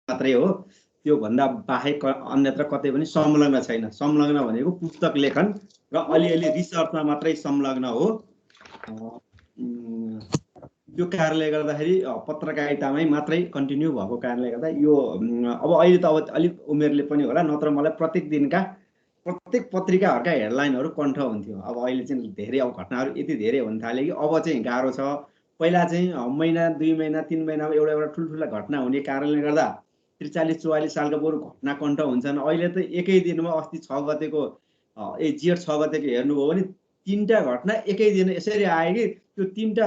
मात्रै हो, त्यो भन्दा बाहेक अन्यत्र कतै पनि संलग्न छैन। संलग्न भनेको पुस्तक लेखन र अलिअलि रिसर्चमा मात्रै संलग्न हो। त्यो कारणले गर्दाखेरि पत्रकारितामै मात्रै कन्टिन्यू भएको कारणले गर्दा यो अब अहिले त अब अलिक उमेरले पनि होला, नत्र मलाई प्रत्येक पत्रिकाहरूका हेडलाइनहरू कण्ठ हुन्थ्यो। अब अहिले चाहिँ धेरै अब घटनाहरू यति धेरै हुन थाल्यो कि अब चाहिँ गाह्रो छ। पहिला चाहिँ महिना 2 महिना 3 महिनामा एउटा ठुल्ठुला घटना हुने कारणले गर्दा 43-44 सालका बरु घटना कण्ठ हुन्छन्। अहिले त एकै दिनमा अस्ति 6 गतेको जेठ 6 गतेको हेर्नुभयो भने 3टा घटना एकै दिन यसरी आयो कि त्यो 3टा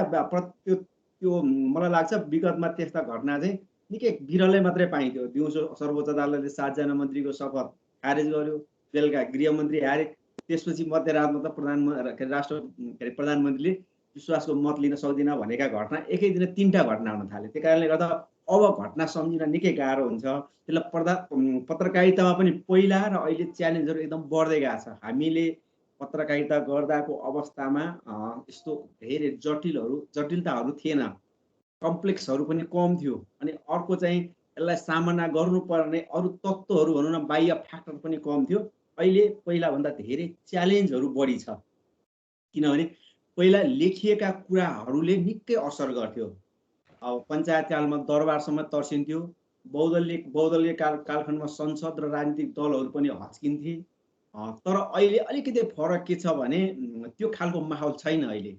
त्यो मलाई लाग्छ विगतमा त्यस्ता घटना चाहिँ निकै बिरलै मात्रै पाइन्थ्यो। दिउँसो सर्वोच्च अदालतले 7 जना मन्त्रीको शपथ खारेज गर्यो, बेलुका गृहमन्त्री हारे, त्यसपछि मध्यरातमा त प्रधानमन्त्रीले विश्वासको मत लिन सक्दिन भनेका घटना एकै दिन 3टा घटना हुन थाले। त्यही कारणले गर्दा अब घटना सम्झिन निकै गाह्रो हुन्छ। त्यसलाई पत्रकारितामा पनि पहिला र अहिले च्यालेन्जहरू एकदम बढ्दै गएको छ। हामीले पत्रकारिता गर्दाको अवस्थामा यस्तो धेरै जटिलताहरू थिएन, कम्प्लेक्सहरू पनि कम थियो। अनि अर्को चाहिँ यसलाई सामना गर्नुपर्ने अरू तत्त्वहरू भनौँ न, बाह्य फ्याक्टर पनि कम थियो। अहिले पहिलाभन्दा धेरै च्यालेन्जहरू बढी छ, किनभने पहिला लेखिएका कुराहरूले निकै असर गर्थ्यो। अब पञ्चायतकालमा दरबारसम्म तर्सिन्थ्यो, बहुदलीय कालखण्डमा संसद र राजनीतिक दलहरू पनि हच्किन्थे। तर अहिले अलिकति फरक के छ भने त्यो खालको माहौल छैन। अहिले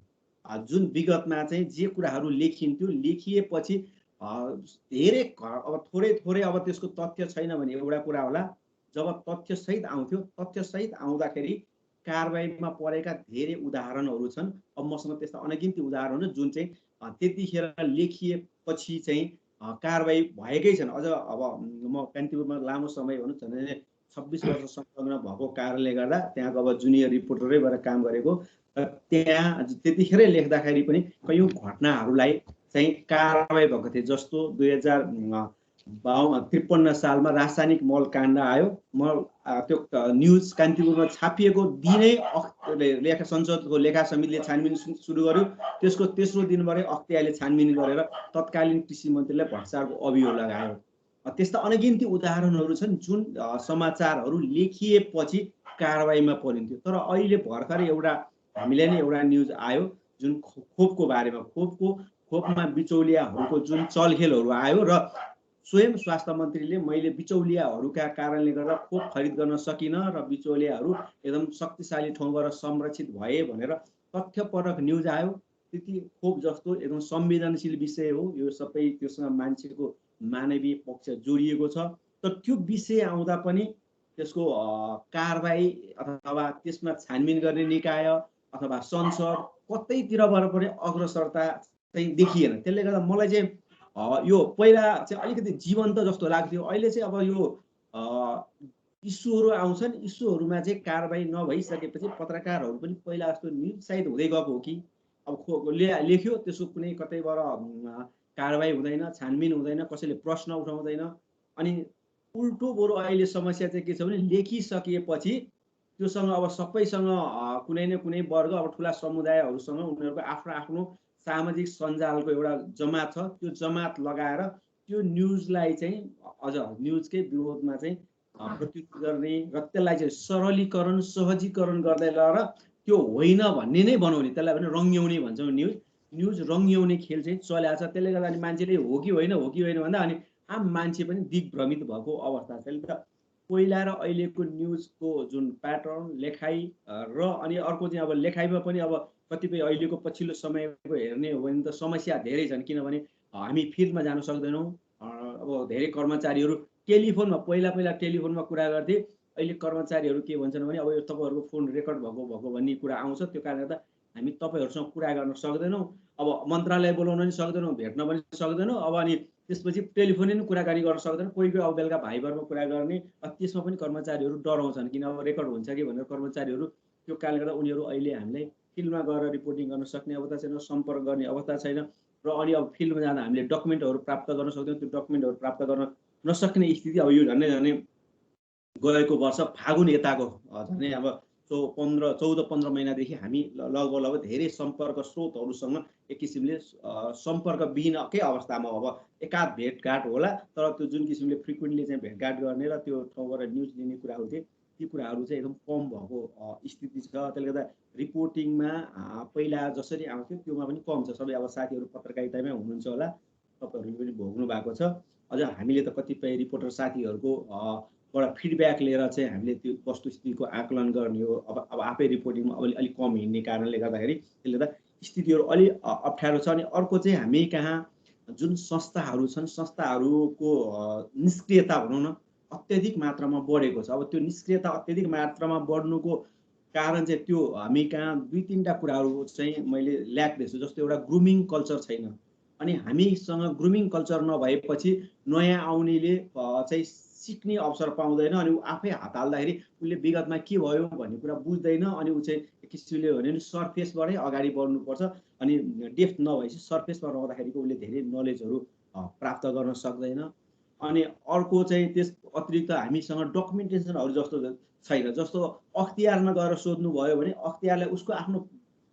जुन विगतमा चाहिँ जे कुराहरू लेखिन्थ्यो, लेखिएपछि धेरै अब थोरै अब त्यसको तथ्य छैन भने एउटा कुरा होला। जब तथ्यसहित आउँथ्यो, तथ्यसहित आउँदाखेरि कारबाहीमा परेका धेरै उदाहरणहरू छन्। अब मसँग त्यस्ता अनगिन्ती उदाहरणहरू जुन चाहिँ त्यतिखेर लेखिएपछि चाहिँ कारबाही भएकै छन्। अझ अब म कान्तिपुरमा लामो समय भनौँ झन् 26 वर्ष संलग्न भएको कारणले गर्दा त्यहाँको अब जुनियर रिपोर्टरै भएर काम गरेको, त्यहाँ त्यतिखेरै लेख्दाखेरि पनि कयौँ घटनाहरूलाई चाहिँ कारबाही भएको थियो। जस्तो 2053 सालमा रासायनिक मल काण्ड आयो। त्यो न्युज कान्तिपुरमा छापिएको दिनै संसदको लेखा समितिले छानबिन सुरु गर्यो। त्यसको तेस्रो दिनबाटै अख्तियारले छानबिन गरेर तत्कालीन कृषि मन्त्रीलाई भ्रष्टाचारको अभियोग लगायो। त्यस्ता अनगिन्ती उदाहरणहरू छन् जुन समाचारहरू लेखिएपछि कारबाहीमा परिन्थ्यो। तर अहिले भर्खरै हामीले नै एउटा न्युज आयो जुन खोपको बारेमा, खोपमा बिचौलियाहरूको जुन चलखेलहरू आयो र स्वयं स्वास्थ्य मन्त्रीले मैले बिचौलियाहरूका कारणले गर्दा खोप खरिद गर्न सकिनँ र बिचौलियाहरू एकदम शक्तिशाली ठाउँबाट संरक्षित भए भनेर तथ्यपरक न्युज आयो। त्यति खोप जस्तो एकदम संवेदनशील विषय हो, यो सबै त्यसमा मान्छेको मानवीय पक्ष जोडिएको छ। तर त्यो विषय आउँदा पनि त्यसको कारबाही अथवा त्यसमा छानबिन गर्ने निकाय अथवा संसद कतैतिरबाट पनि अग्रसरता चाहिँ देखिएन। त्यसले गर्दा मलाई चाहिँ यो पहिला चाहिँ अलिकति जीवन्त जस्तो लाग्थ्यो। अहिले चाहिँ अब यो इस्युहरू आउँछन्, इस्युहरूमा चाहिँ कारबाही नभइसकेपछि पत्रकारहरू पनि पहिला जस्तो निरुत्साहित हुँदै गएको हो कि अब लेख्यो त्यसको कुनै कतैबाट कारबाही हुँदैन, छानबिन हुँदैन, कसैले प्रश्न उठाउँदैन। अनि उल्टो बरु अहिले समस्या चाहिँ के छ भने लेखिसकेपछि त्योसँग अब सबैसँग कुनै न कुनै वर्ग अब ठुला समुदायहरूसँग उनीहरूको आफ्नो आफ्नो सामाजिक सञ्जालको एउटा जमात छ। त्यो जमात लगाएर त्यो न्युजलाई चाहिँ अझ न्युजकै विरोधमा चाहिँ प्रत्युत्तर गर्ने र त्यसलाई चाहिँ सरलीकरण सहजीकरण गर्दै लगेर त्यो होइन भन्ने नै बनाउने, त्यसलाई भने रङ्ग्याउने भन्छौँ। न्युज रङ्ग्याउने खेल चाहिँ चलेको छ। त्यसले गर्दा अनि मान्छेले हो कि होइन भन्दा अनि आम मान्छे पनि दिग्भ्रमित भएको अवस्था छ। त पहिला र अहिलेको न्युजको जुन प्याटर्न लेखाइ र अनि अर्को चाहिँ अब लेखाइमा पनि अब कतिपय अहिलेको पछिल्लो समयको हेर्ने हो भने त समस्या धेरै छन्। किनभने हामी फिल्डमा जान सक्दैनौँ। अब धेरै कर्मचारीहरू टेलिफोनमा पहिला टेलिफोनमा कुरा गर्थे, अहिले कर्मचारीहरू के भन्छन् भने अब यो तपाईँहरूको फोन रेकर्ड भएको भन्ने कुरा आउँछ। त्यो कारणले गर्दा हामी तपाईँहरूसँग कुरा गर्न सक्दैनौँ। अब मन्त्रालय बोलाउन पनि सक्दैनौँ, भेट्न पनि सक्दैनौँ। अब अनि त्यसपछि टेलिफोनले पनि कुराकानी गर्न सक्दैन। कोही अब बेलुका भाइबरमा कुरा गर्ने, त्यसमा पनि कर्मचारीहरू डराउँछन् किन अब रेकर्ड हुन्छ कि भनेर कर्मचारीहरू। त्यो कारणले गर्दा उनीहरू अहिले हामीलाई फिल्डमा गएर रिपोर्टिङ गर्न सक्ने अवस्था छैन, सम्पर्क गर्ने अवस्था छैन। र अनि अब फिल्डमा जाँदा हामीले डकुमेन्टहरू प्राप्त गर्न सक्दैनौँ। त्यो डकुमेन्टहरू प्राप्त गर्न नसक्ने स्थिति अब यो झन्डै गएको वर्ष फागुन यताको झन्डै अब 14 महिनादेखि हामी लगभग धेरै सम्पर्क स्रोतहरूसँग एक किसिमले सम्पर्कविहीनकै अवस्थामा अब एकाध भेटघाट होला, तर त्यो जुन किसिमले फ्रिक्वेन्टली चाहिँ भेटघाट गर्ने र त्यो ठाउँबाट न्युज लिने कुराहरू थिए ती कुराहरू चाहिँ एकदम कम भएको स्थिति छ। त्यसले गर्दा रिपोर्टिङमा पहिला जसरी आउँथ्यो त्योमा पनि कम छ। सबै अब साथीहरू पत्रकारितामै हुनुहुन्छ होला, तपाईँहरूले पनि भोग्नु भएको छ। अझ हामीले त कतिपय रिपोर्टर साथीहरूको बाट फिडब्याक लिएर चाहिँ हामीले त्यो वस्तुस्थितिको आकलन गर्ने हो। अब आफै रिपोर्टिङमा अलिक कम हिँड्ने कारणले गर्दाखेरि त्यसले गर्दा स्थितिहरू अलि अप्ठ्यारो छ। अनि अर्को चाहिँ हामी कहाँ जुन संस्थाहरू छन्, संस्थाहरूको निष्क्रियता भनौँ न अत्यधिक मात्रामा बढेको छ। अब त्यो निष्क्रियता अत्यधिक मात्रामा बढ्नुको कारण चाहिँ त्यो हामी कहाँ 2-3टा कुराहरू चाहिँ मैले ल्याक देख्छु। जस्तो एउटा ग्रुमिङ कल्चर छैन। अनि हामीसँग ग्रुमिङ कल्चर नभएपछि नयाँ आउनेले चाहिँ सिक्ने अवसर पाउँदैन। अनि ऊ आफै हात हाल्दाखेरि उसले विगतमा के भयो भन्ने कुरा बुझ्दैन। अनि ऊ चाहिँ एक किसिमले भने नि सर्फेसबाटै अगाडि बढ्नुपर्छ। अनि डेप्थ नभएपछि सर्फेसमा रहँदाखेरिको उसले धेरै नलेजहरू प्राप्त गर्न सक्दैन। अनि अर्को चाहिँ त्यस अतिरिक्त हामीसँग डकुमेन्टेसनहरू जस्तो छैन। जस्तो अख्तियारमा गएर सोध्नुभयो भने अख्तियारलाई उसको आफ्नो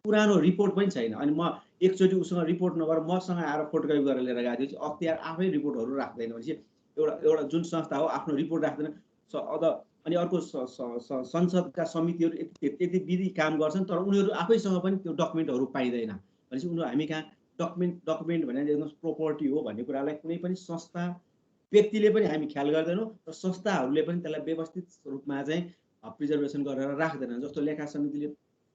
पुरानो रिपोर्ट पनि छैन। अनि म एकचोटि उसँग रिपोर्ट नगरेर मसँग आएर फोटोकपी गरेर लिएर गएको थियो। अख्तियार आफै रिपोर्टहरू राख्दैन भनेपछि एउटा जुन संस्था हो आफ्नो रिपोर्ट राख्दैन। अनि अर्को संसदका समितिहरू यति विधि काम गर्छन्, तर उनीहरू आफैसँग पनि त्यो डकुमेन्टहरू पाइँदैन। भनेपछि उनीहरू हामी कहाँ डकुमेन्ट भने एकदम प्रोपर्टी हो भन्ने कुरालाई कुनै पनि संस्था व्यक्तिले पनि हामी ख्याल गर्दैनौँ र संस्थाहरूले पनि त्यसलाई व्यवस्थित रूपमा चाहिँ प्रिजर्भेसन गरेर राख्दैनन्। जस्तो लेखा समितिले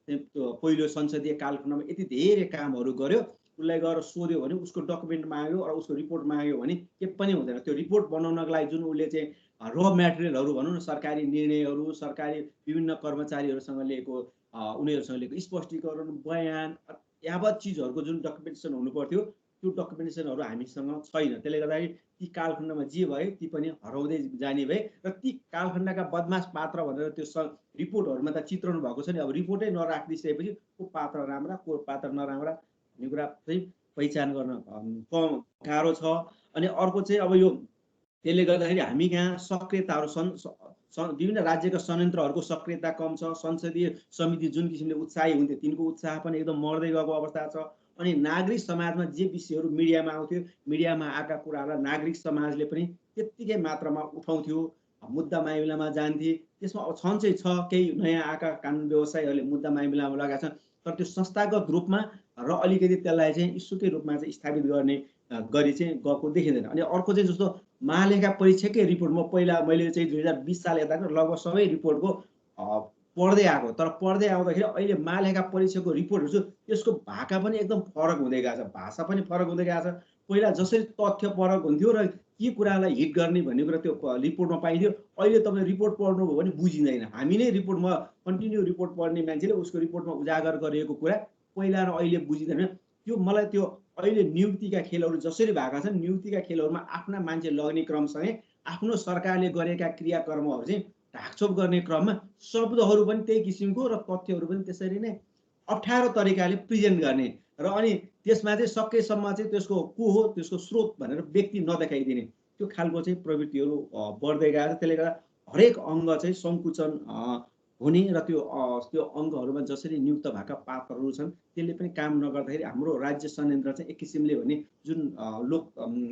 त्यो पहिलो संसदीय कालखण्डमा यति धेरै कामहरू गर्यो, उसलाई गएर सोध्यो भने उसको डकुमेन्ट माग्यो र उसको रिपोर्ट माग्यो भने के पनि हुँदैन। त्यो रिपोर्ट बनाउनको लागि जुन उसले चाहिँ र मेटेरियलहरू भनौँ न, सरकारी निर्णयहरू, सरकारी विभिन्न कर्मचारीहरूसँग लिएको उनीहरूसँग लिएको स्पष्टीकरण, बयान, यावत चिजहरूको जुन डकुमेन्टेसन हुनु पर्थ्यो त्यो डकुमेन्टेसनहरू हामीसँग छैन। त्यसले गर्दाखेरि ती कालखण्डमा जे भए ती पनि हराउँदै जाने भए र ती कालखण्डका बदमास पात्र भनेर त्यो रिपोर्टहरूमा त चित्रण भएको छ नि। अब रिपोर्टै नराखिदिसकेपछि को पात्र राम्रा को पात्र नराम्रा भन्ने कुरा चाहिँ पहिचान गर्न कम गाह्रो छ। अनि अर्को चाहिँ अब यो त्यसले गर्दाखेरि हामी कहाँ सक्रियताहरू विभिन्न राज्यका संयन्त्रहरूको सक्रियता कम छ। संसदीय समिति जुन किसिमले उत्साही हुन्थ्यो तिनको उत्साह पनि एकदम मर्दै गएको अवस्था छ। अनि नागरिक समाजमा जे विषयहरू मिडियामा आउँथ्यो, मिडियामा आएका कुराहरूलाई नागरिक समाजले पनि त्यत्तिकै मात्रामा उठाउँथ्यो, मुद्दा मामिलामा जान्थे। त्यसमा अब छन् चाहिँ छ केही नयाँ आएका कानुन व्यवसायीहरूले मुद्दा मामिलामा लगाएका छन्, तर त्यो संस्थागत रूपमा र अलिकति त्यसलाई चाहिँ इस्युकै रूपमा चाहिँ स्थापित गर्ने गरी चाहिँ गएको देखिँदैन। अनि अर्को चाहिँ जस्तो महालेखा परीक्षकै रिपोर्ट मैले चाहिँ 2020 साल यताको लगभग सबै रिपोर्टको पढ्दै आएको, तर पढ्दै आउँदाखेरि अहिले महालेखा परीक्षाको रिपोर्टहरू छ त्यसको भाका पनि एकदम फरक हुँदै गएको छ, भाषा पनि फरक हुँदै गएको छ। पहिला जसरी तथ्य फरक हुन्थ्यो र के कुरालाई हिट गर्ने भन्ने कुरा त्यो रिपोर्टमा पाइन्थ्यो, अहिले तपाईँ रिपोर्ट पढ्नुभयो भने बुझिँदैन। हामी नै रिपोर्टमा कन्टिन्यू रिपोर्ट पढ्ने मान्छेले उसको रिपोर्टमा उजागर गरिएको कुरा पहिला र अहिले बुझिँदैन। त्यो मलाई त्यो अहिले नियुक्तिका खेलहरू जसरी भएका छन्, नियुक्तिका खेलहरूमा आफ्ना मान्छे लग्ने क्रमसँगै आफ्नो सरकारले गरेका क्रियाकर्महरू चाहिँ ढाकछोप गर्ने क्रममा शब्दहरू पनि त्यही किसिमको र तथ्यहरू पनि त्यसरी नै अप्ठ्यारो तरिकाले प्रेजेन्ट गर्ने र अनि त्यसमा चाहिँ सकेसम्म चाहिँ त्यसको को हो त्यसको स्रोत भनेर व्यक्ति नदेखाइदिने त्यो खालको चाहिँ प्रवृत्तिहरू बढ्दै गएको छ। त्यसले गर्दा हरेक अङ्ग चाहिँ सङ्कुचन हुने र त्यो अङ्गहरूमा जसरी नियुक्त भएका पात्रहरू छन् त्यसले पनि काम नगर्दाखेरि हाम्रो राज्य संयन्त्र चाहिँ एक किसिमले भने जुन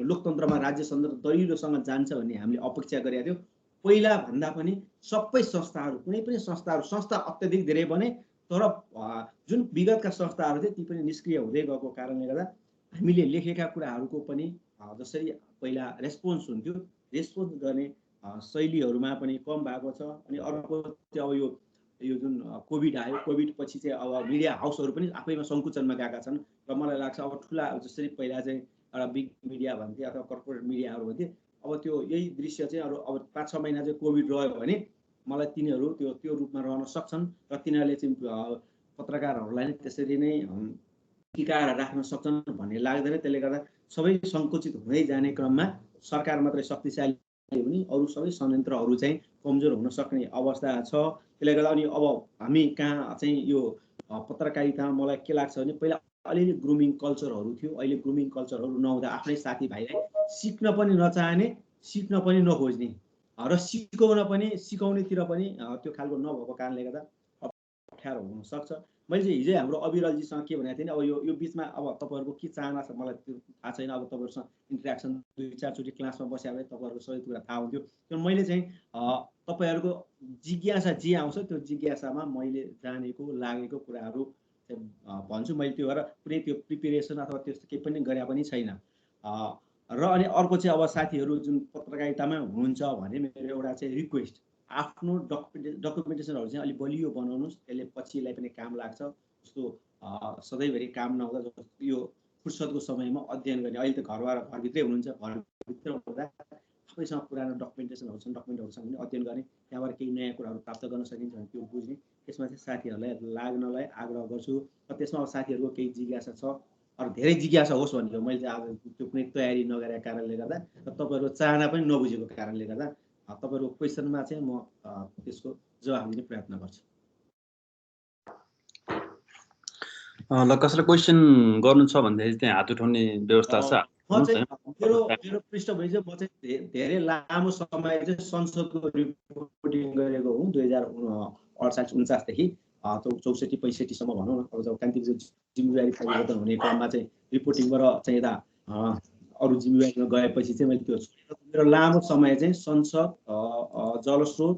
लोकतन्त्रमा राज्य संयन्त्र दरिलोसँग जान्छ भन्ने हामीले अपेक्षा गरेका थियौँ। पहिला भन्दा पनि सबै संस्थाहरू कुनै पनि संस्था अत्यधिक धेरै बने, तर जुन विगतका संस्थाहरू थिए ती पनि निष्क्रिय हुँदै गएको कारणले गर्दा हामीले लेखेका कुराहरूको पनि जसरी पहिला रेस्पोन्स हुन्थ्यो, रेस्पोन्स गर्ने शैलीहरूमा पनि कम भएको छ। अनि अर्को चाहिँ अब यो जुन कोभिड आयो, कोभिड पछि चाहिँ अब मिडिया हाउसहरू पनि आफैमा सङ्कुचनमा गएका छन् र मलाई लाग्छ अब ठुला जसरी पहिला चाहिँ एउटा बिग मिडिया भन्थे अथवा कर्पोरेट मिडियाहरू भन्थे, अब त्यो यही दृश्य चाहिँ अब 5-6 महिना चाहिँ कोभिड रह्यो भने मलाई तिनीहरू त्यो रूपमा रहन सक्छन् र तिनीहरूले चाहिँ पत्रकारहरूलाई नै त्यसरी नै टिकाएर राख्न सक्छन् भन्ने लाग्दैन। त्यसले गर्दा सबै सङ्कुचित हुँदै जाने क्रममा सरकार मात्रै शक्तिशाली हुने, अरू सबै संयन्त्रहरू चाहिँ कमजोर हुन सक्ने अवस्था छ। त्यसले गर्दा अनि अब हामी कहाँ चाहिँ यो पत्रकारितामा मलाई के लाग्छ भने पहिला अलिअलि ग्रुमिङ कल्चरहरू थियो, अहिले ग्रुमिङ कल्चरहरू नहुँदा आफ्नै साथीभाइलाई सिक्न पनि नचाहने, सिक्न पनि नखोज्ने र सिकाउनेतिर पनि त्यो खालको नभएको कारणले गर्दा अप्ठ्यारो हुनसक्छ। मैले चाहिँ हिजै हाम्रो अविरलजीसँग के भनेको थिएँ नि, अब यो बिचमा अब तपाईँहरूको के चाहना छ मलाई त्यो थाहा छैन। अब तपाईँहरूसँग इन्ट्रेक्सन 2-4 चोटि क्लासमा बस्यो भने तपाईँहरूको सबै कुरा थाहा हुन्थ्यो। तर मैले चाहिँ तपाईँहरूको जिज्ञासा जे आउँछ त्यो जिज्ञासामा मैले जानेको लागेको कुराहरू भन्छु। मैले त्यो गरेर कुनै त्यो प्रिपेरेसन अथवा त्यस्तो केही पनि गरे पनि छैन। र अनि अर्को चाहिँ अब साथीहरू जुन पत्रकारितामा हुनुहुन्छ भने मेरो एउटा चाहिँ रिक्वेस्ट, आफ्नो डकुमेन्टेसनहरू चाहिँ अलिक बलियो बनाउनुहोस्। त्यसले पछिलाई पनि काम लाग्छ। जस्तो सधैँभरि काम नहुँदा जस्तो यो फुर्सदको समयमा अध्ययन गर्ने, अहिले त घरभित्रै हुनुहुन्छ, घरभित्र हुँदा सबैसँग पुरानो डकुमेन्टेसनहरू छन्, डकुमेन्टहरूसँग पनि अध्ययन गर्ने, त्यहाँबाट केही नयाँ कुराहरू प्राप्त गर्न सकिन्छ भने त्यो बुझ्ने, त्यसमा चाहिँ साथीहरूलाई लाग्नलाई आग्रह गर्छु। र त्यसमा अब साथीहरूको केही जिज्ञासा छ, अरू धेरै जिज्ञासा होस् भनेर मैले चाहिँ आज त्यो कुनै तयारी नगरेको कारणले गर्दा र तपाईँहरूको चाहना पनि नबुझेको कारणले गर्दा तपाईँहरूको क्वेसनमा चाहिँ म त्यसको जवाफ दिने प्रयत्न गर्छु। ल कसैलाई क्वेसन गर्नु छ भन्दाखेरि चाहिँ हात उठाउने व्यवस्था छ। मेरो पृष्ठभूमि चाहिँ म चाहिँ धेरै लामो समय चाहिँ संसदको रिपोर्टिङ गरेको हुँ 2048-49 देखि 64-65 सम्म भनौँ न। अब जब कान्तिको जिम्मेवारी परिवर्तन हुने क्रममा चाहिँ रिपोर्टिङबाट चाहिँ यता अरू जिम्मेवारीमा गएपछि चाहिँ मैले त्यो मेरो लामो समय चाहिँ संसद, जलस्रोत,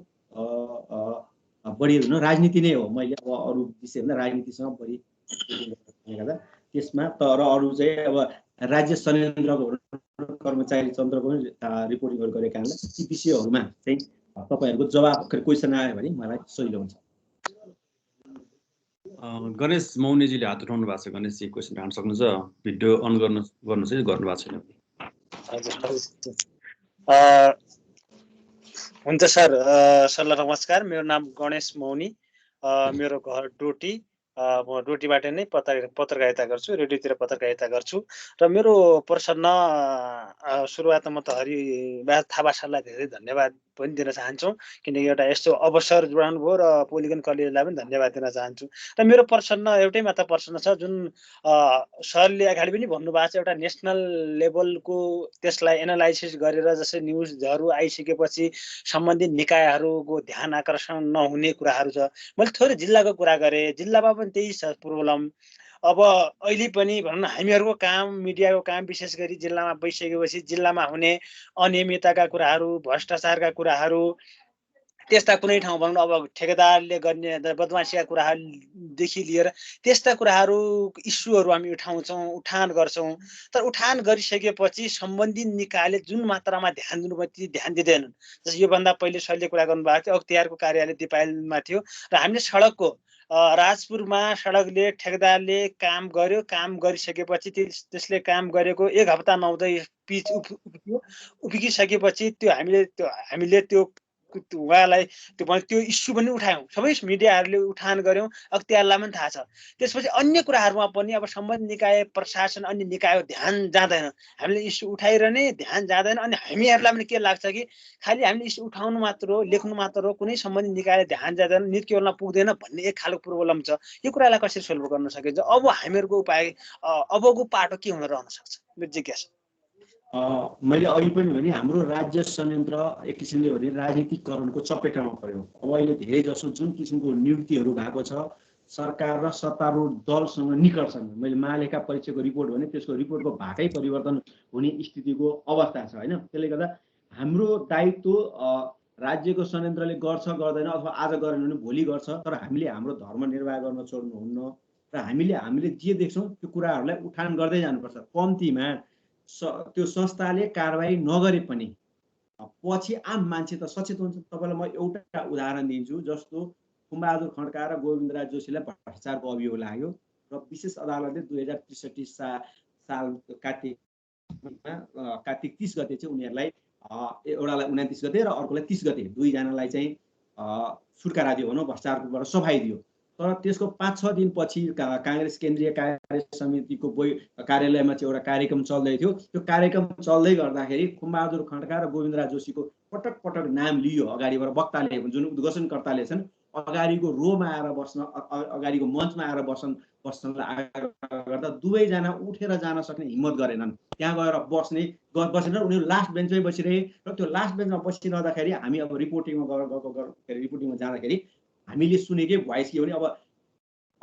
बढी हुनु राजनीति नै हो। मैले अब अरू विषयभन्दा राजनीतिसँग बढी गर्दा त्यसमा तर अरू चाहिँ अब राज्य संयन्त्रको कर्मचारी तन्त्रको रिपोर्टिङहरू गरेको कारणले ती विषयहरूमा चाहिँ तपाईँहरूको जवाब क्वेसन आयो भने मलाई सजिलो हुन्छ। गणेश मौनीजीले हात उठाउनु भएको छ। गणेशजी क्वेसन राख्न सक्नुहुन्छ। भिडियो अन गर्नु चाहिँ गर्नु भएको छैन। हुन्छ सर। सरलाई नमस्कार। मेरो नाम गणेश मौनी। मेरो घर डोटी। म डोटीबाट नै पत्रकारिता गर्छु, रेडियोतिर पत्रकारिता गर्छु। र मेरो प्रश्न सुरुवातमा त हरिबहादुर थापा सरलाई धेरै धन्यवाद पनि दिन चाहन्छौँ, किनकि एउटा यस्तो अवसर जुटाउनु भयो र पोलिगन कलेजलाई पनि धन्यवाद दिन चाहन्छु। र मेरो प्रश्न एउटै मात्र प्रश्न छ, जुन सरले अगाडि पनि भन्नुभएको छ, एउटा नेसनल लेभलको त्यसलाई एनालाइसिस गरेर जस्तै न्युजहरू आइसकेपछि सम्बन्धित निकायहरूको ध्यान आकर्षण नहुने कुराहरू छ। मैले थोरै जिल्लाको कुरा गरेँ, जिल्लामा पनि त्यही छ प्रब्लम। अब अहिले पनि भनौँ न, हामीहरूको काम, मिडियाको काम विशेष गरी जिल्लामा बसिसकेपछि जिल्लामा हुने अनियमितताका कुराहरू, भ्रष्टाचारका कुराहरू, त्यस्ता कुनै ठाउँ भनौँ अब ठेकेदारले गर्ने बदमासीका कुराहरूदेखि लिएर त्यस्ता कुराहरू इस्युहरू हामी उठान गर्छौँ। तर उठान गरिसकेपछि सम्बन्धित निकायले जुन मात्रामा ध्यान दिनुपर्छ ती ध्यान दिँदैनन्। जस्तो योभन्दा पहिले सरले कुरा गर्नुभएको थियो, अख्तियारको कार्यालय दिपायलमा थियो र हामीले सडकको राजपुरमा सडकले ठेकेदारले काम गर्यो। काम गरिसकेपछि त्यसले काम गरेको 1 हप्ता नहुँदै पिच उभिकिसकेपछि हामीले त्यो उहाँलाई त्यो इस्यु पनि उठायौँ, सबै मिडियाहरूले उठान गऱ्यौँ, अख्तियारलाई पनि थाहा छ। त्यसपछि अन्य कुराहरूमा पनि अब सम्बन्धित निकाय, प्रशासन, अन्य निकायको ध्यान जाँदैन। हामीले इस्यु उठाइरहने ध्यान जाँदैन। अनि हामीहरूलाई पनि के लाग्छ कि खालि हामीले इस्यु उठाउनु मात्र हो, लेख्नु मात्र हो, कुनै सम्बन्धित निकायले ध्यान जाँदैन, नीति केवलमा पुग्दैन भन्ने एक खालको प्रब्लम छ। यो कुरालाई कसरी सोल्भ गर्न सकिन्छ? अब हामीहरूको उपाय, अबको पाटो के हुन रहन सक्छ? मेरो जिज्ञासा। मैले अघि पनि भने हाम्रो राज्य संयन्त्र एक किसिमले भने राजनीतिकरणको चपेटामा पर्यो। अब अहिले धेरै जसो जुन किसिमको नियुक्तिहरू भएको छ सरकार र सत्तारूढ दलसँग निकट छन्। मैले महालेखा परीक्षाको रिपोर्ट भने त्यसको रिपोर्टको भागै परिवर्तन हुने स्थितिको अवस्था छ होइन। त्यसले गर्दा हाम्रो दायित्व राज्यको संयन्त्रले गर्छ गर्दैन अथवा आज गरेन भने भोलि गर्छ, तर हामीले हाम्रो धर्म निर्वाह गर्न छोड्नुहुन्न र हामीले जे देख्छौँ त्यो कुराहरूलाई उठान गर्दै जानुपर्छ। कम्तीमा त्यो संस्थाले कारबाही नगरे पनि पछि आम मान्छे त सचेत हुन्छ। तपाईँलाई म एउटा उदाहरण दिन्छु। जस्तो खुम्बहादुर खड्का र गोविन्दराज जोशीलाई भ्रष्टाचारको अभियोग लाग्यो र विशेष अदालतले 2063 साल कार्तिक 30 गते चाहिँ उनीहरूलाई एउटालाई 29 गते र अर्कोलाई 30 गते दुईजनालाई चाहिँ छुटकारा दियो भनौँ, भ्रष्टाचारबाट सफाई दियो। तर त्यसको 5-6 दिनपछि काङ्ग्रेस केन्द्रीय कार्य समितिको कार्यालयमा चाहिँ एउटा कार्यक्रम चल्दै थियो। त्यो कार्यक्रम चल्दै गर्दाखेरि खुम्बहादुर खड्का र गोविन्दराज जोशीको पटक पटक नाम लियो। अगाडिबाट वक्ताले जुन उद्घोषणकर्ताले छन् अगाडिको रोमा आएर बस्न, अगाडिको मञ्चमा आएर बस्नलाई आग्रह गर्दा दुवैजना उठेर जान सक्ने हिम्मत गरेनन्। त्यहाँ गएर बसेर उनीहरू लास्ट बेन्चमै बसिरहे र त्यो लास्ट बेन्चमा बसिरहँदाखेरि हामी अब रिपोर्टिङमा जाँदाखेरि हामीले सुनेकै भोइस के भने अब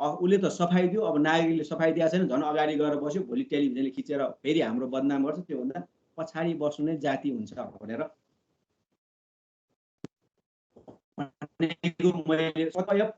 उसले त सफाइ दियो, अब नागरिकले सफाइ दिएको छैन, झन् अगाडि गएर बस्यो, भोलि टेलिभिजनले खिचेर फेरि हाम्रो बदनाम गर्छ, त्योभन्दा पछाडि बस्नु नै जाति हुन्छ भनेर मैले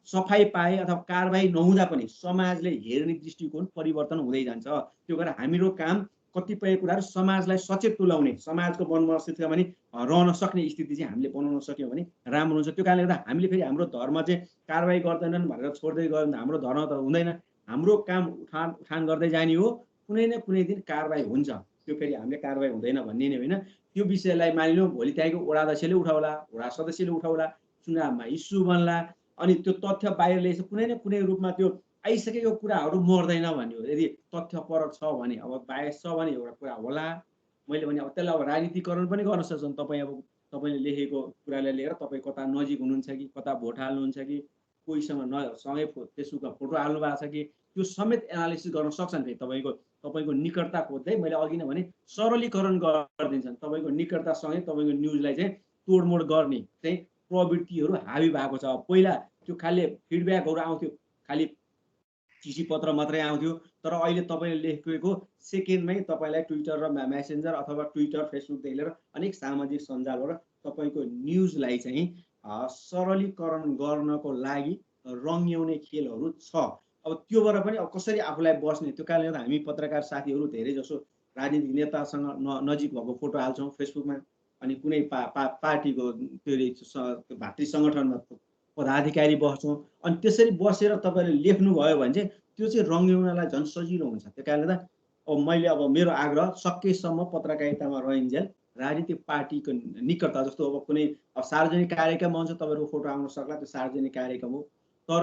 सफाइ पाए अथवा कारबाही नहुँदा पनि समाजले हेर्ने दृष्टिकोण परिवर्तन हुँदै जान्छ। त्यो भएर हाम्रो काम कतिपय कुराहरू समाजलाई सचेत तुल्याउने, समाजको मनमस्तिष्कमा पनि रहन सक्ने स्थिति चाहिँ हामीले बनाउन सक्यौँ भने राम्रो हुन्छ। त्यो कारणले गर्दा हामीले फेरि हाम्रो धर्म चाहिँ कारबाही गर्दैनन् भनेर छोड्दै गयो भने हाम्रो धर्म त हुँदैन। हाम्रो काम उठान गर्दै जाने हो, कुनै न कुनै दिन कारबाही हुन्छ। त्यो फेरि हामीले कारबाही हुँदैन भन्ने नै होइन। त्यो विषयलाई मानिलिउँ, भोलि त्यहाँको वडा अध्यक्षले उठाउला, वडा सदस्यले उठाउला, चुनावमा इस्यु बन्ला, अनि त्यो तथ्य बाहिर ल्याएछ, कुनै न कुनै रूपमा त्यो आइसकेको कुराहरू मर्दैन भन्ने हो। यदि तथ्यपरक छ भने, अब बायस छ भने एउटा कुरा होला। मैले भने अब त्यसलाई अब राजनीतिकरण पनि गर्न सक्छन्। तपाईँले लेखेको कुरालाई लिएर तपाईँ कता नजिक हुनुहुन्छ कि, कता भोट हाल्नुहुन्छ कि, कोहीसँग सँगै फेसबुकमा फोटो हाल्नु भएको छ कि, त्यो समेत एनालिसिस गर्न सक्छन्। फेरि तपाईँको निकटता खोज्दै मैले अघि नै भने सरलीकरण गरिदिन्छन्। तपाईँको निकटतासँगै तपाईँको न्युजलाई चाहिँ तोडमोड गर्ने चाहिँ प्रवृत्तिहरू हावी भएको छ। पहिला त्यो खालि फिडब्याकहरू आउँथ्यो, खालि चिठी पत्र मात्रै आउँथ्यो, तर अहिले तपाईँले लेखेको सेकेन्डमै तपाईँलाई ट्विटर र मेसेन्जर अथवा ट्विटर, फेसबुकदेखि लिएर अनेक सामाजिक सञ्जालबाट तपाईँको न्युजलाई चाहिँ सरलीकरण गर्नको लागि रङ्ग्याउने खेलहरू छ। अब त्योबाट पनि अब कसरी आफूलाई बस्ने, त्यो कारणले गर्दा हामी पत्रकार साथीहरू धेरै जसो राजनीतिक नेतासँग नजिक भएको फोटो हाल्छौँ फेसबुकमा, अनि कुनै पार्टीको त्यो भातृ सङ्गठनमा पदाधिकारी बस्छौँ, अनि त्यसरी बसेर तपाईँले लेख्नुभयो भने चाहिँ त्यो चाहिँ रङ्ग्याउनलाई झन् सजिलो हुन्छ। त्यो कारणले गर्दा अब मेरो आग्रह सकेसम्म पत्रकारितामा रहन्जेल राजनीतिक पार्टीको निकटता, जस्तो अब कुनै सार्वजनिक कार्यक्रम हुन्छ, तपाईँहरूको फोटो आउन सक्ला, त्यो सार्वजनिक कार्यक्रम हो, तर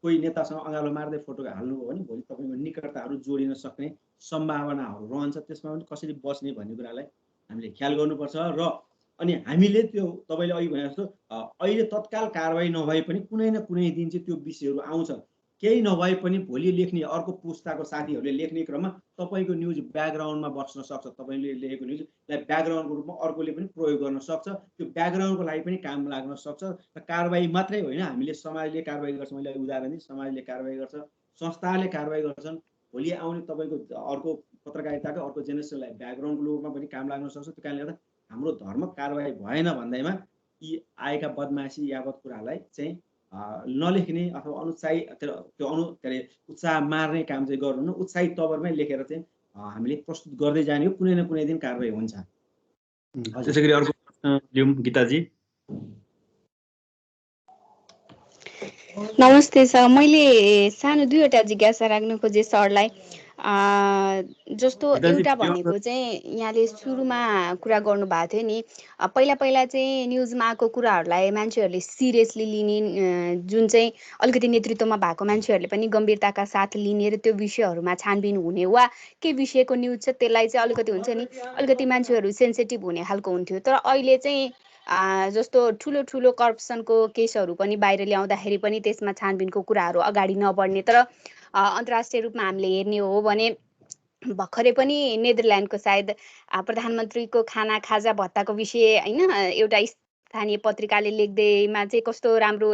कोही नेतासँग अँगालो मार्दै फोटो हाल्नुभयो भने भोलि तपाईँको निकटताहरू जोडिन सक्ने सम्भावनाहरू रहन्छ। त्यसमा पनि कसरी बस्ने भन्ने कुरालाई हामीले ख्याल गर्नुपर्छ। र अनि हामीले त्यो तपाईँले अघि भने जस्तो अहिले तत्काल कारबाही नभए पनि कुनै न कुनै दिन चाहिँ त्यो विषयहरू आउँछ। केही नभए पनि भोलि लेख्ने अर्को पुस्ताको साथीहरूले लेख्ने क्रममा तपाईँको न्युज ब्याकग्राउन्डमा बस्न सक्छ। तपाईँले लेखेको न्युजलाई ब्याकग्राउन्डको रूपमा अर्कोले पनि प्रयोग गर्न सक्छ। त्यो ब्याकग्राउन्डको लागि पनि काम लाग्न सक्छ। र कारबाही मात्रै होइन, हामीले समाजले कारबाही गर्छ, मैले उदाहरण दिएँ, समाजले कारबाही गर्छ, संस्थाले कारबाही गर्छन्। भोलि आउने तपाईँको अर्को पत्रकारिताको अर्को जेनेरेसनलाई ब्याकग्राउन्डको रूपमा पनि काम लाग्न सक्छ। त्यो कारणले गर्दा हाम्रो धर्म कारबाही भएन भन्दैमा यी आएका बदमासी यावत कुरालाई चाहिँ नलेख्ने अथवा उत्साह मार्ने काम चाहिँ गर्नु, उत्साहित तवरमै लेखेर चाहिँ हामीले प्रस्तुत गर्दै जाने हो। कुनै न कुनै दिन कारबाही हुन्छ। त्यसै गरी अर्को लिउँ, गीताजी। नमस्ते सर, मैले सानो दुईवटा जिज्ञासा राख्न खोजेँ सरलाई। जस्तो एउटा भनेको चाहिँ यहाँले सुरुमा कुरा गर्नु भएको थियो नि, पहिला चाहिँ न्युजमा आएको कुराहरूलाई मान्छेहरूले सिरियसली लिने, जुन चाहिँ अलिकति नेतृत्वमा भएको मान्छेहरूले पनि गम्भीरताका साथ लिने र त्यो विषयहरूमा छानबिन हुने, वा के विषयको न्युज छ त्यसलाई चाहिँ अलिकति हुन्छ नि, अलिकति मान्छेहरू सेन्सिटिभ हुने खालको हुन्थ्यो। तर अहिले चाहिँ जस्तो ठुलो करप्सनको केसहरू पनि बाहिर ल्याउँदाखेरि पनि त्यसमा छानबिनको कुराहरू अगाडि नबढ्ने। तर अन्तर्राष्ट्रिय रूपमा हामीले हेर्ने हो भने भर्खरै पनि नेदरल्यान्डको सायद प्रधानमन्त्रीको खाजा भत्ताको विषय होइन, एउटा स्थानीय पत्रिकाले लेख्दैमा चाहिँ कस्तो राम्रो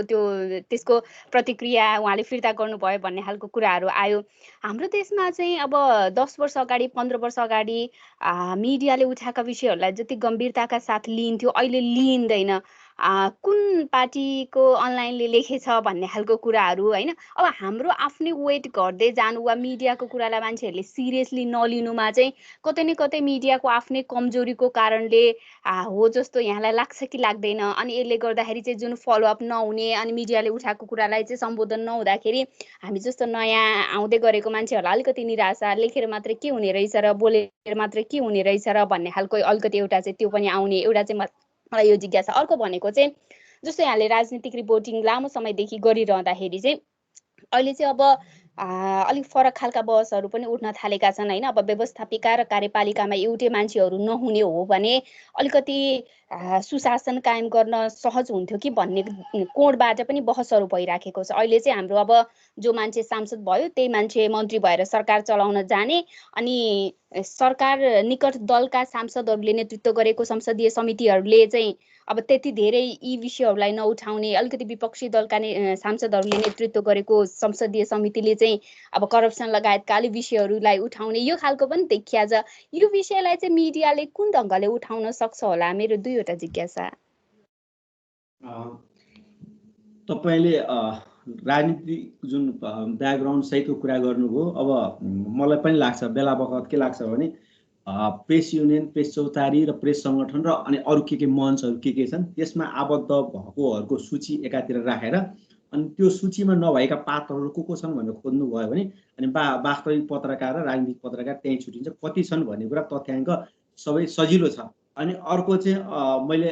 त्यसको प्रतिक्रिया उहाँले फिर्ता गर्नुभयो भन्ने खालको कुराहरू आयो। हाम्रो देशमा चाहिँ अब 10 वर्ष अगाडि, 15 वर्ष अगाडि मिडियाले उठाएका विषयहरूलाई जति गम्भीरताका साथ लिइन्थ्यो अहिले लिइँदैन। कुन पार्टीको अनलाइनले लेखेछ भन्ने खालको कुराहरू होइन। अब हाम्रो आफ्नै वेट गर्दै जानु वा मिडियाको कुरालाई मान्छेहरूले सिरियसली नलिनुमा चाहिँ कतै न कतै मिडियाको आफ्नै कमजोरीको कारणले हो जस्तो यहाँलाई लाग्छ कि लाग्दैन? अनि यसले गर्दाखेरि चाहिँ जुन फलोअप नहुने, अनि मिडियाले उठाएको कुरालाई चाहिँ सम्बोधन नहुँदाखेरि हामी जस्तो नयाँ आउँदै गरेको मान्छेहरूलाई अलिकति निराशा, लेखेर मात्रै के हुने रहेछ र बोलेर मात्रै के हुने रहेछ र भन्ने खालको अलिकति एउटा चाहिँ त्यो पनि आउने, एउटा चाहिँ मलाई यो जिज्ञासा। अर्को भनेको चाहिँ जस्तो यहाँले राजनीतिक रिपोर्टिङ लामो समयदेखि गरिरहँदाखेरि चाहिँ अहिले चाहिँ अब अलिक फरक खालका बहसहरू पनि उठ्न थालेका छन् होइन। अब व्यवस्थापिका र कार्यपालिकामा एउटै मान्छेहरू नहुने हो भने अलिकति सुशासन कायम गर्न सहज हुन्थ्यो कि भन्ने कोणबाट पनि बहसहरू भइराखेको छ। अहिले चाहिँ हाम्रो अब जो मान्छे सांसद भयो त्यही मान्छे मन्त्री भएर सरकार चलाउन जाने, अनि सरकार निकट दलका सांसदहरूले नेतृत्व गरेको संसदीय समितिहरूले चाहिँ अब त्यति धेरै यी विषयहरूलाई नउठाउने, अलिकति विपक्षी दलका सांसदहरूले नेतृत्व गरेको संसदीय समितिले चाहिँ अब करप्सन लगायतका अलि विषयहरूलाई उठाउने, यो खालको पनि देखिया छ। यो विषयलाई चाहिँ मिडियाले कुन ढङ्गले उठाउन सक्छ होला? मेरो दुईवटा जिज्ञासा। तपाईँले राजनीतिक जुन ब्याकग्राउन्ड सहितको कुरा गर्नुभयो। अब मलाई पनि लाग्छ बेला बखत के लाग्छ भने प्रेस युनियन, प्रेस चौतारी र प्रेस सङ्गठन र अनि अरू के मञ्चहरू के छन् त्यसमा आबद्ध भएकोहरूको सूची एकातिर राखेर अनि त्यो सूचीमा नभएका पात्रहरू को छन् भनेर खोज्नुभयो भने अनि वास्तविक पत्रकार र राजनीतिक पत्रकार त्यहीँ छुटिन्छ। कति छन् भन्ने कुरा तथ्याङ्क सबै सजिलो छ। अनि अर्को चाहिँ मैले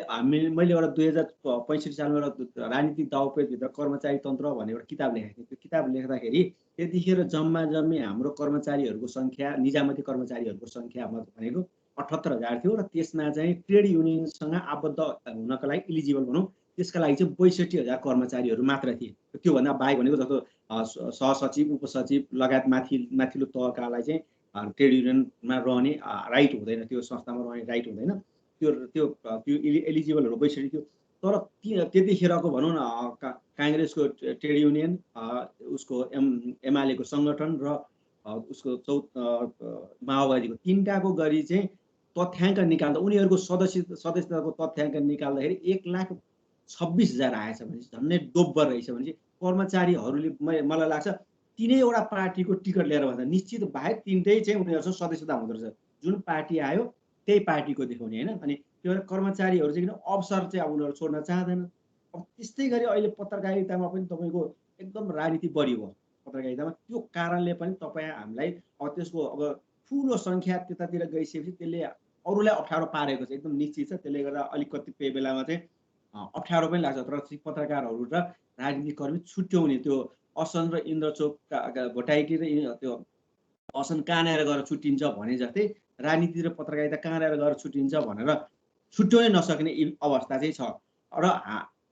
एउटा 2065 सालमा एउटा राजनीतिक दाउपेचभित्र कर्मचारी तन्त्र भन्ने एउटा किताब लेखेको थिएँ। त्यो किताब लेख्दाखेरि त्यतिखेर जम्मी हाम्रो कर्मचारीहरूको सङ्ख्या, निजामती कर्मचारीहरूको सङ्ख्या भनेको 78,000 थियो र त्यसमा चाहिँ ट्रेड युनियनसँग आबद्ध हुनका लागि इलिजिबल भनौँ त्यसका लागि चाहिँ 62,000 कर्मचारीहरू मात्र थिए। त्योभन्दा बाहेक भनेको जस्तो सहसचिव, उपसचिव लगायत माथिल्लो तहकालाई चाहिँ ट्रेड युनियनमा रहने राइट हुँदैन, त्यो संस्थामा रहने राइट हुँदैन। त्यो एलिजिबलहरू 62 थियो। तर त्यतिखेरको भनौँ न काङ्ग्रेसको ट्रेड युनियन, उसको एमालेको सङ्गठन र उसको माओवादीको तीनटाको गरी चाहिँ तथ्याङ्क निकाल्दा उनीहरूको सदस्यताको तथ्याङ्क निकाल्दाखेरि 1,26,000 आएछ भने झन्डै डोब्बर रहेछ भने कर्मचारीहरूले मलाई लाग्छ तीनैवटा पार्टीको टिकट लिएर भन्दा निश्चित बाहेक तीनटै चाहिँ उनीहरूसँग सदस्यता हुँदो रहेछ। जुन पार्टी आयो त्यही पार्टीको देखाउने होइन। अनि त्यो कर्मचारीहरू चाहिँ किन अवसर चाहिँ अब उनीहरू छोड्न चाहँदैन। अब त्यस्तै गरी अहिले पत्रकारितामा पनि तपाईँको एकदम राजनीति बढी भयो पत्रकारितामा। त्यो कारणले पनि तपाईँ हामीलाई अब त्यसको अब ठुलो सङ्ख्या त्यतातिर गइसकेपछि त्यसले अरूलाई अप्ठ्यारो पारेको छ, एकदम निश्चित छ। त्यसले गर्दा अलिक कतिपय बेलामा चाहिँ अप्ठ्यारो पनि लाग्छ। तर पत्रकारहरू र राजनीतिकर्मी छुट्याउने त्यो असन र इन्द्रचोक भोटाइटी र त्यो असन कहाँनिर गएर छुट्टिन्छ भने जस्तै राजनीति र पत्रकारिता कहाँनिर गएर छुट्टिन्छ भनेर छुट्याउनै नसक्ने अवस्था चाहिँ छ। र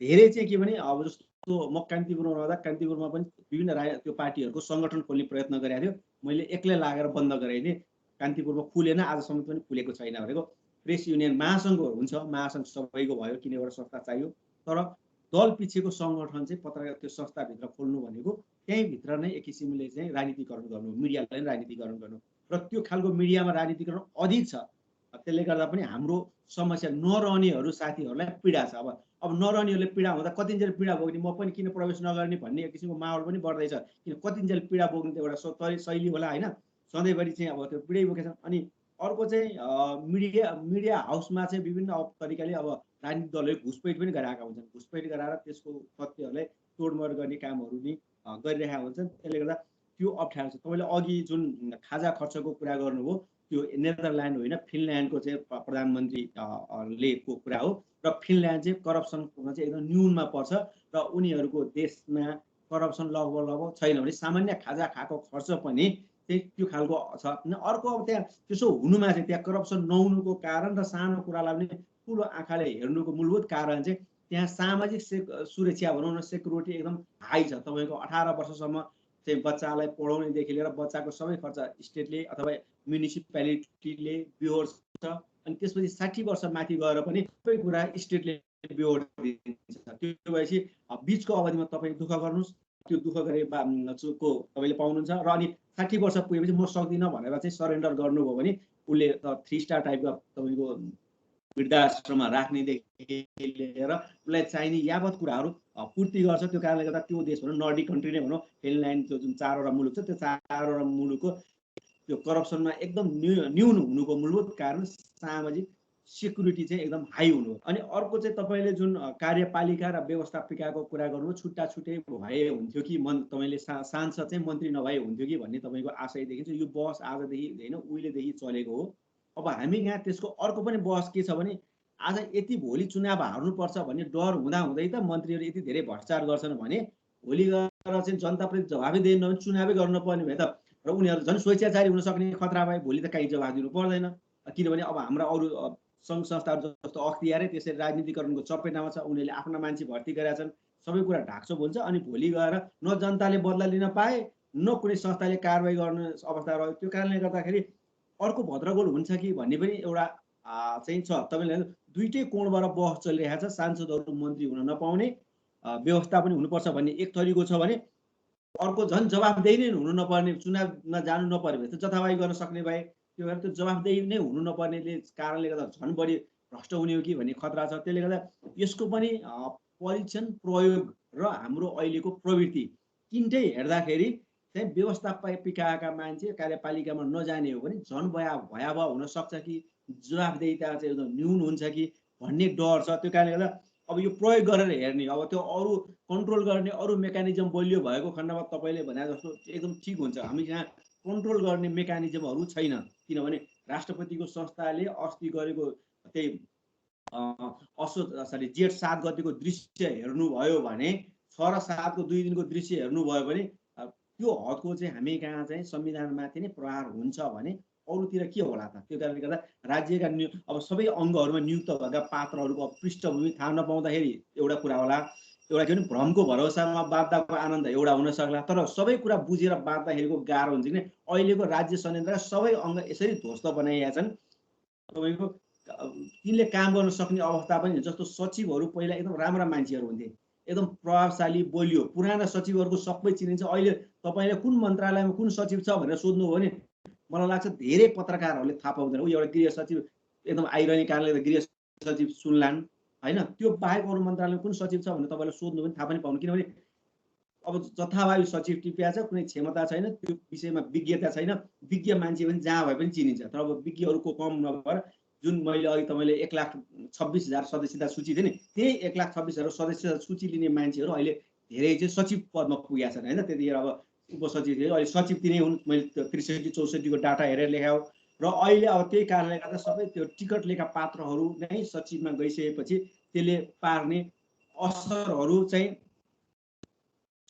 धेरै चाहिँ के भने अब जस्तो म कान्तिपुरमा रहँदा कान्तिपुरमा पनि विभिन्न त्यो पार्टीहरूको सङ्गठन खोल्ने प्रयत्न गरेको थियो। मैले एक्लै लागेर बन्द गराइदिएँ। कान्तिपुरमा खुलेन, आजसम्म पनि खुलेको छैन। भनेको प्रेस युनियन महासङ्घ हुन्छ, महासङ्घ सबैको भयो, किन एउटा संस्था चाहियो। तर दल पछिको सङ्गठन चाहिँ पत्रकार त्यो संस्थाभित्र खोल्नु भनेको त्यहीँभित्र नै एक किसिमले चाहिँ राजनीतिकरण गर्नु, मिडियालाई राजनीतिकरण गर्नु र त्यो खालको मिडियामा राजनीतिकरण अधिक छ। त्यसले गर्दा पनि हाम्रो समस्या नरहनेहरू साथीहरूलाई पीडा छ। अब नरहनेहरूले पीडा हुँदा कतिन्जेल पीडा भोग्ने, म पनि किन प्रवेश नगर्ने भन्ने एक किसिमको माहौल पनि बढ्दैछ। किन कतिन्जेल पीडा भोग्ने त एउटा शैली होला होइन, सधैँभरि चाहिँ अब त्यो पीडै बोकेछ। अनि अर्को चाहिँ मिडिया हाउसमा चाहिँ विभिन्न तरिकाले अब राजनीतिक दलहरूले घुसपैठ पनि गराएका हुन्छन्। घुसपैठ गराएर त्यसको तथ्यहरूलाई तोडमोड गर्ने कामहरू नि गरिरहेका हुन्छन्। त्यसले गर्दा त्यो अप्ठ्यारो छ। तपाईँले अघि जुन खाजा खर्चको कुरा गर्नुभयो त्यो नेदरल्यान्ड होइन फिनल्यान्डको चाहिँ प्रधानमन्त्रीले को कुरा हो। र फिनल्यान्ड चाहिँ करप्सनमा चाहिँ एकदम न्यूनमा पर्छ र उनीहरूको देशमा करप्सन लगभग छैन भने सामान्य खाजा खाएको खर्च पनि चाहिँ त्यो खालको छ। अर्को अब त्यहाँ त्यसो हुनुमा चाहिँ त्यहाँ करप्सन नहुनुको कारण र सानो कुरालाई पनि ठुलो आँखाले हेर्नुको मूलभूत कारण चाहिँ त्यहाँ सामाजिक सुरक्षा भनौँ न सेक्युरिटी एकदम हाई छ। तपाईँको 18 वर्षसम्म चाहिँ बच्चालाई पढाउनेदेखि लिएर बच्चाको सबै खर्च स्टेटले अथवा म्युनिसिपालिटीले बिहोर्छ। अनि त्यसपछि 60 वर्ष माथि गएर पनि सबै कुरा स्टेटले बिहोर दिन्छ। त्यो भएपछि बिचको अवधिमा तपाईँ दुःख गर्नुहोस्, त्यो दुःख गरे को तपाईँले पाउनुहुन्छ। र अनि 60 वर्ष पुगेपछि म सक्दिनँ भनेर चाहिँ सरेन्डर गर्नुभयो भने उसले 3 स्टार टाइपका तपाईँको वृद्धाश्रममा राख्नेदेखि लिएर उसलाई चाहिने यावत कुराहरू पूर्ति गर्छ। त्यो कारणले गर्दा त्यो देश भनौँ नर्डिक कन्ट्री नै भनौँ, फिनल्यान्ड जुन 4वटा मुलुक छ त्यो 4वटा मुलुकको त्यो करप्सनमा एकदम न्यून हुनुको मूलभूत कारण सामाजिक सेक्युरिटी चाहिँ एकदम हाई हुनु। अनि अर्को चाहिँ तपाईँले जुन कार्यपालिका र व्यवस्थापिकाको कुरा गर्नु छुट्टा छुट्टै भए हुन्थ्यो कि तपाईँले सांसद चाहिँ मन्त्री नभए हुन्थ्यो कि भन्ने तपाईँको आशय देखिन्छ। यो बहस आजदेखि होइन उहिलेदेखि चलेको हो। अब हामी यहाँ त्यसको अर्को पनि बहस के छ भने आज यति भोलि चुनाव हार्नुपर्छ भन्ने डर हुँदै त मन्त्रीहरू यति धेरै भ्रष्टाचार गर्छन् भने भोलि गएर चाहिँ जनताप्रति जवाबै दिएन भने चुनावै गर्नुपर्ने भयो त। र उनीहरू झन् स्वेच्छाचारी हुन सक्ने खतरा भए भोलि त कहीँ जवाब दिनु पर्दैन। किनभने अब हाम्रा अरू सङ्घ संस्थाहरू जस्तो अख्तियारै त्यसरी राजनीतिकरणको चपेटामा छ। उनीहरूले आफ्ना मान्छे भर्ती गरेका छन्, सबै कुरा ढाकछोप हुन्छ। अनि भोलि गएर न जनताले बदला लिन पाए न कुनै संस्थाले कारवाही गर्ने अवस्था रह्यो। त्यो कारणले गर्दाखेरि अर्को भद्रगोल हुन्छ कि भन्ने पनि एउटा चाहिँ छ। तपाईँले दुईटै कोणबाट बहस चलिरहेको छ। सांसदहरू मन्त्री हुन नपाउने व्यवस्था पनि हुनुपर्छ भन्ने एक थरीको छ भने अर्को झन् जवाफदेही नै हुनु नपर्ने, चुनावमा जानु नपर्ने भए त जथाभावी गर्न सक्ने भए, त्यो भएर त्यो जवाफदेही नै हुनु नपर्नेले कारणले गर्दा झन् बढी भ्रष्ट हुने हो कि भन्ने खतरा छ। त्यसले गर्दा यसको पनि परीक्षण प्रयोग र हाम्रो अहिलेको प्रवृत्ति तिनटै हेर्दाखेरि चाहिँ व्यवस्थापिकाका मान्छे कार्यपालिकामा नजाने हो भने झन् भयावह हुन सक्छ कि जवाफदेहिता चाहिँ एकदम न्यून हुन्छ कि भन्ने डर छ। त्यो कारणले गर्दा अब यो प्रयोग गरेर हेर्ने, अब त्यो अरू कन्ट्रोल गर्ने अरू मेकानिजम बलियो भएको खण्डमा तपाईँले भने जस्तो एकदम ठिक हुन्छ। हामी यहाँ कन्ट्रोल गर्ने मेकानिजमहरू छैन, किनभने राष्ट्रपतिको संस्थाले अस्ति गरेको त्यही जेठ 7 गतिको दृश्य हेर्नुभयो भने 6 र 7 को 2 दिनको दृश्य हेर्नुभयो भने त्यो हदको चाहिँ हामी कहाँ चाहिँ संविधानमाथि नै प्रहार हुन्छ भने अरूतिर के होला त। त्यो कारणले गर्दा राज्यका अब सबै अङ्गहरूमा नियुक्त भएका पात्रहरूको पृष्ठभूमि थाहा नपाउँदाखेरि एउटा कुरा होला, एउटा के भने भ्रमको भरोसामा बाध्दाको आनन्द एउटा हुन सक्ला। तर सबै कुरा बुझेर बाध्दाखेरिको गाह्रो हुन्छ किन अहिलेको राज्य संयन्त्रका सबै अङ्ग यसरी ध्वस्त बनाइएका छन्। तपाईँको तिनले काम गर्न सक्ने अवस्था पनि, जस्तो सचिवहरू पहिला एकदम राम्रा मान्छेहरू हुन्थे, एकदम प्रभावशाली बलियो, पुराना सचिवहरूको सबै चिनिन्छ। अहिले तपाईँले कुन मन्त्रालयमा कुन सचिव छ भनेर सोध्नु हो भने मलाई लाग्छ धेरै पत्रकारहरूले थाहा पाउँदैन। ऊ एउटा गृह सचिव एकदम आइरहने कारणले गृह सचिव सुन्लान् होइन, त्यो बाहेक अरू मन्त्रालयमा कुन सचिव छ भनेर तपाईँले सोध्नु पनि थाहा पनि पाउनु, किनभने अब जथाभावी सचिव टिपिया छ, कुनै क्षमता छैन, त्यो विषयमा विज्ञता छैन। विज्ञ मान्छे पनि जहाँ भए पनि चिनिन्छ। तर अब विज्ञहरूको कम नभएर जुन मैले अघि तपाईँले 1,26,000 सदस्यता सूची थिएँ नि, त्यही 1,26,000 सदस्यता सूची लिने मान्छेहरू अहिले धेरै चाहिँ सचिव पदमा पुगेका छन् होइन। त्यतिखेर अब उपसचिव थिए, अहिले सचिव तिनै हुन्। मैले 63-64 को डाटा हेरेर लेखायो। र अहिले अब त्यही कारणले गर्दा सबै त्यो टिकट लिएका पात्रहरू नै सचिवमा गइसकेपछि त्यसले पार्ने असरहरू चाहिँ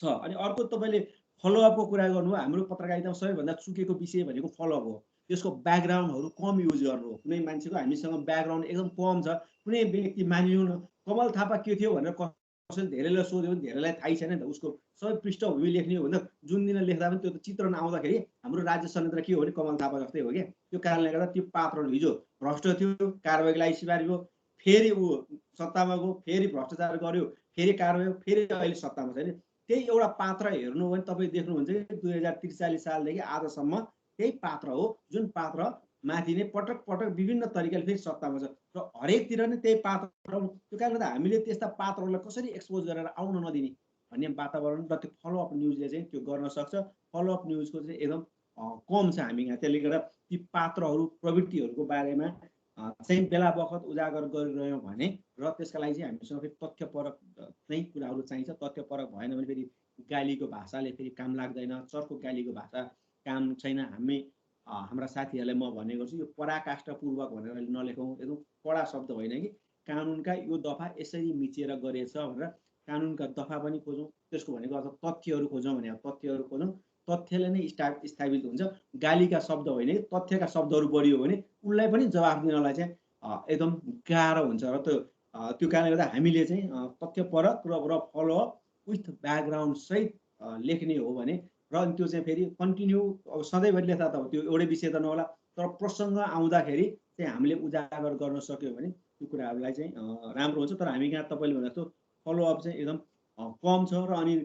छ। अनि अर्को तपाईँले फलोअपको कुरा गर्नुभयो। हाम्रो पत्रकारितामा सबैभन्दा चुकेको विषय भनेको फलोअप हो। त्यसको ब्याकग्राउन्डहरू कम युज गर्नु हो। कुनै मान्छेको हामीसँग ब्याकग्राउन्ड एकदम कम छ, कुनै व्यक्ति मानिलिउँ न कमल थापा के थियो भनेर कसैले धेरैलाई सोध्यो भने धेरैलाई थाहै छैन नि त। उसको सबै पृष्ठभूमि लेख्ने हो भने जुन दिन लेख्दा पनि त्यो त चित्रण आउँदाखेरि हाम्रो राज्य संयन्त्र के हो भने कमल थापा जस्तै हो क्या। त्यो कारणले गर्दा त्यो पात्रहरू हिजो भ्रष्ट थियो, कारबाहीको लागि सिफारियो, फेरि ऊ सत्तामा गयो, फेरि भ्रष्टाचार गर्यो, फेरि कारबाही, फेरि अहिले सत्तामा छैन। त्यही एउटा पात्र हेर्नु भने तपाईँ देख्नुहुन्छ कि 2043 सालदेखि आजसम्म त्यही पात्र हो, जुन पात्र माथि नै पटक पटक विभिन्न तरिकाले फेरि सत्तामा छ र हरेकतिर नै त्यही पात्र। त्यो कारणले गर्दा हामीले त्यस्ता पात्रहरूलाई कसरी एक्सपोज गरेर आउन नदिने भन्ने वातावरण र त्यो फलोअप न्युजले चाहिँ त्यो गर्न सक्छ। फलोअप न्युजको चाहिँ एकदम कम छ हामी यहाँ। त्यसले गर्दा ती पात्रहरू प्रवृत्तिहरूको बारेमा चाहिँ बेला बखत उजागर गरिरह्यौँ भने र त्यसका लागि चाहिँ हामीसँग फेरि तथ्यपरक नै कुराहरू चाहिन्छ। तथ्यपरक भएन भने फेरि गालीको भाषाले फेरि काम लाग्दैन, चर्को गालीको भाषा काम छैन। हाम्रा साथीहरूलाई म भन्ने गर्छु, यो पराकाष्ठपूर्वक भनेर नलेखौँ। एकदम कडा शब्द होइन कि कानुनका यो दफा यसरी मिचिएर गरेछ भनेर कानुनका दफा पनि खोजौँ। त्यसको भनेको अर्थ तथ्यहरू खोजौँ भने तथ्यहरू खोजौँ, तथ्यले नै स्थापित हुन्छ। गालीका शब्द होइन कि तथ्यका शब्दहरू बढियो भने उसलाई पनि जवाफ दिनलाई चाहिँ एकदम गाह्रो हुन्छ। र त्यो कारणले गर्दा हामीले चाहिँ तथ्यपरक र फलोअप विथ ब्याकग्राउन्ड सहित लेख्ने हो भने र त्यो चाहिँ फेरि कन्टिन्यू अब सधैँभरि लेख्दा त त्यो एउटै विषय त नहोला, तर प्रसङ्ग आउँदाखेरि चाहिँ हामीले उजागर गर्न सक्यो भने त्यो कुराहरूलाई चाहिँ राम्रो हुन्छ। तर हामी कहाँ तपाईँले भने जस्तो फलोअप चाहिँ एकदम कम छ। र अनि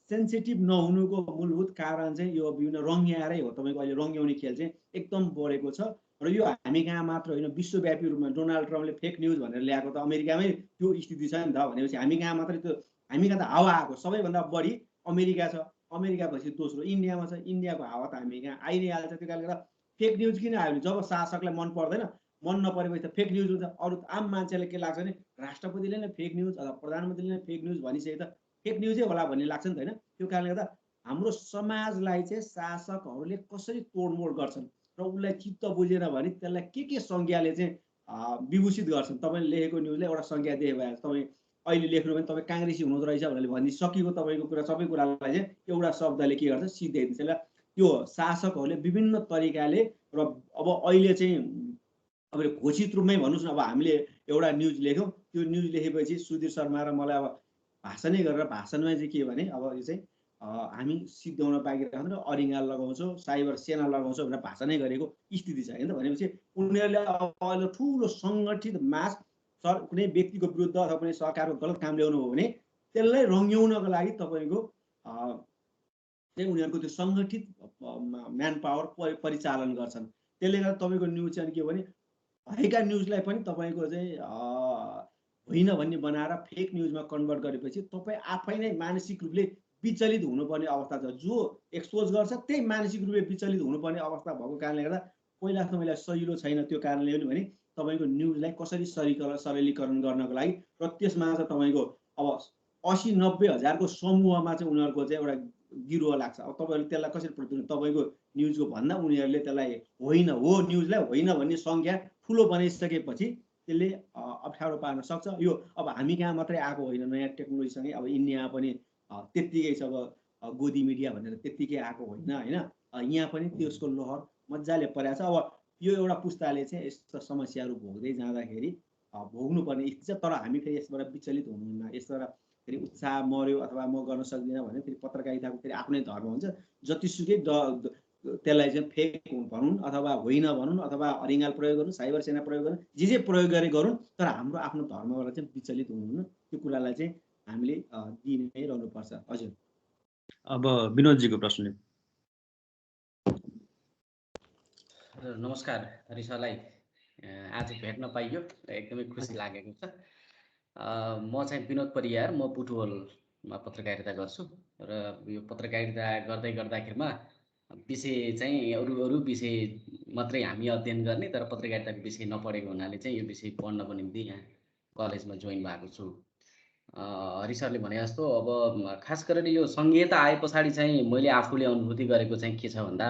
सेन्सिटिभ नहुनुको मूलभूत कारण चाहिँ यो विभिन्न रङ्ग्याएरै हो। तपाईँको अहिले रङ्ग्याउने खेल चाहिँ एकदम बढेको छ र यो हामी कहाँ मात्र होइन, विश्वव्यापी रूपमा डोनाल्ड ट्रम्पले फेक न्युज भनेर ल्याएको त अमेरिकामै त्यो स्थिति छ नि त। भनेपछि हामी कहाँ मात्रै त्यो हामी कहाँ त हावा आएको सबैभन्दा बढी अमेरिका छ, अमेरिका पछि दोस्रो इन्डियामा छ। इन्डियाको हावा त हामी कहाँ आइ नै हाल्छ। त्यो कारणले गर्दा फेक न्युज किन आयो भने जब शासकलाई मन पर्दैन, मन नपरेपछि त फेक न्युज हुन्छ। अरू आम मान्छेलाई के लाग्छ भने राष्ट्रपतिले नै फेक न्युज अथवा प्रधानमन्त्रीले नै फेक न्युज भनिसके त फेक न्युजै होला भन्ने लाग्छ नि त होइन। त्यो कारणले गर्दा हाम्रो समाजलाई चाहिँ शासकहरूले कसरी तोडमोड गर्छन् र उसलाई चित्त बुझेन भने त्यसलाई के संज्ञाले चाहिँ विभूषित गर्छन्। तपाईँले लेखेको न्युजले एउटा संज्ञा दिए भए तपाईँ अहिले लेख्नु भने तपाईँ काङ्ग्रेसी हुनुहुँदो रहेछ भनेर भनिसकेको तपाईँको कुरा सबै कुरालाई चाहिँ एउटा शब्दले के गर्छ सिद्धाइदिन्छ। त्यो शासकहरूले विभिन्न तरिकाले र अब अहिले चाहिँ अब घोषित रूपमै भन्नुहोस् न, अब हामीले एउटा न्युज लेख्यौँ, त्यो न्युज लेखेपछि सुधीर शर्मा र मलाई अब भाषणै गरेर भाषणमा चाहिँ के भने अब यो चाहिँ हामी सिद्ध्याउन बाँकी रहन्छ, अरिङ्गाल लगाउँछौँ, साइबर सेना लगाउँछौँ भनेर भाषा नै गरेको स्थिति छ होइन। भनेपछि उनीहरूले अब अहिले ठुलो सङ्गठित मास कुनै व्यक्तिको विरुद्ध अथवा कुनै सरकारको गलत काम ल्याउनु हो भने त्यसलाई रङ्ग्याउनको लागि तपाईँको चाहिँ उनीहरूको त्यो सङ्गठित म्यान पावर परिचालन गर्छन्। त्यसले गर्दा तपाईँको न्युज चाहिँ के हो भने भएका न्युजलाई पनि तपाईँको चाहिँ होइन भन्ने बनाएर फेक न्युजमा कन्भर्ट गरेपछि तपाईँ आफै नै मानसिक रूपले विचलित हुनुपर्ने अवस्था छ। जो एक्सपोज गर्छ त्यही मानसिक रूपले विचलित हुनुपर्ने अवस्था भएको कारणले गर्दा पहिला तपाईँलाई सजिलो छैन त्यो कारणले पनि भने तपाईँको न्युजलाई कसरी सरलीकरण गर्नको लागि र त्यसमा चाहिँ तपाईँको अब 80-90 हजारको समूहमा चाहिँ उनीहरूको चाहिँ एउटा गिरोह लाग्छ। अब तपाईँहरूले त्यसलाई कसरी प्रतिनिधित्व तपाईँको न्युजको भन्दा उनीहरूले त्यसलाई होइन हो न्युजलाई होइन भन्ने सङ्ख्या ठुलो बनाइसकेपछि त्यसले अप्ठ्यारो पार्न सक्छ। यो अब हामी कहाँ मात्रै आएको होइन, नयाँ टेक्नोलोजीसँगै अब इन्डिया पनि त्यत्तिकै छ, अब गोदी मिडिया भनेर त्यत्तिकै आएको होइन होइन। यहाँ पनि त्यसको लहर मजाले परेको छ। अब यो एउटा पुस्ताले चाहिँ यस्तो समस्याहरू भोग्दै जाँदाखेरि भोग्नुपर्ने स्थिति छ। तर हामी फेरि यसबाट विचलित हुनुहुन्न। यसबाट फेरि उत्साह मर्यो अथवा म गर्न सक्दिनँ भने फेरि पत्रकारिताको फेरि आफ्नै धर्म हुन्छ। जतिसुकै त्यसलाई चाहिँ फेक भनौँ अथवा होइन भनौँ अथवा अरिङ्गाल प्रयोग गरौँ, साइबर सेना प्रयोग गरौँ, जे प्रयोग गरे गरौँ, तर हाम्रो आफ्नो धर्मबाट चाहिँ विचलित हुनुहुन्न। त्यो कुरालाई चाहिँ हामीले दिइ नै रहनुपर्छ। हजुर। अब विनोदजीको प्रश्न। नमस्कार हरिसरलाई, आज भेट्न पाइयो एकदमै खुसी लागेको छ। म चाहिँ विनोद परियार, म बुटवलमा पत्रकारिता गर्छु र यो पत्रकारिता गर्दाखेरिमा विषय चाहिँ अरू विषय मात्रै हामी अध्ययन गर्ने, तर पत्रकारिताको विषय नपढेको हुनाले चाहिँ यो विषय पढ्नको निम्ति यहाँ कलेजमा जोइन भएको छु। हरिसरले भने जस्तो अब खास गरेर यो सङ्घीयता आए पछाडि चाहिँ मैले आफूले अनुभूति गरेको चाहिँ के छ भन्दा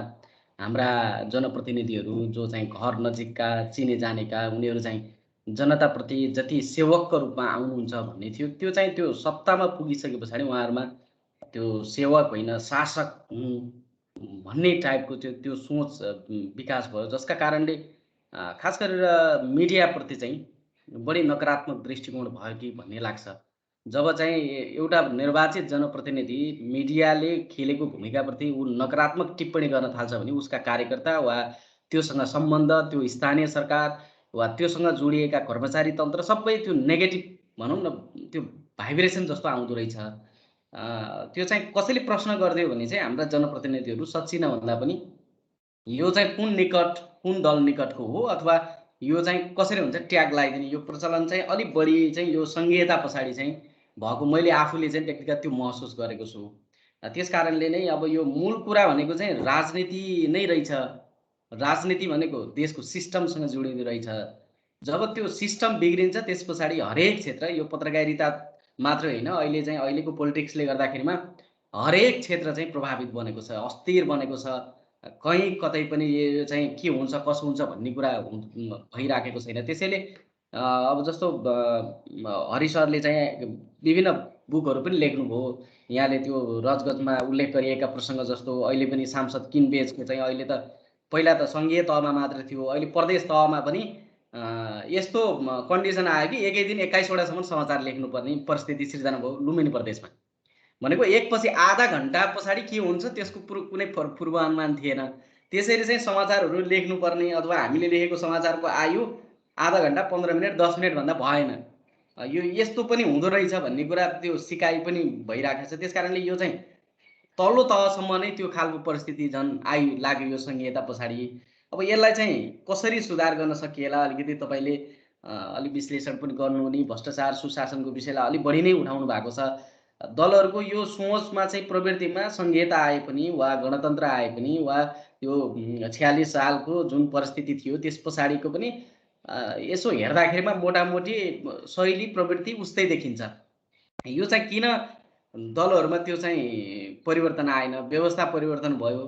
हाम्रा जनप्रतिनिधिहरू जो चाहिँ घर नजिकका चिने जानेका उनीहरू चाहिँ जनताप्रति जति सेवकको रूपमा आउनुहुन्छ भन्ने थियो, त्यो चाहिँ त्यो सत्तामा पुगिसके पछाडि उहाँहरूमा त्यो सेवक होइन शासक भन्ने टाइपको त्यो सोच विकास भयो, जसका कारणले खास गरेर मिडियाप्रति चाहिँ बढी नकारात्मक दृष्टिकोण भयो कि भन्ने लाग्छ। जब चाहिँ एउटा निर्वाचित जनप्रतिनिधि मिडियाले खेलेको भूमिकाप्रति ऊ नकारात्मक टिप्पणी गर्न थाल्छ भने उसका कार्यकर्ता वा त्योसँग सम्बन्ध त्यो स्थानीय सरकार वा त्योसँग जोडिएका कर्मचारी तन्त्र सबै त्यो नेगेटिभ भनौँ न त्यो भाइब्रेसन जस्तो आउँदो रहेछ। त्यो चाहिँ कसैले प्रश्न गरिदियो भने चाहिँ हाम्रा जनप्रतिनिधिहरू सच्ची नभन्दा पनि यो चाहिँ कुन दल निकटको हो अथवा यो चाहिँ कसरी हुन्छ ट्याग लगाइदिने, यो प्रचलन चाहिँ अलिक बढी चाहिँ यो सङ्घीयता पछाडि चाहिँ भएको मैले आफूले चाहिँ व्यक्तिगत त्यो महसुस गरेको छु। त्यस कारणले नै अब यो मूल कुरा भनेको चाहिँ राजनीति नै रहेछ। राजनीति भनेको देशको सिस्टमसँग जोडिँदो रहेछ। जब त्यो सिस्टम बिग्रिन्छ त्यस पछाडि हरेक क्षेत्र, यो पत्रकारिता मात्र होइन, अहिलेको पोलिटिक्सले गर्दाखेरिमा हरेक क्षेत्र चाहिँ प्रभावित बनेको छ, अस्थिर बनेको छ। कहीँ कतै पनि यो चाहिँ के हुन्छ कसो हुन्छ भन्ने कुरा भइराखेको छैन। त्यसैले अब जस्तो हरिसरले चाहिँ विभिन्न बुकहरू पनि लेख्नुभयो। यहाँले त्यो रजगजमा उल्लेख गरिएका प्रसङ्ग जस्तो अहिले पनि सांसद किनबेचको चाहिँ अहिले त पहिला त सङ्घीय तहमा मात्र थियो, अहिले प्रदेश तहमा पनि यस्तो कन्डिसन आयो कि एकै दिन 21 वटासम्म समाचार लेख्नुपर्ने परिस्थिति सिर्जना भयो लुम्बिनी प्रदेशमा। भनेको एकपछि आधा घन्टा पछाडि के हुन्छ त्यसको कुनै पूर्वानुमान थिएन। त्यसरी चाहिँ समाचारहरू लेख्नुपर्ने अथवा हामीले लेखेको समाचारको आयु आधा घन्टा 15 मिनट 10 मिनट भन्दा भएन। यो यस्तो पनि हुँदो रहेछ भन्ने कुरा त्यो सिकाइ पनि भइराखेको छ। त्यस कारणले यो चाहिँ तल्लो तहसम्म नै त्यो खालको परिस्थिति झन् लाग्यो यो सङ्घीयता पछाडि। अब यसलाई चाहिँ कसरी सुधार गर्न सकिएला अलिकति तपाईँले अलिक विश्लेषण पनि गर्नुहुने, भ्रष्टाचार सुशासनको विषयलाई अलिक बढी नै उठाउनु भएको छ। दलहरूको यो सोचमा चाहिँ प्रवृत्तिमा सङ्घीयता आए पनि वा गणतन्त्र आए पनि वा यो 46 सालको जुन परिस्थिति थियो त्यस पछाडिको पनि यसो हेर्दाखेरिमा मोटामोटी शैली प्रवृत्ति उस्तै देखिन्छ। यो चाहिँ किन दलहरूमा त्यो चाहिँ परिवर्तन आएन, व्यवस्था परिवर्तन भयो,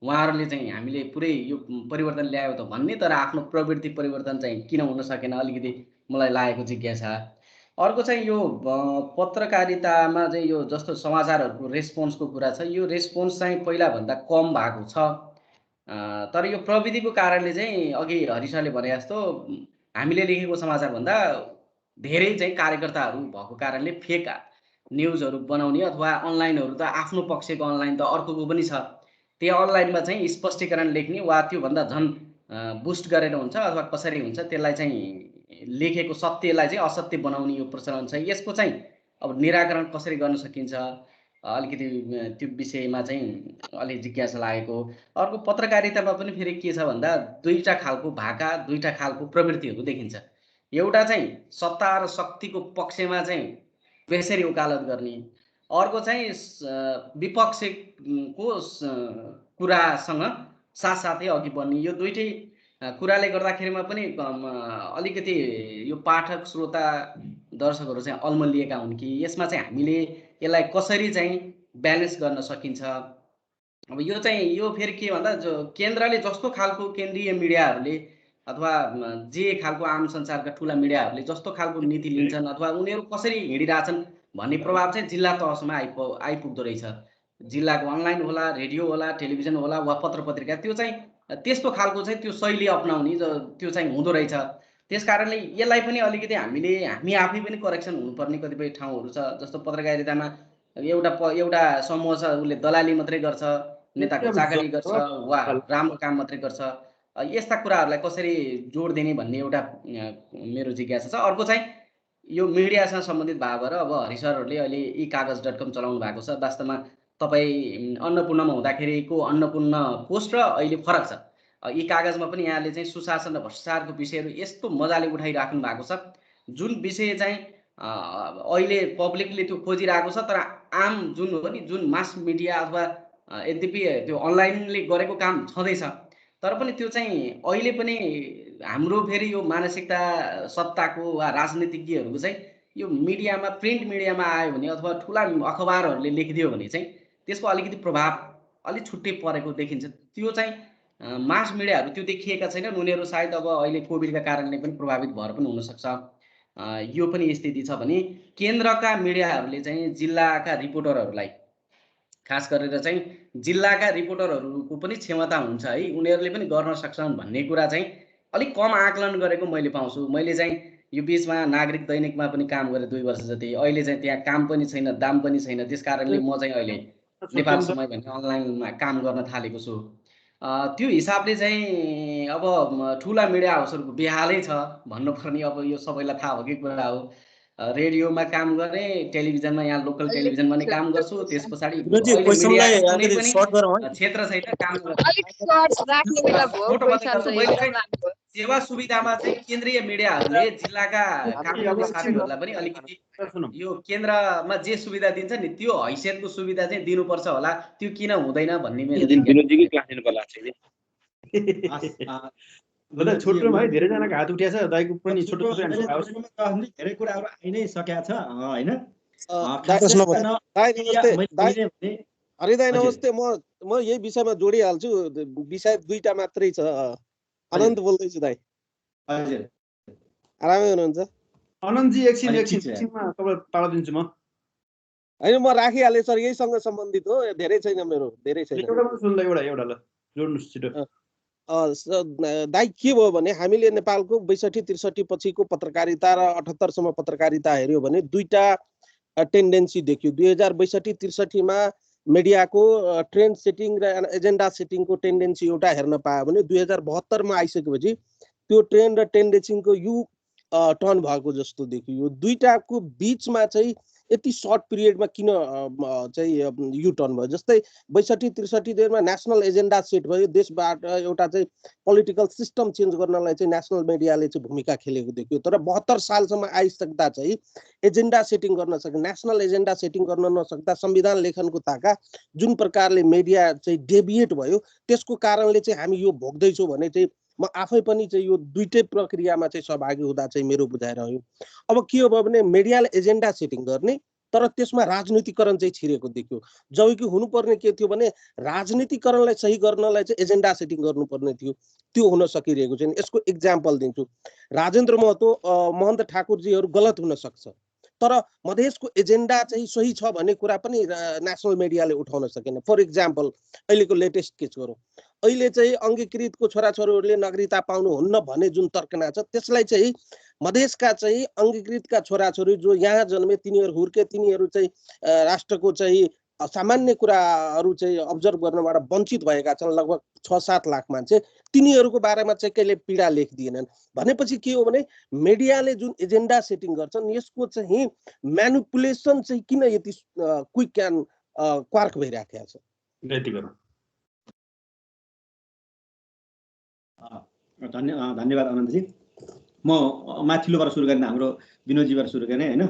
उहाँहरूले चाहिँ हामीले पुरै यो परिवर्तन ल्यायो त भन्ने, तर आफ्नो प्रवृत्ति परिवर्तन चाहिँ किन हुन सकेन अलिकति मलाई लागेको जिज्ञासा। अर्को चाहिँ यो पत्रकारितामा चाहिँ यो जस्तो समाचारहरूको रेस्पोन्सको कुरा छ, यो रेस्पोन्स चाहिँ पहिलाभन्दा कम भएको छ। तर यो प्रविधिको कारणले चाहिँ अघि हरिसरले भने जस्तो हामीले लेखेको समाचारभन्दा धेरै चाहिँ कार्यकर्ताहरू भएको कारणले फेक न्युजहरू बनाउने अथवा अनलाइनहरू त आफ्नो पक्षको अनलाइन त अर्कोको पनि छ, त्यो अनलाइनमा चाहिँ स्पष्टीकरण लेख्ने वा त्योभन्दा झन् बुस्ट गरेर हुन्छ अथवा कसरी हुन्छ त्यसलाई चाहिँ लेखेको सत्यलाई चाहिँ असत्य बनाउने यो प्रचलन छ। यसको चाहिँ अब निराकरण कसरी गर्न सकिन्छ अलिकति त्यो विषयमा चाहिँ अलि जिज्ञासा लागेको। अर्को पत्रकारितामा पनि फेरि के छ भन्दा दुईटा खालको भाका, दुईटा खालको प्रवृत्तिहरू देखिन्छ। एउटा चाहिँ सत्ता र शक्तिको पक्षमा चाहिँ बेसरी वकालत गर्ने, अर्को चाहिँ विपक्षको कुरासँग साथसाथै अघि बढ्ने। यो दुईटै कुराले गर्दाखेरिमा पनि अलिकति यो पाठक श्रोता दर्शकहरू चाहिँ अल्मलिएका हुन् कि यसमा चाहिँ हामीले यसलाई कसरी चाहिँ ब्यालेन्स गर्न सकिन्छ। अब यो चाहिँ यो फेरि के भन्दा जो केन्द्रले जस्तो खालको केन्द्रीय मिडियाहरूले अथवा जे खालको आम संसारका ठुला मिडियाहरूले जस्तो खालको नीति लिन्छन् अथवा उनीहरू कसरी हिँडिरहेछन् भन्ने प्रभाव चाहिँ जिल्ला तहसम्म आइपुग्दो रहेछ। जिल्लाको अनलाइन होला, रेडियो होला, टेलिभिजन होला वा पत्र पत्रिका त्यो चाहिँ त्यस्तो खालको चाहिँ त्यो शैली अपनाउने त्यो चाहिँ हुँदो रहेछ। त्यस कारणले यसलाई पनि अलिकति हामी आफै पनि करेक्सन हुनुपर्ने कतिपय ठाउँहरू छ। जस्तो पत्रकारितामा एउटा समूह छ, उसले दलाली मात्रै गर्छ, नेताको चाकरी गर्छ वा राम्रो काम मात्रै गर्छ। यस्ता कुराहरूलाई कसरी जोड दिने भन्ने एउटा मेरो जिज्ञासा छ। अर्को चाहिँ यो मिडियासँग सम्बन्धित भएर अब हरि सरहरूले अहिले e-कागज.com चलाउनु भएको छ। वास्तवमा तपाईँ अन्नपूर्णमा हुँदाखेरिको अन्नपूर्ण पोस्ट र अहिले फरक छ। e-कागजमा पनि यहाँले चाहिँ सुशासन र भ्रष्टाचारको विषयहरू यस्तो मजाले उठाइराख्नु भएको छ जुन विषय चाहिँ अहिले पब्लिकले त्यो खोजिरहेको छ। तर आम जुन हो नि, जुन मास मिडिया अथवा यद्यपि त्यो अनलाइनले गरेको काम छँदैछ तर पनि त्यो चाहिँ अहिले पनि हाम्रो फेरि यो मानसिकता सत्ताको वा राजनीतिज्ञहरूको चाहिँ यो मिडियामा, प्रिन्ट मिडियामा आयो भने अथवा ठुला अखबारहरूले लेखिदियो भने चाहिँ त्यसको अलिकति प्रभाव अलिक छुट्टै परेको देखिन्छ। त्यो चाहिँ मास मिडियाहरू त्यो देखिएका छैनन्। उनीहरू सायद अब अहिले कोभिडका कारणले पनि प्रभावित भएर पनि हुनसक्छ। यो पनि स्थिति छ भने केन्द्रका मिडियाहरूले चाहिँ जिल्लाका रिपोर्टरहरूलाई, खास गरेर चाहिँ जिल्लाका रिपोर्टरहरूको पनि क्षमता हुन्छ है, उनीहरूले पनि गर्न सक्छन् भन्ने कुरा चाहिँ अलिक कम आकलन गरेको मैले पाउँछु। मैले चाहिँ यो बिचमा नागरिक दैनिकमा पनि काम गरेँ 2 वर्ष जति। अहिले चाहिँ त्यहाँ काम पनि छैन, दाम पनि छैन। त्यस कारणले म चाहिँ अहिले नेपाल समय भन्ने अनलाइनमा काम गर्न थालेको छु। त्यो हिसाबले चाहिँ अब ठुला मिडिया हाउसहरूको बेहालै छ भन्नुपर्ने। अब यो सबैलाई थाहा भएकै कुरा हो। रेडियोमा काम गरेँ, टेलिभिजनमा यहाँ लोकल टेलिभिजनमा पनि काम गर्छु। त्यस पछाडि क्षेत्र छैन काम सेवा सुविधामा चाहिँ केन्द्रीय मिडियाहरूले जिल्लाका काम गर्ने साथीहरूलाई पनि अलिकति यो केन्द्रमा जे सुविधा दिन्छ नि त्यो हैसियतको सुविधा चाहिँ दिनुपर्छ होला। त्यो किन हुँदैन भन्ने मेरो छोटो भाइ धेरैजनाको हात उठिएको छ। दाइको पनि छोटो धेरै कुराहरू आइ नै सकेको छ हैन। हरि दाइ नमस्ते। म यही विषयमा जोडिहाल्छु। विषय दुईटा मात्रै छ। अनन्त बोल्दैछु दाइ। हजुर, आरामै हुनुहुन्छ? अनन्तजी एकछिनमा तपाईलाई पाला दिन्छु म। हैन म राखिहालेँ सर, यहीसँग सम्बन्धित हो। धेरै छैन मेरो, धेरै छैन। एउटा ल जोड्नुस् छिटो। दाइ के भयो भने हामीले नेपालको 62-63 पछिको पत्रकारिता र 78 सम्म पत्रकारिता हेर्यो भने दुईटा टेन्डेन्सी देखियो। 2062-63 मा मिडियाको ट्रेन्ड सेटिङ र एजेन्डा सेटिङको टेन्डेन्सी एउटा हेर्न पायो भने 2072 मा आइसकेपछि त्यो ट्रेन्ड र टेन्डेन्सीको यु टर्न भएको जस्तो देखियो। यो दुईटाको बीचमा चाहिँ यति सर्ट पिरियडमा किन चाहिँ यु टर्न भयो? जस्तै 62-63 मा नेसनल एजेन्डा सेट भयो। देशबाट एउटा चाहिँ पोलिटिकल सिस्टम चेन्ज गर्नलाई चाहिँ नेसनल मिडियाले चाहिँ भूमिका खेलेको देखियो। तर 72 सालसम्म आइसक्दा चाहिँ एजेन्डा सेटिङ गर्न सक्ने, नेसनल एजेन्डा सेटिङ गर्न नसक्दा संविधान लेखनको ताका जुन प्रकारले मिडिया चाहिँ डेभिएट भयो त्यसको कारणले चाहिँ हामी यो भोग्दैछौँ भने चाहिँ म आफै पनि चाहिँ यो दुईटै प्रक्रियामा चाहिँ सहभागी हुँदा चाहिँ मेरो बुझाइ रह्यो। अब के हो भने मिडियाले एजेन्डा सेटिङ गर्ने तर त्यसमा राजनीतिकरण चाहिँ छिरेको देखियो। जबकि हुनुपर्ने के थियो भने राजनीतिकरणलाई सही गर्नलाई चाहिँ एजेन्डा सेटिङ गर्नुपर्ने थियो, त्यो हुन सकिरहेको छैन। यसको इक्जाम्पल दिन्छु। राजेन्द्र महतो, महन्त ठाकुरजीहरू गलत हुन सक्छ तर मधेसको एजेन्डा चाहिँ सही छ भन्ने कुरा पनि नेसनल मिडियाले उठाउन सकेन। फर इक्जाम्पल अहिलेको लेटेस्ट केस गरौँ। अहिले चाहिँ अङ्गीकृतको छोराछोरीहरूले नागरिकता पाउनुहुन्न भन्ने जुन तर्कना छ त्यसलाई चाहिँ मधेसका चाहिँ अङ्गीकृतका छोराछोरी जो यहाँ जन्मे तिनीहरू हुर्के तिनीहरू चाहिँ राष्ट्रको चाहिँ सामान्य कुराहरू चाहिँ अब्जर्भ गर्नबाट वञ्चित भएका छन् लगभग 6-7 लाख मान्छे तिनीहरूको बारेमा चाहिँ कहिले पीडा लेखिदिएनन् भनेपछि के हो भने मिडियाले जुन एजेन्डा सेटिङ गर्छन् यसको चाहिँ म्यानिपुलेसन चाहिँ किन यति क्विक एन्ड क्वार्क भइराखेको छ? धन्यवाद अनन्तजी। म माथिल्लोबाट सुरु गर्ने हाम्रो विनोदजीबाट सुरु गर्ने होइन।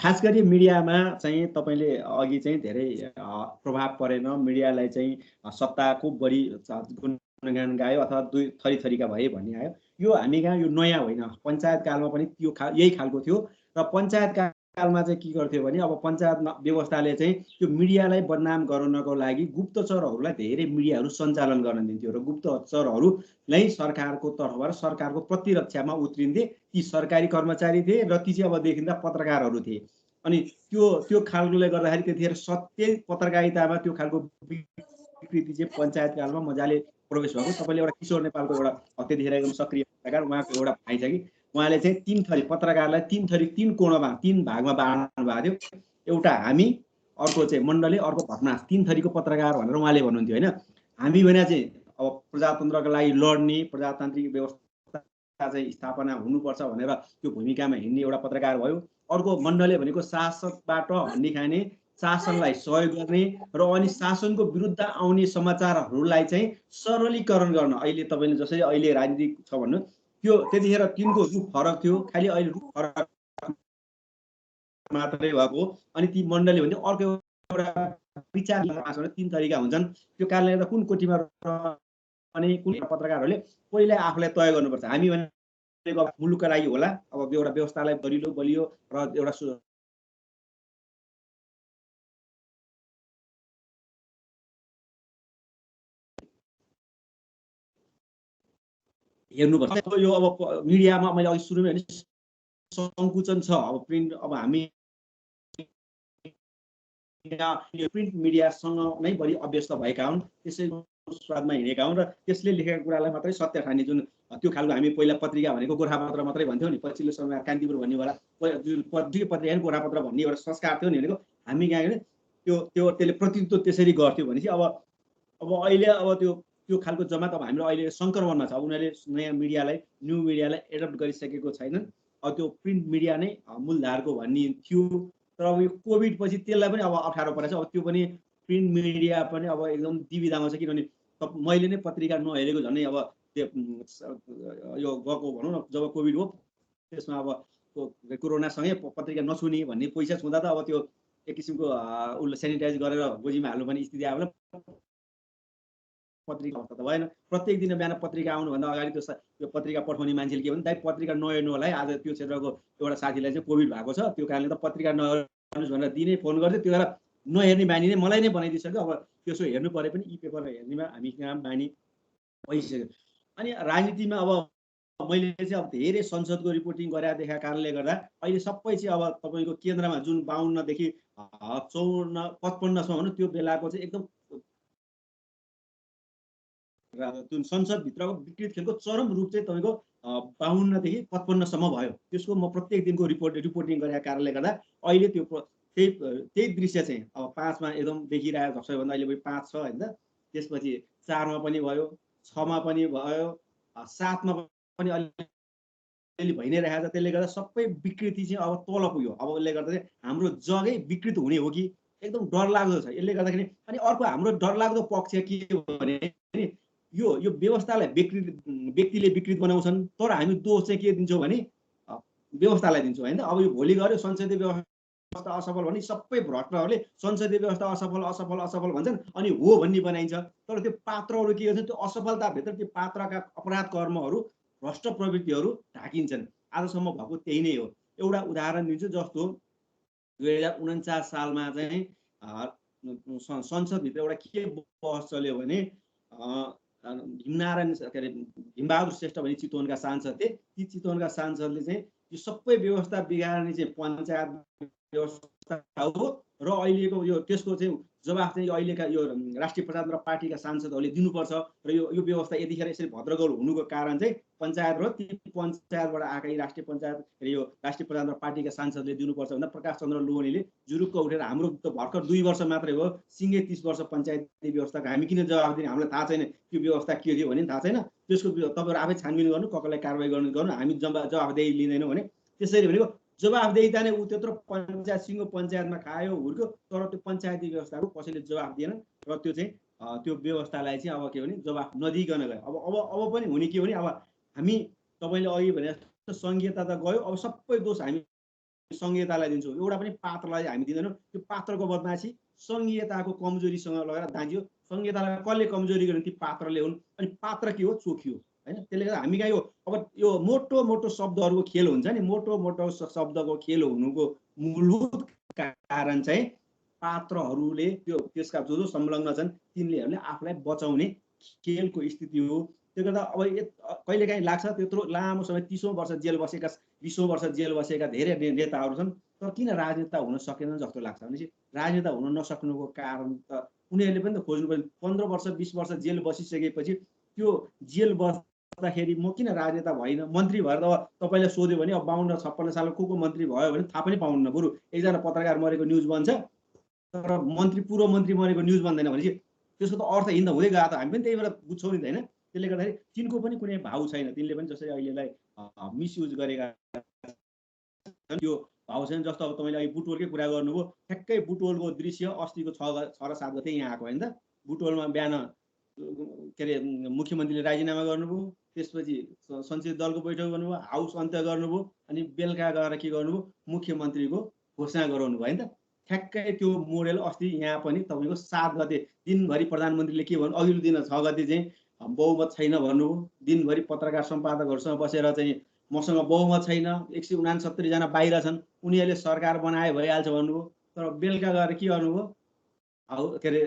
खास गरी मिडियामा चाहिँ तपाईँले अघि चाहिँ धेरै प्रभाव परेन, मिडियालाई चाहिँ सत्ताको बढी गुणगान गायो अथवा दुई थरीका भए भन्ने आयो। यो हामी कहाँ यो नयाँ होइन, पञ्चायत कालमा पनि त्यो यही खालको थियो र पञ्चायत कालमा चाहिँ के गर्थ्यो भने अब पञ्चायत व्यवस्थाले चाहिँ त्यो मिडियालाई बदनाम गराउनको लागि गुप्तचरहरूलाई धेरै मिडियाहरू सञ्चालन गर्न दिन्थ्यो र गुप्तचरहरूलाई सरकारको तर्फबाट सरकारको प्रतिरक्षामा उत्रिन्थे। ती सरकारी कर्मचारी थिए र ती चाहिँ अब देखिँदा पत्रकारहरू थिए। अनि त्यो खालकोले गर्दाखेरि त्यतिखेर सत्य पत्रकारितामा त्यो खालको विकृति चाहिँ पञ्चायत कालमा मजाले प्रवेश भएको। तपाईँले एउटा किशोर नेपालको एउटा त्यतिखेर एकदम सक्रिय पत्रकार उहाँको एउटा भाइ छ कि उहाँले चाहिँ 3 थरी पत्रकारलाई 3 कोणमा 3 भागमा बाँड्नु भएको थियो। एउटा हामी, अर्को चाहिँ मण्डले, अर्को भटमास, 3 थरीको पत्रकार भनेर उहाँले भन्नुहुन्थ्यो होइन। हामी भने चाहिँ अब प्रजातन्त्रको लागि लड्ने, प्रजातान्त्रिक व्यवस्था चाहिँ स्थापना हुनुपर्छ भनेर त्यो भूमिकामा हिँड्ने एउटा पत्रकार भयो। अर्को मण्डले भनेको शासकबाट हन्डी खाने, शासनलाई सहयोग गर्ने र अनि शासनको विरुद्ध आउने समाचारहरूलाई चाहिँ सरलीकरण गर्न। अहिले तपाईँले जसरी अहिले राजनीति छ भन्नु त्यो त्यतिखेर तिनको रूप फरक थियो, खालि अहिले रूप फरक मात्रै भएको। अनि ती मण्डली भने अर्को एउटा विचार 3 तरिका हुन्छन्। त्यो कारणले गर्दा कुन कोटीमा अनि कुन पत्रकारहरूले पहिला आफूलाई तय गर्नुपर्छ। हामी भनेको मुलुकका लागि होला, अब एउटा व्यवस्थालाई बलियो र एउटा हेर्नुपर्छ। यो अब मिडियामा मैले अघि सुरुमै भने सङ्कुचन छ। अब प्रिन्ट अब हामी प्रिन्ट मिडियासँग नै बढी अभ्यस्त भएका हुन्, त्यसै स्वादमा हिँडेका हुन् र त्यसले लेखेका कुरालाई मात्रै सत्य ठाने। जुन त्यो खालको हामी पहिला पत्रिका भनेको गोरखापत्र मात्रै भन्थ्यौँ नि, पछिल्लो समयमा कान्तिपुर भन्ने होला पत्रिका गोरखापत्र भन्ने एउटा संस्कार थियो नि भनेको। हामी कहाँ त्यसले प्रतिनिधित्व त्यसरी गर्थ्यो भने चाहिँ अब अहिले अब त्यो खालको जमात अब हाम्रो अहिले सङ्क्रमणमा छ। अब उनीहरूले नयाँ मिडियालाई, न्यू मिडियालाई एडप्ट गरिसकेको छैनन्। अब त्यो प्रिन्ट मिडिया नै मूलधारको भन्ने थियो। तर अब यो कोभिड पछि त्यसलाई पनि अब अप्ठ्यारो परेछ। अब त्यो पनि प्रिन्ट मिडिया पनि अब एकदम दिविधामा छ। किनभने मैले नै पत्रिका नहेरेको झन् अब त्यो यो गएको भनौँ न, जब कोभिड हो त्यसमा अब कोरोनासँगै पत्रिका नछुने भन्ने पैसा छुँदा त अब त्यो एक किसिमको उसले सेनिटाइज गरेर गोजीमा हाल्नुपर्ने स्थिति आयो। पत्रिका अवस्था त भएन। प्रत्येक दिन बिहान पत्रिका आउनुभन्दा अगाडि त्यो पत्रिका पठाउने मान्छेले के भने दाइ पत्रिका नहेर्नु होला है, आज त्यो क्षेत्रको एउटा साथीलाई चाहिँ कोभिड भएको छ, त्यो कारणले त पत्रिका नहेर्नुहोस् भनेर दिने फोन गर्थ्यो। त्यो बेला नहेर्ने बानी नै मलाई नै बनाइदिइसक्यो। अब त्यसो हेर्नु परे पनि ई पेपर हेर्नेमा हामी कहाँ बानी भइसक्यो। अनि राजनीतिमा अब मैले चाहिँ अब धेरै संसदको रिपोर्टिङ गरेर देखाएको कारणले गर्दा अहिले सबै चाहिँ अब तपाईँको केन्द्रमा जुन 52 देखि 55 सम्म त्यो बेलाको चाहिँ एकदम जुन संसदभित्रको विकृत खेलको चरम रूप चाहिँ तपाईँको 52 देखि 55 सम्म भयो। त्यसको म प्रत्येक दिनको रिपोर्टिङ गरेका कारणले गर्दा अहिले त्यो त्यही दृश्य चाहिँ अब 5 मा एकदम देखिरहेको छ। सबैभन्दा अहिले 5 छ होइन, त्यसपछि 4 मा पनि भयो, 6 मा पनि भयो, 7 मा पनि अलिअलि भइ नै रहेको छ। त्यसले गर्दा सबै विकृति चाहिँ अब तल पुग्यो। अब यसले गर्दा चाहिँ हाम्रो जगै विकृत हुने हो कि एकदम डरलाग्दो छ। यसले गर्दाखेरि अनि अर्को हाम्रो डरलाग्दो पक्ष के हो भने यो व्यवस्थालाई व्यक्तिले विकृत बनाउँछन्, तर हामी दोष चाहिँ के दिन्छौँ भने व्यवस्थालाई दिन्छौँ होइन। अब यो भोलि गऱ्यो संसदीय व्यवस्था असफल भने सबै भ्रष्टहरूले संसदीय व्यवस्था असफल भन्छन् अनि हो भन्ने बनाइन्छ। तर त्यो पात्रहरू के गर्छन्, त्यो असफलताभित्र त्यो पात्रका अपराध कर्महरू, भ्रष्ट प्रवृत्तिहरू ढाकिन्छन्। आजसम्म भएको त्यही नै हो। एउटा उदाहरण दिन्छु। जस्तो 2049 सालमा चाहिँ संसदभित्र एउटा के बहस चल्यो भने भीमनारायण के अरे भीमबहादुर श्रेष्ठ भन्ने चितवनका सांसद थिए। ती चितवनका सांसदले चाहिँ यो सबै व्यवस्था बिगार्ने चाहिँ पञ्चायत व्यवस्था हो र अहिलेको यो त्यसको चाहिँ जवाफ चाहिँ अहिलेका यो राष्ट्रिय प्रजातन्त्र पार्टीका सांसदहरूले दिनुपर्छ र यो व्यवस्था यतिखेर यसरी भद्रगोल हुनुको कारण चाहिँ पञ्चायत र ती पञ्चायतबाट आएका यी राष्ट्रिय पञ्चायत यो राष्ट्रिय प्रजातन्त्र पार्टीका सांसदले दिनुपर्छ भन्दा प्रकाश चन्द्र लोहनीले जुरुक्क उठेर हाम्रो त भर्खर 2 वर्ष मात्रै हो सिङ्गे 30 वर्ष पञ्चायती व्यवस्थाको हामी किन जवाफ दिने हामीलाई थाहा छैन त्यो व्यवस्था के थियो भने थाहा छैन त्यसको तपाईँहरू आफै छानबिन गर्नु कसलाई कारबाही गर्नु हामी जवाफदेही लिँदैनौँ भने त्यसरी भनेको जवाफदेहिता नै ऊ त्यत्रो पञ्चायत सिङ्गो पञ्चायतमा खायो हुर्क्यो तर त्यो पञ्चायती व्यवस्थाको कसैले जवाफ दिएन र त्यो चाहिँ त्यो व्यवस्थालाई चाहिँ अब के भने जवाफ नदिइकन गयो अब पनि हुने के भने अब हामी तपाईँले अघि भने जस्तो सङ्घीयता त गयो अब सबै दोष हामी सङ्घीयतालाई दिन्छौँ एउटा पनि पात्रलाई हामी दिँदैनौँ त्यो पात्रको बदमासी सङ्घीयताको कमजोरीसँग लगेर दाँजियो सङ्घीयतालाई कसले कमजोरी गर्ने ती पात्रले हुन् अनि पात्र के हो चोखियो हैन त्यसले गर्दा हामी कहाँ यो मोटो शब्दहरूको खेल हुन्छ नि मोटो शब्दको खेल हुनुको मूलभूत कारण चाहिँ पात्रहरूले त्यो त्यसका जो संलग्न छन् तिनलेहरूले आफूलाई बचाउने खेलको स्थिति हो त्यो गर्दा अब कहिलेकाहीँ लाग्छ त्यत्रो लामो समय 30औं वर्ष जेल बसेका 20औं वर्ष जेल बसेका धेरै नेताहरू छन् तर किन राजनेता हुन सकेनन् जस्तो लाग्छ भनेपछि राजनेता हुन नसक्नुको कारण त उनीहरूले पनि त खोज्नु पर्यो 15 वर्ष 20 वर्ष जेल बसिसकेपछि त्यो जेल बस्दाखेरि म किन राजनेता भइन मन्त्री भएर त तपाईँले सोध्यो भने अब 52-56 सालको को मन्त्री भयो भने थाहा पनि पाउनुहुन्न बरु एकजना पत्रकार मरेको न्युज बन्छ तर पूर्व मन्त्री मरेको न्युज बन्दैन भनेपछि त्यसको त अर्थहीन त हुँदै गयो त हामी पनि त्यही भएर बुझ्छौँ नि त हैन त्यसले गर्दाखेरि तिनको पनि कुनै भाउ छैन तिनले पनि जसरी अहिलेलाई मिसयुज गरेका त्यो भाउ छैन जस्तो अब तपाईँले अहिले बुटोलकै कुरा गर्नुभयो ठ्याक्कै बुटोलको दृश्य अस्तिको 6 र 7 गते यहाँ आएको होइन त बुटोलमा बिहान के अरे मुख्यमन्त्रीले राजीनामा गर्नुभयो त्यसपछि संसदीय दलको बैठक गर्नुभयो हाउस अन्त्य गर्नुभयो अनि बेलुका गएर के गर्नुभयो मुख्यमन्त्रीको घोषणा गराउनु भयो नि त ठ्याक्कै त्यो मोडेल अस्ति यहाँ पनि तपाईँको 7 गते दिनभरि प्रधानमन्त्रीले के भन्नु अघिल्लो दिन 6 गते चाहिँ बहुमत छैन भन्नुभयो दिनभरि पत्रकार सम्पादकहरूसँग बसेर चाहिँ मसँग बहुमत छैन 169 जना बाहिर छन् उनीहरूले सरकार बनाए भइहाल्छ भन्नुभयो तर बेलुका गएर के गर्नुभयो अब के अरे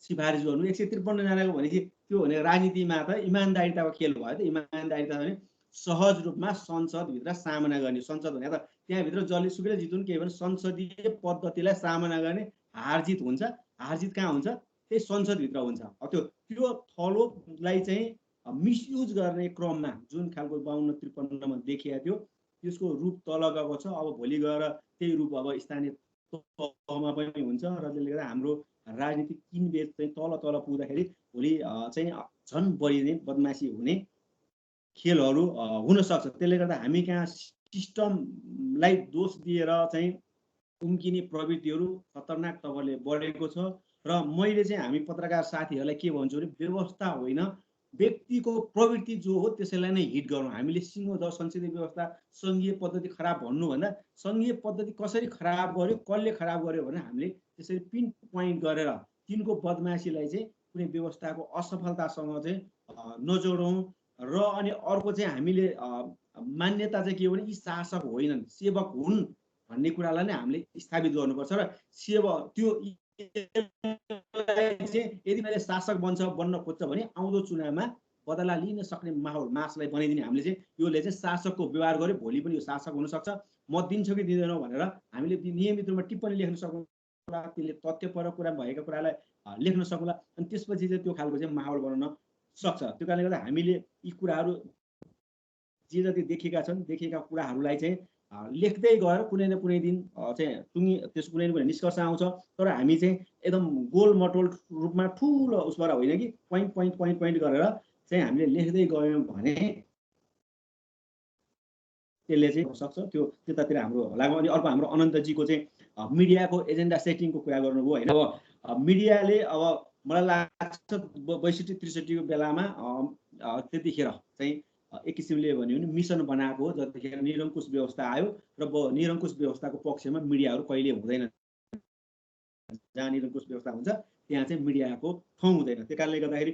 सिफारिस गर्नु 153 जनाको भनेपछि त्यो भने राजनीतिमा त इमान्दारिताको खेल भयो त इमान्दारिता भने सहज रूपमा संसदभित्र सामना गर्ने संसद भने त त्यहाँभित्र जसले सुकेर जित्नु केही भने संसदीय पद्धतिलाई सामना गर्ने हारजित हुन्छ हारजित कहाँ हुन्छ त्यही संसदभित्र हुन्छ त्यो थलोलाई चाहिँ मिसयुज गर्ने क्रममा जुन खालको 52-53 मा देखिएको थियो त्यसको रूप तल गएको छ अब भोलि गएर त्यही रूप अब स्थानीय तहमा पनि हुन्छ र त्यसले गर्दा हाम्रो राजनीतिक किनबेच चाहिँ तल पुग्दाखेरि भोलि चाहिँ झन् बढी नै बदमासी हुने खेलहरू हुन सक्छ त्यसले गर्दा हामी कहाँ सिस्टमलाई दोष दिएर चाहिँ उम्किने प्रवृत्तिहरू खतरनाक तवरले बढेको छ र मैले चाहिँ हामी पत्रकार साथीहरूलाई के भन्छु भने व्यवस्था होइन व्यक्तिको प्रवृत्ति जो हो त्यसैलाई नै हिट गरौँ हामीले सिङ्गो संसदीय व्यवस्था सङ्घीय पद्धति खराब भन्नुभन्दा सङ्घीय पद्धति कसरी खराब गर्यो कसले खराब गर्यो भने हामीले त्यसरी पिन पोइन्ट गरेर तिनको बदमासीलाई चाहिँ कुनै व्यवस्थाको असफलतासँग चाहिँ नजोडौँ र अनि अर्को चाहिँ हामीले मान्यता चाहिँ के हो भने यी शासक होइनन् सेवक हुन् भन्ने कुरालाई नै हामीले स्थापित गर्नुपर्छ र सेवक त्यो यदि मैले शासक बन्न खोज्छ भने आउँदो चुनावमा बदला लिन सक्ने माहौल मासलाई बनाइदिने हामीले चाहिँ योले चाहिँ शासकको व्यवहार गर्यो भोलि पनि यो शासक हुनसक्छ म दिन्छु कि दिँदैनौ भनेर हामीले नियमित रूपमा टिप्पणी लेख्न सकौँला त्यसले तथ्यपरक कुरा भएका कुरालाई लेख्न सकौँला अनि त्यसपछि चाहिँ त्यो खालको चाहिँ माहौल बनाउन सक्छ त्यो कारणले गर्दा हामीले यी कुराहरू जे जति देखेका कुराहरूलाई चाहिँ लेख्दै गएर कुनै न कुनै दिन चाहिँ त्यस कुनै न कुनै निष्कर्ष आउँछ तर हामी चाहिँ एकदम गोल मटोल रूपमा ठुलो उसबाट होइन कि पोइन्ट गरेर चाहिँ हामीले लेख्दै गयौँ भने त्यसले चाहिँ सक्छ त्यो त्यतातिर हाम्रो लाग्यो अनि अर्को हाम्रो अनन्तजीको चाहिँ मिडियाको एजेन्डा सेटिङको कुरा गर्नुभयो होइन अब मिडियाले अब मलाई लाग्छ 62-63 को बेलामा त्यतिखेर चाहिँ एक किसिमले भन्यो भने मिसन बनाएको हो जतिखेर निरङ्कुश व्यवस्था आयो र निरङ्कुश व्यवस्थाको पक्षमा मिडियाहरू कहिले हुँदैन जहाँ निरङ्कुश व्यवस्था हुन्छ त्यहाँ चाहिँ मिडियाको ठाउँ हुँदैन त्यो कारणले गर्दाखेरि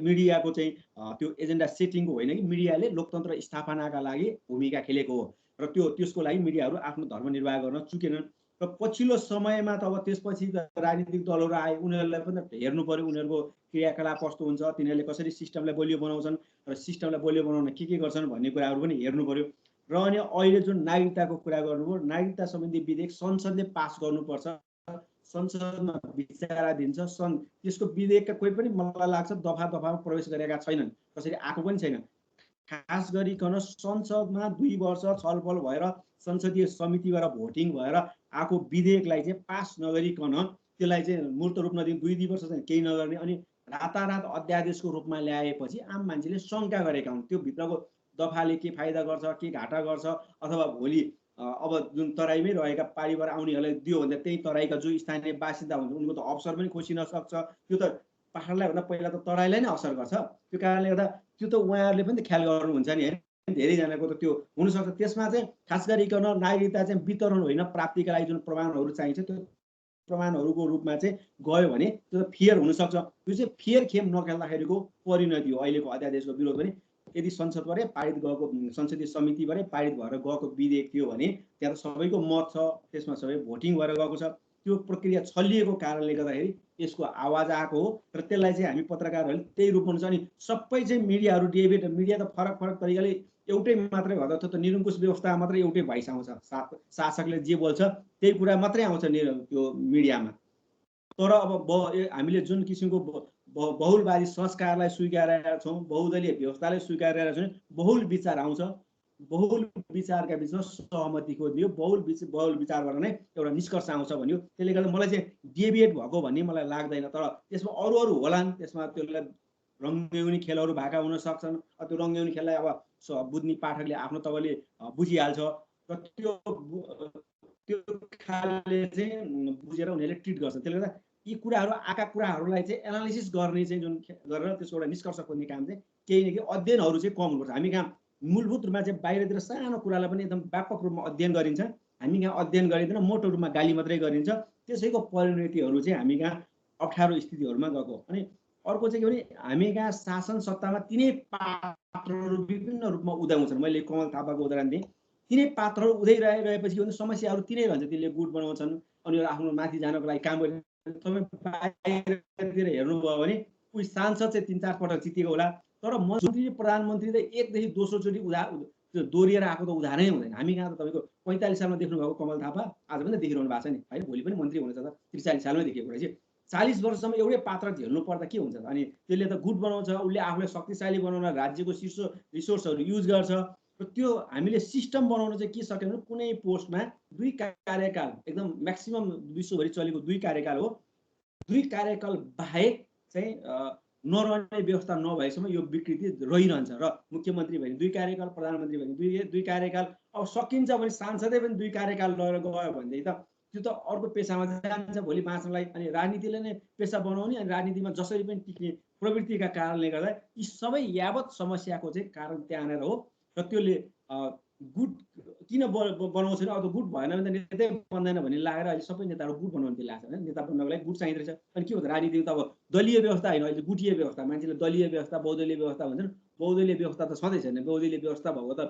मिडियाको चाहिँ त्यो एजेन्डा सेटिङको होइन कि मिडियाले लोकतन्त्र स्थापनाका लागि भूमिका खेलेको हो र त्यसको लागि मिडियाहरू आफ्नो धर्म निर्वाह गर्न चुकेनन् र पछिल्लो समयमा त अब त्यसपछि राजनीतिक दलहरू आए उनीहरूलाई पनि हेर्नु पर्यो उनीहरूको क्रियाकलाप कस्तो हुन्छ तिनीहरूले कसरी सिस्टमलाई बलियो बनाउँछन् र सिस्टमलाई बलियो बनाउन के गर्छन् भन्ने कुराहरू पनि हेर्नु पर्यो र अनि अहिले जुन नागरिकताको कुरा गर्नुभयो, नागरिकता सम्बन्धी विधेयक संसदले पास गर्नुपर्छ, संसदमा विचाराधीन छ। त्यसको विधेयकका कोही पनि मलाई लाग्छ दफामा प्रवेश गरेका छैनन्, कसरी आएको पनि छैन। खास गरिकन संसदमा 2 वर्ष छलफल भएर संसदीय समितिबाट भोटिङ भएर आएको विधेयकलाई चाहिँ पास नगरिकन त्यसलाई चाहिँ मूर्त रूप नदिने 2 वर्ष चाहिँ केही नगर्ने अनि रातारात अध्यादेशको रूपमा ल्याएपछि आम मान्छेले शङ्का गरेका हुन् त्यो भित्रको दफाले के फाइदा गर्छ, के घाटा गर्छ, अथवा भोलि अब जुन तराईमै रहेका पारीबाट आउनेहरूलाई दियो भने त्यही तराईका जो स्थानीय बासिन्दा हुन्छ उनको त अवसर पनि खोसिन सक्छ। त्यो त पहाडलाई भन्दा पहिला त तराईलाई नै असर गर्छ। त्यो कारणले गर्दा त्यो त उहाँहरूले पनि त ख्याल गर्नुहुन्छ नि होइन, धेरैजनाको त त्यो हुनसक्छ। त्यसमा चाहिँ खास गरिकन नागरिकता चाहिँ वितरण होइन प्राप्तिका लागि जुन प्रमाणहरू चाहिन्छ त्यो प्रमाणहरूको रूपमा चाहिँ गयो भने त्यो त फेयर हुनसक्छ। त्यो चाहिँ फेयर खेम नखेल्दाखेरिको परिणति हो अहिलेको अध्यादेशको विरोध पनि। यदि संसदबाटै पारित गएको संसदीय समितिबाटै पारित भएर गएको विधेयक थियो भने त्यहाँ त सबैको मत छ, त्यसमा सबै भोटिङ भएर गएको छ। त्यो प्रक्रिया छलिएको कारणले गर्दाखेरि यसको आवाज आएको हो र त्यसलाई चाहिँ हामी पत्रकारहरूले त्यही रूपमा छ। अनि सबै चाहिँ मिडियाहरू डिबेट मिडिया त फरक फरक तरिकाले एउटै मात्रै गर्दा त्यो त निरङ्कुश व्यवस्था मात्रै एउटै भइस आउँछ, शासकले जे बोल्छ त्यही कुरा मात्रै आउँछ त्यो मिडियामा। तर अब हामीले जुन किसिमको बहुलवादी संस्कारलाई स्वीकारेका छौँ, बहुदलीय व्यवस्थालाई स्वीकारेका छौँ, बहुल विचार आउँछ। बहुल विचारका बिचमा सहमति खोजियो, बहुल विचारबाट नै एउटा निष्कर्ष आउँछ भन्यो। त्यसले गर्दा मलाई चाहिँ डेभिएट भएको भन्ने मलाई लाग्दैन। तर त्यसमा अरू होलान्, त्यसमा त्यसलाई रङ्गेउनी खेलहरू भएका हुन सक्छन्। त्यो रङ्गेउनी खेललाई अब बुझ्ने पाठकले आफ्नो तवरले बुझिहाल्छ र त्यो खालले चाहिँ बुझेर उनीहरूले ट्रिट गर्छ। त्यसले गर्दा यी कुराहरू आएका कुराहरूलाई चाहिँ एनालिसिस गर्ने चाहिँ जुन गरेर त्यसको एउटा निष्कर्ष खोज्ने काम चाहिँ केही न केही अध्ययनहरू चाहिँ कम हुनुपर्छ। हामी कहाँ मूलभूत रूपमा चाहिँ बाहिरतिर सानो कुरालाई पनि एकदम व्यापक रूपमा अध्ययन गरिन्छ, हामी कहाँ अध्ययन गरिँदैन, मोटो रूपमा गाली मात्रै गरिन्छ। त्यसैको परिणतिहरू चाहिँ हामी कहाँ अप्ठ्यारो स्थितिहरूमा गएको। अनि अर्को चाहिँ के भने हामी कहाँ शासन सत्तामा तिनै पात्रहरू विभिन्न रूपमा उदाउँछन्। मैले कमल थापाको उदाहरण दिएँ, तिनै पात्रहरू उदाइरहेपछि के भने समस्याहरू तिनै रहन्छ। तिनले गुट बनाउँछन् अनि आफ्नो माथि जानको लागि काम गरिन्छ। तपाईँ बाहिरतिर हेर्नुभयो भने कोही सांसद चाहिँ 3-4 पटक जितेको होला, तर मन्त्री प्रधानमन्त्री त एकदेखि दोस्रोचोटि दोहोरिएर आएको त उदाहरणै हुँदैन। हामी कहाँ त तपाईँको 45 सालमा देख्नुभएको कमल थापा आज पनि त देखिरहनु भएको छ नि होइन, भोलि पनि मन्त्री हुनेछ त 43 सालमै देखिएको रहेछ। 40 वर्षसम्म एउटै पात्र झेल्नु पर्दा के हुन्छ? अनि त्यसले त गुट बनाउँछ, उसले आफूलाई शक्तिशाली बनाउन राज्यको शीर्ष रिसोर्सहरू युज गर्छ। र त्यो हामीले सिस्टम बनाउन चाहिँ के सक्यो भने कुनै पोस्टमा 2 कार्यकाल एकदम म्याक्सिमम विश्वभरि चलेको 2 कार्यकाल हो। 2 कार्यकाल बाहेक चाहिँ नरहने व्यवस्था नभएसम्म यो विकृति रहिरहन्छ। र मुख्यमन्त्री भने 2 कार्यकाल, प्रधानमन्त्री भने 2 कार्यकाल, अब सकिन्छ भने सांसदै पनि 2 कार्यकाल लगेर गयो भनेदेखि त त्यो त अर्को पेसामा जान्छ भोलि बाँच्नलाई। अनि राजनीतिले नै पेसा बनाउने अनि राजनीतिमा जसरी पनि टिक्ने प्रवृत्तिका कारणले गर्दा यी सबै यावत समस्याको चाहिँ कारण त्यहाँनिर हो। र त्यसले गुट किन बनाउँछ भने अब गुट भएन भने त नेतै बन्दैन भन्ने लागेर अहिले सबै नेताहरू गुट बनाउनु लाग्छ होइन। नेता बन्नको लागि गुट चाहिँदो रहेछ। अनि के हुन्छ राजनीति त अब दलीय व्यवस्था होइन, अहिले गुटीय व्यवस्था। मान्छेले दलीय व्यवस्था बहुदलीय व्यवस्था भन्छन्, बहुदलीय व्यवस्था त सधैँ छैन। बहुदलीय व्यवस्था भएको त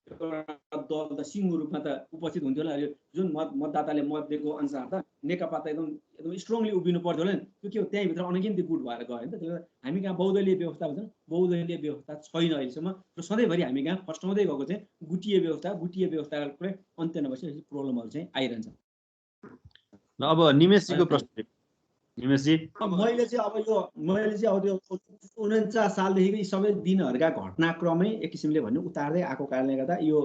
दल त सिङ्गो रूपमा त उपस्थित हुन्थ्यो होला। जुन मतदाताले मत दिएको अनुसार त नेकपा त एकदम स्ट्रङली उभिनु पर्थ्यो होला नि। त्यो के हो त्यहीँभित्र अनगिन्ती गुट भएर गयो नि त। त्यसले हामी कहाँ बहुदलीय व्यवस्था भन्छन्, बहुदलीय व्यवस्था छैन अहिलेसम्म। र सधैँभरि हामी कहाँ फस्टाउँदै गएको चाहिँ गुटीय व्यवस्थाको पुरै अन्त्य नभएपछि प्रब्लमहरू चाहिँ आइरहन्छ। अब निमेशजीको प्रश्न। निमेशजी मैले चाहिँ अब त्यो 49 सालदेखिको यी सबै दिनहरूका घटनाक्रमै एक किसिमले भन्नु उतार्दै आएको कारणले गर्दा यो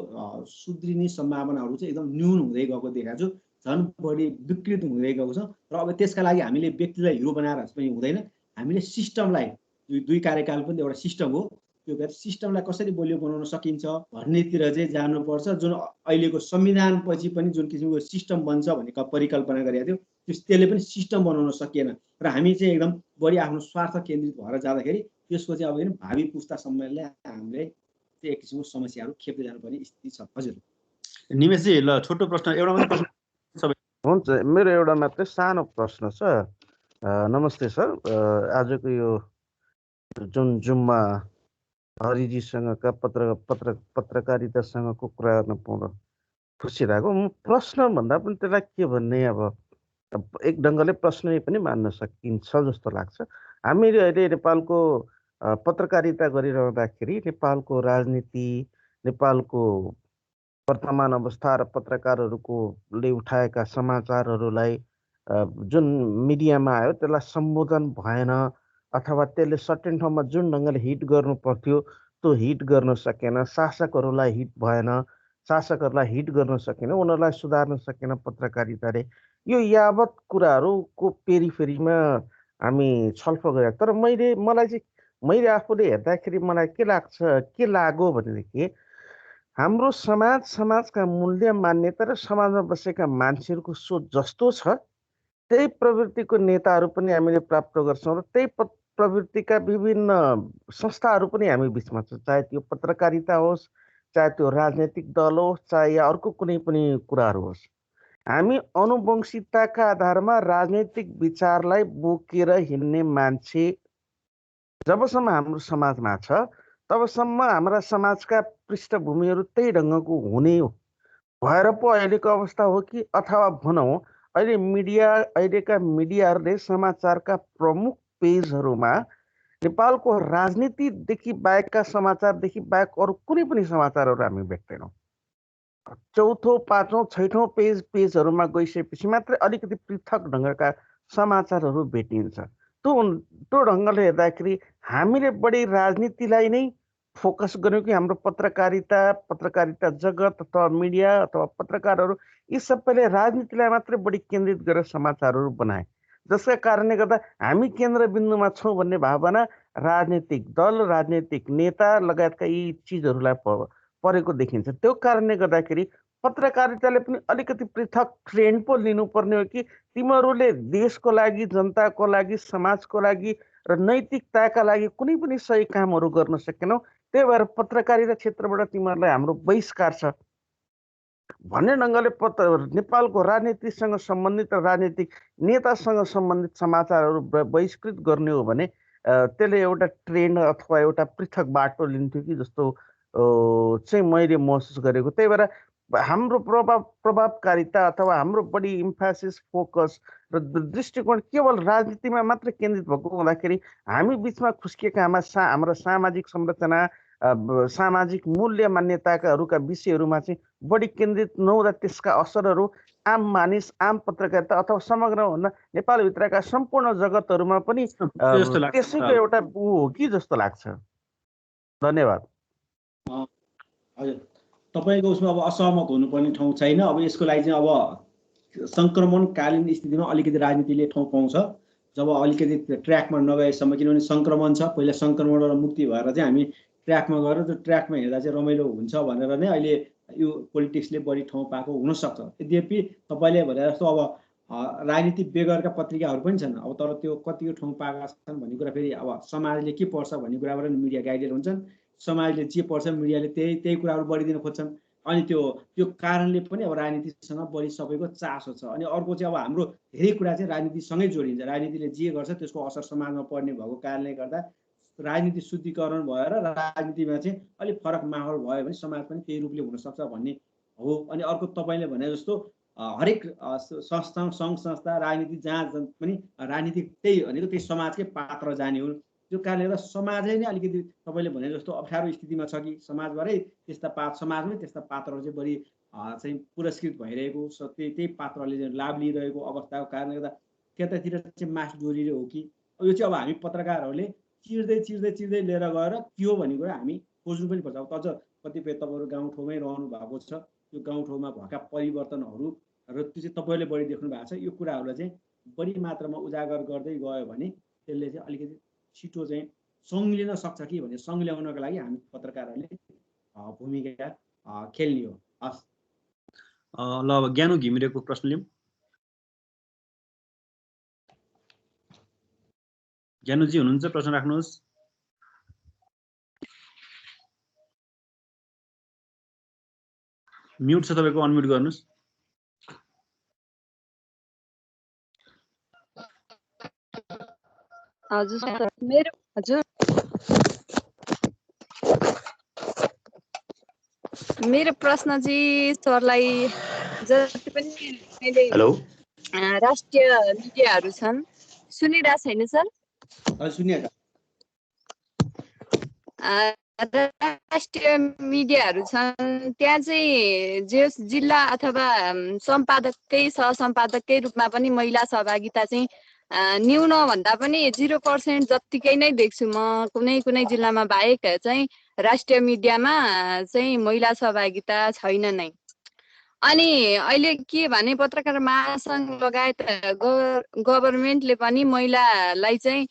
सुध्रिने सम्भावनाहरू चाहिँ एकदम न्यून हुँदै गएको देखाएको छु। झन् बढी विकृत हुँदै गएको छ। र अब त्यसका लागि हामीले व्यक्तिलाई हिरो बनाएर पनि हुँदैन। हामीले सिस्टमलाई 2 कार्यकाल पनि एउटा सिस्टम हो, त्यो सिस्टमलाई कसरी बलियो बनाउन सकिन्छ भन्नेतिर चाहिँ जानुपर्छ। जुन अहिलेको संविधानपछि पनि जुन किसिमको सिस्टम बन्छ भन्ने परिकल्पना गरेको थियो त्यसले पनि सिस्टम बनाउन सकिएन। र हामी चाहिँ एकदम बढी आफ्नो स्वार्थ केन्द्रित भएर जाँदाखेरि त्यसको चाहिँ अब भावी पुस्तासम्मले हामीले चाहिँ एक किसिमको समस्याहरू खेप्दै जानुपर्ने स्थिति छ। हजुर निमेशजी ल छोटो प्रश्न एउटा मात्रै प्रश्न सबै हुन्छ। मेरो एउटा मात्रै सानो प्रश्न छ। नमस्ते सर, आजको यो जुन जुम्मा हरिजीसँगका पत्रकारितासँगको कुरा गर्न पाउँदा खुसी लाग्यो। म प्रश्न भन्दा पनि त्यसलाई के भन्ने अब एक ढङ्गले प्रश्न पनि मान्न सकिन्छ जस्तो लाग्छ। हामीले अहिले नेपालको पत्रकारिता गरिरहँदाखेरि नेपालको राजनीति नेपालको वर्तमान अवस्था र पत्रकारहरूले उठाएका समाचारहरूलाई जुन मिडियामा आयो त्यसलाई सम्बोधन भएन, अथवा त्यसले सर्टेन ठाउँमा जुन ढङ्गले हिट गर्नु पर्थ्यो त्यो हिट गर्न सकेन, शासकहरूलाई हिट भएन, शासकहरूलाई हिट गर्न सकेन, उनीहरूलाई सुधार्न सकेन पत्रकारिताले। यो यावत कुराहरूको पेरिफेरीमा हामी छलफल गरेका। तर मैले आफूले हेर्दाखेरि मलाई के लाग्यो भनेदेखि हाम्रो समाजका मूल्य मान्यता र समाजमा बसेका मान्छेहरूको सोच जस्तो छ त्यही प्रवृत्तिको नेताहरू पनि हामीले प्राप्त गर्छौँ र त्यही प्रवृत्तिका विभिन्न संस्थाहरू पनि हामी बिचमा छ, चाहे त्यो पत्रकारिता होस्, चाहे त्यो राजनैतिक दल होस्, चाहे या अर्को कुनै पनि कुराहरू होस्। हामी अनुवंशिकताका आधारमा राजनैतिक विचारलाई बोकेर हिँड्ने मान्छे जबसम्म हाम्रो समाजमा छ तबसम्म हाम्रा समाजका पृष्ठभूमिहरू त्यही ढङ्गको हुने भएर पो अहिलेको अवस्था हो कि, अथवा भनौँ अहिलेका मिडियाहरूले समाचारका प्रमुख पेजहरूमा नेपालको राजनीतिदेखि बाहेकका समाचारदेखि बाहेक अरू कुनै पनि समाचारहरू हामी भेट्दैनौँ। चौथो, पाँचौँ, छैठौँ पेजहरूमा गइसकेपछि मात्रै अलिकति पृथक ढङ्गका समाचारहरू भेटिन्छ। त्यो ढङ्गले हेर्दाखेरि हामीले बढी राजनीतिलाई नै फोकस गर्यौँ कि हाम्रो पत्रकारिता जगत अथवा मिडिया अथवा पत्रकारहरू यी सबैले राजनीतिलाई मात्रै बढी केन्द्रित गरेर समाचारहरू बनाए, जसका कारणले गर्दा हामी केन्द्रबिन्दुमा छौँ भन्ने भावना राजनीतिक दल, राजनीतिक नेता लगायतका यी चिजहरूलाई परेको देखिन्छ। त्यो कारणले गर्दाखेरि पत्रकारिताले पनि अलिकति पृथक ट्रेन्ड पो लिनुपर्ने हो कि तिमीहरूले देशको लागि, जनताको लागि, समाजको लागि र नैतिकताका लागि कुनै पनि सही कामहरू गर्न सकेनौ, त्यही भएर पत्रकारिता क्षेत्रबाट तिमीहरूलाई हाम्रो बहिष्कार छ भन्ने ढङ्गले नेपालको राजनीतिसँग सम्बन्धित र राजनीतिक नेतासँग सम्बन्धित समाचारहरू बहिष्कृत गर्ने हो भने त्यसले एउटा ट्रेन्ड अथवा एउटा पृथक बाटो लिन्थ्यो कि जस्तो चाहिँ मैले महसुस गरेको। त्यही भएर हाम्रो प्रभावकारिता अथवा हाम्रो बढी इम्फेसिस, फोकस र दृष्टिकोण केवल राजनीतिमा मात्र केन्द्रित भएको हुँदाखेरि हामी बिचमा खुस्किएका हाम्रा सामाजिक संरचना, सामाजिक मूल्य मान्यताकाहरूका विषयहरूमा चाहिँ बढी केन्द्रित नहुँदा त्यसका असरहरू आम मानिस, आम पत्रकारिता अथवा समग्र भन्दा नेपालभित्रका सम्पूर्ण जगतहरूमा पनि त्यसैको एउटा हो कि जस्तो लाग्छ। धन्यवाद। हजुर, तपाईँको उसमा अब असहमत हुनुपर्ने ठाउँ छैन। अब यसको लागि चाहिँ अब सङ्क्रमणकालीन स्थितिमा अलिकति राजनीतिले ठाउँ पाउँछ, जब अलिकति ट्र्याकमा नगएसम्म। किनभने सङ्क्रमण छ, पहिला सङ्क्रमणबाट मुक्ति भएर चाहिँ हामी ट्र्याकमा गएर त्यो ट्र्याकमा हिँड्दा चाहिँ रमाइलो हुन्छ भनेर नै अहिले यो पोलिटिक्सले बढी ठाउँ पाएको हुनसक्छ। यद्यपि तपाईँले भने जस्तो अब राजनीति बेगरका पत्रिकाहरू पनि छन्, अब तर त्यो कतिको ठाउँ पाएका छन् भन्ने कुरा फेरि अब समाजले के पर्छ भन्ने कुराबाट मिडिया गाइडेड हुन्छन्। समाजले जे पर्छ मिडियाले त्यही कुराहरू बढिदिन खोज्छन्। अनि त्यो कारणले पनि अब राजनीतिसँग बढी सबैको चासो छ। अनि अर्को चाहिँ अब हाम्रो धेरै कुरा चाहिँ राजनीतिसँगै जोडिन्छ। राजनीतिले जे गर्छ त्यसको असर समाजमा पर्ने भएको कारणले गर्दा राजनीति शुद्धिकरण भएर राजनीतिमा चाहिँ अलिक फरक माहौल भयो भने समाज पनि त्यही रूपले हुनसक्छ भन्ने हो। अनि अर्को तपाईँले भने जस्तो हरेक संस्था, सङ्घ संस्था, राजनीति जहाँ पनि राजनीति त्यही भनेको त्यही समाजकै पात्र जाने हो। त्यो कारणले गर्दा समाजै नै अलिकति तपाईँले भने जस्तो अप्ठ्यारो स्थितिमा छ कि समाजबाटै समाजमै त्यस्ता पात्रहरू चाहिँ बढी चाहिँ पुरस्कृत भइरहेको, त्यही पात्रले चाहिँ लाभ लिइरहेको अवस्थाको कारणले गर्दा त्यतातिर चाहिँ मास जोडिरहेको हो कि यो चाहिँ अब हामी पत्रकारहरूले चिर्दै लिएर गएर के हो भन्ने कुरा हामी खोज्नु पनि पर्छ। अब अझ कतिपय तपाईँहरू गाउँठाउँमै रहनु भएको छ, यो गाउँठाउँमा भएका परिवर्तनहरू र त्यो चाहिँ तपाईँहरूले बढी देख्नु भएको छ। यो कुराहरूलाई चाहिँ बढी मात्रामा उजागर गर्दै गयो भने त्यसले चाहिँ अलिकति छिटो चाहिँ सङ्लिन सक्छ कि भने सङ्ल्याउनको लागि हामी पत्रकारहरूले भूमिका खेल्ने हो। हस्, ल अब ज्ञानु घिमिरेको प्रश्न लिउँ। ज्ञानुजी हुनुहुन्छ, प्रश्न राख्नुहोस्। म्युट छ तपाईँको, अनम्युट गर्नुहोस्। हजुर मेरो प्रश्न चाहिँ सरलाई, जति पनि हेलो राष्ट्रिय मिडियाहरू छन् सुनिरहेको छैन सर? राष्ट्रिय मिडियाहरू छन् त्यहाँ चाहिँ जे जिल्ला अथवा सम्पादककै सहसम्पादककै रूपमा पनि महिला सहभागिता चाहिँ न्यून भन्दा पनि 0% जत्तिकै नै देख्छु म। कुनै कुनै जिल्लामा बाहेक चाहिँ राष्ट्रिय मिडियामा चाहिँ महिला सहभागिता छैन नै। अनि अहिले के भने पत्रकार महासङ्घ लगायत गभर्मेन्टले पनि महिलालाई चाहिँ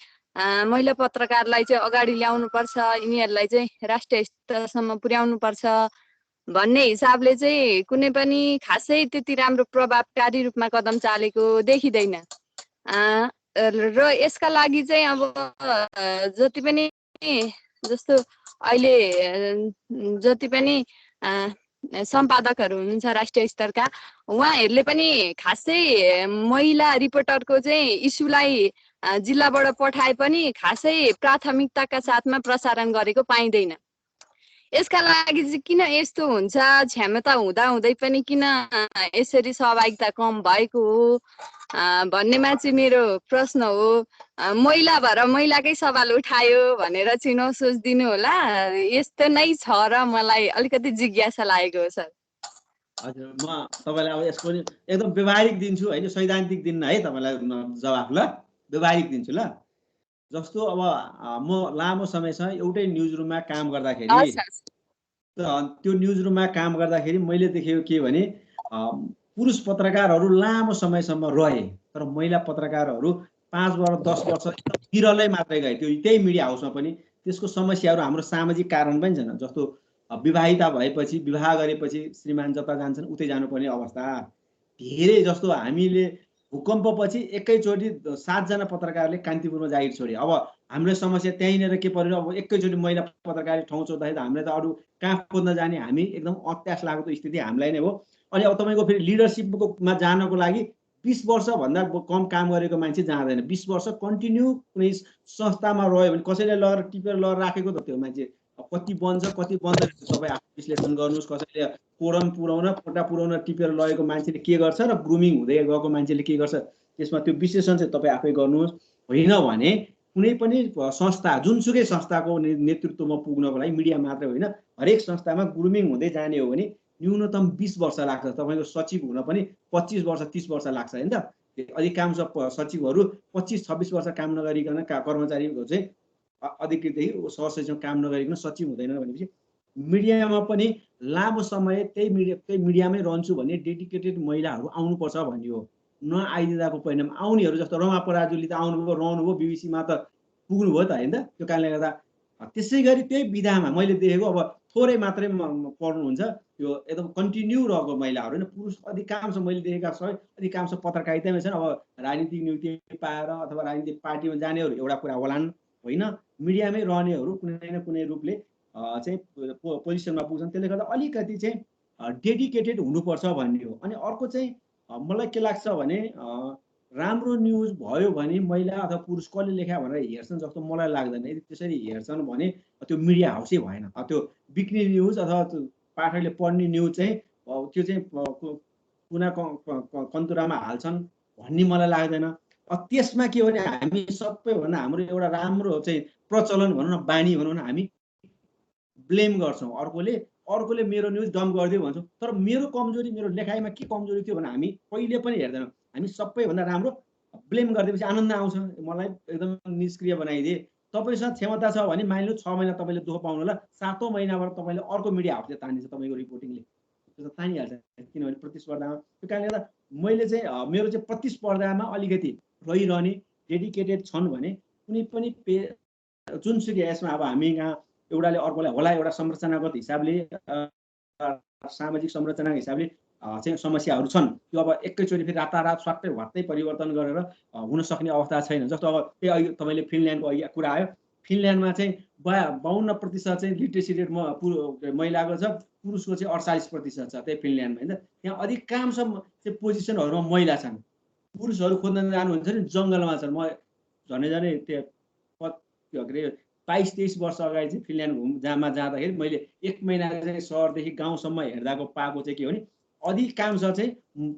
महिला पत्रकारलाई चाहिँ अगाडि ल्याउनुपर्छ, यिनीहरूलाई चाहिँ राष्ट्रिय स्तरसम्म पुर्याउनुपर्छ भन्ने हिसाबले चाहिँ कुनै पनि खासै त्यति राम्रो प्रभावकारी रूपमा कदम चालेको देखिँदैन। र यसका लागि चाहिँ अब जति पनि जस्तो अहिले जति पनि सम्पादकहरू हुनुहुन्छ राष्ट्रिय स्तरका, उहाँहरूले पनि खासै महिला रिपोर्टरको चाहिँ इस्युलाई जिल्लाबाट पठाए पनि खासै प्राथमिकताका साथमा प्रसारण गरेको पाइँदैन। यसका लागि चाहिँ किन यस्तो हुन्छ, क्षमता हुँदै पनि किन यसरी सहभागिता कम भएको हो भन्नेमा चाहिँ मेरो प्रश्न हो। महिला भएर महिलाकै सवाल उठायो भनेर चाहिँ नसोचिदिनु होला, यस्तो नै छ र मलाई अलिकति जिज्ञासा लागेको हो सर। हजुर, म तपाईँलाई अब यसको एकदम व्यवहारिक दिन्छु होइन, सैद्धान्तिक दिन्न है तपाईँलाई जवाफ। ल व्यवहारिक दिन्छु। ल जस्तो अब म लामो समयसम्म एउटै न्युज रुममा काम गर्दाखेरि त्यो न्युज रुममा काम गर्दाखेरि मैले देखेको के भने पुरुष पत्रकारहरू लामो समयसम्म रहे, तर महिला पत्रकारहरू 5 वर्ष 10 वर्ष बिरलै मात्रै गए। त्यो त्यही मिडिया हाउसमा पनि त्यसको समस्याहरू हाम्रो सामाजिक कारण पनि छन्। जस्तो विवाहिता भएपछि, विवाह गरेपछि श्रीमान जता जान्छन् उतै जानुपर्ने अवस्था धेरै। जस्तो हामीले भूकम्पपछि एकैचोटि 7 जना पत्रकारले कान्तिपुरमा जागिर छोडे। अब हाम्रो समस्या त्यहीँनिर के पर्यो, अब एकैचोटि महिला पत्रकारले ठाउँ छोड्दाखेरि त हामीलाई त अरू कहाँ खोज्न जाने, हामी एकदम अत्यास लागेको स्थिति हामीलाई नै हो। अनि अब तपाईँको फेरि लिडरसिपमा जानको लागि 20 वर्षभन्दा कम काम गरेको मान्छे जाँदैन। 20 वर्ष कन्टिन्यू कुनै संस्थामा रह्यो भने कसैले लगेर टिपेर लगेर राखेको त त्यो मान्छे कति बन्छ कति बन्दैन तपाईँ आफू विश्लेषण गर्नुहोस्। कसैले कोरम पुर्याउन कोटा पुर्याउन टिपेर लगेको मान्छेले के गर्छ र ग्रुमिङ हुँदै गएको मान्छेले के गर्छ, त्यसमा त्यो विश्लेषण चाहिँ तपाईँ आफै गर्नुहोस्। होइन भने कुनै पनि संस्था, जुनसुकै संस्थाको नेतृत्वमा पुग्नको लागि मिडिया मात्रै होइन, हरेक संस्थामा ग्रुमिङ हुँदै जाने हो भने न्यूनतम 20 वर्ष लाग्छ। तपाईँको सचिव हुन पनि 25 वर्ष 30 वर्ष लाग्छ होइन त। अधिकांश सचिवहरू 25-26 वर्ष काम नगरिकन कर्मचारीहरू चाहिँ अधिकृतदेखि सहसचिव काम नगरिकन सचिव हुँदैन। भनेपछि मिडियामा पनि लामो समय त्यही मिडियामै रहन्छु भन्ने डेडिकेटेड महिलाहरू आउनुपर्छ भन्ने हो। नआइदिँदाको परिणाम आउनेहरू जस्तो रमा पराजुली त आउनुभयो, रहनुभयो, बिबिसीमा त पुग्नुभयो त होइन। त्यो कारणले गर्दा त्यसै गरी त्यही विधामा मैले देखेको अब थोरै मात्रै पढ्नुहुन्छ त्यो एकदम कन्टिन्यू रहेको महिलाहरू होइन। पुरुष अधिकांश मैले देखेका सबै अधिकांश पत्रकारितामै छन्। अब राजनीतिक नियुक्ति पाएर अथवा राजनीतिक पार्टीमा जानेहरू एउटा कुरा होलान्, होइन मिडियामै रहनेहरू कुनै न कुनै रूपले चाहिँ पोजिसनमा पुग्छन्। त्यसले गर्दा अलिकति चाहिँ डेडिकेटेड हुनुपर्छ भन्ने हो। अनि अर्को चाहिँ मलाई के लाग्छ भने राम्रो न्युज भयो भने महिला अथवा पुरुष कसले लेखा भनेर हेर्छन् जस्तो मलाई लाग्दैन। यदि त्यसरी हेर्छन् भने त्यो मिडिया हाउसै भएन। त्यो बिक्ने न्युज अथवा पाठकले पढ्ने न्युज चाहिँ त्यो चाहिँ कुना कन्तुरामा हाल्छन् भन्ने मलाई लाग्दैन। त्यसमा के हो भने हामी सबैभन्दा हाम्रो एउटा राम्रो चाहिँ प्रचलन भनौँ न, बानी भनौँ न, हामी ब्लेम गर्छौँ। अर्कोले मेरो न्युज डम्प गरिदियो भन्छौँ, तर मेरो कमजोरी, मेरो लेखाइमा के कमजोरी थियो भने हामी कहिले पनि हेर्दैनौँ। हामी सबैभन्दा राम्रो ब्लेम गरिदिएपछि आनन्द आउँछ, मलाई एकदम निष्क्रिय बनाइदिए। तपाईँसँग क्षमता छ भने मानिलिनु 6 महिना तपाईँले दुःख पाउनु होला, 7औं महिनाबाट तपाईँले अर्को मिडिया हाउसले तानिन्छ तपाईँको रिपोर्टिङले, त्यो त तानिहाल्छ किनभने प्रतिस्पर्धामा। त्यो कारणले गर्दा मैले चाहिँ मेरो चाहिँ प्रतिस्पर्धामा अलिकति रहिरहने डेडिकेटेड छन् भने कुनै पनि जुनसुकै यसमा अब हामी यहाँ एउटाले अर्कोलाई होला एउटा संरचनागत हिसाबले सामाजिक संरचनाको हिसाबले चाहिँ समस्याहरू छन्। त्यो अब एकैचोटि फेरि रातारात स्वाट्टै भत्तै परिवर्तन गरेर हुन सक्ने अवस्था छैन। जस्तो अब त्यही अघि तपाईँले फिनल्यान्डको अघि कुरा आयो, फिनल्यान्डमा चाहिँ 52% चाहिँ लिट्रेसी रेट महिलाको छ, पुरुषको चाहिँ 48% छ त्यही फिनल्यान्डमा होइन। त्यहाँ अधिकांश चाहिँ पोजिसनहरूमा महिला छन्। पुरुषहरू खोज्न जानुहुन्छ नि जङ्गलमा छन्। म झनै त्यो के अरे 22-23 वर्ष अगाडि चाहिँ फिनल्यान्ड जाँदाखेरि मैले 1 महिना चाहिँ सहरदेखि गाउँसम्म हेर्दाको पाएको चाहिँ के हो भने अधिकांश चाहिँ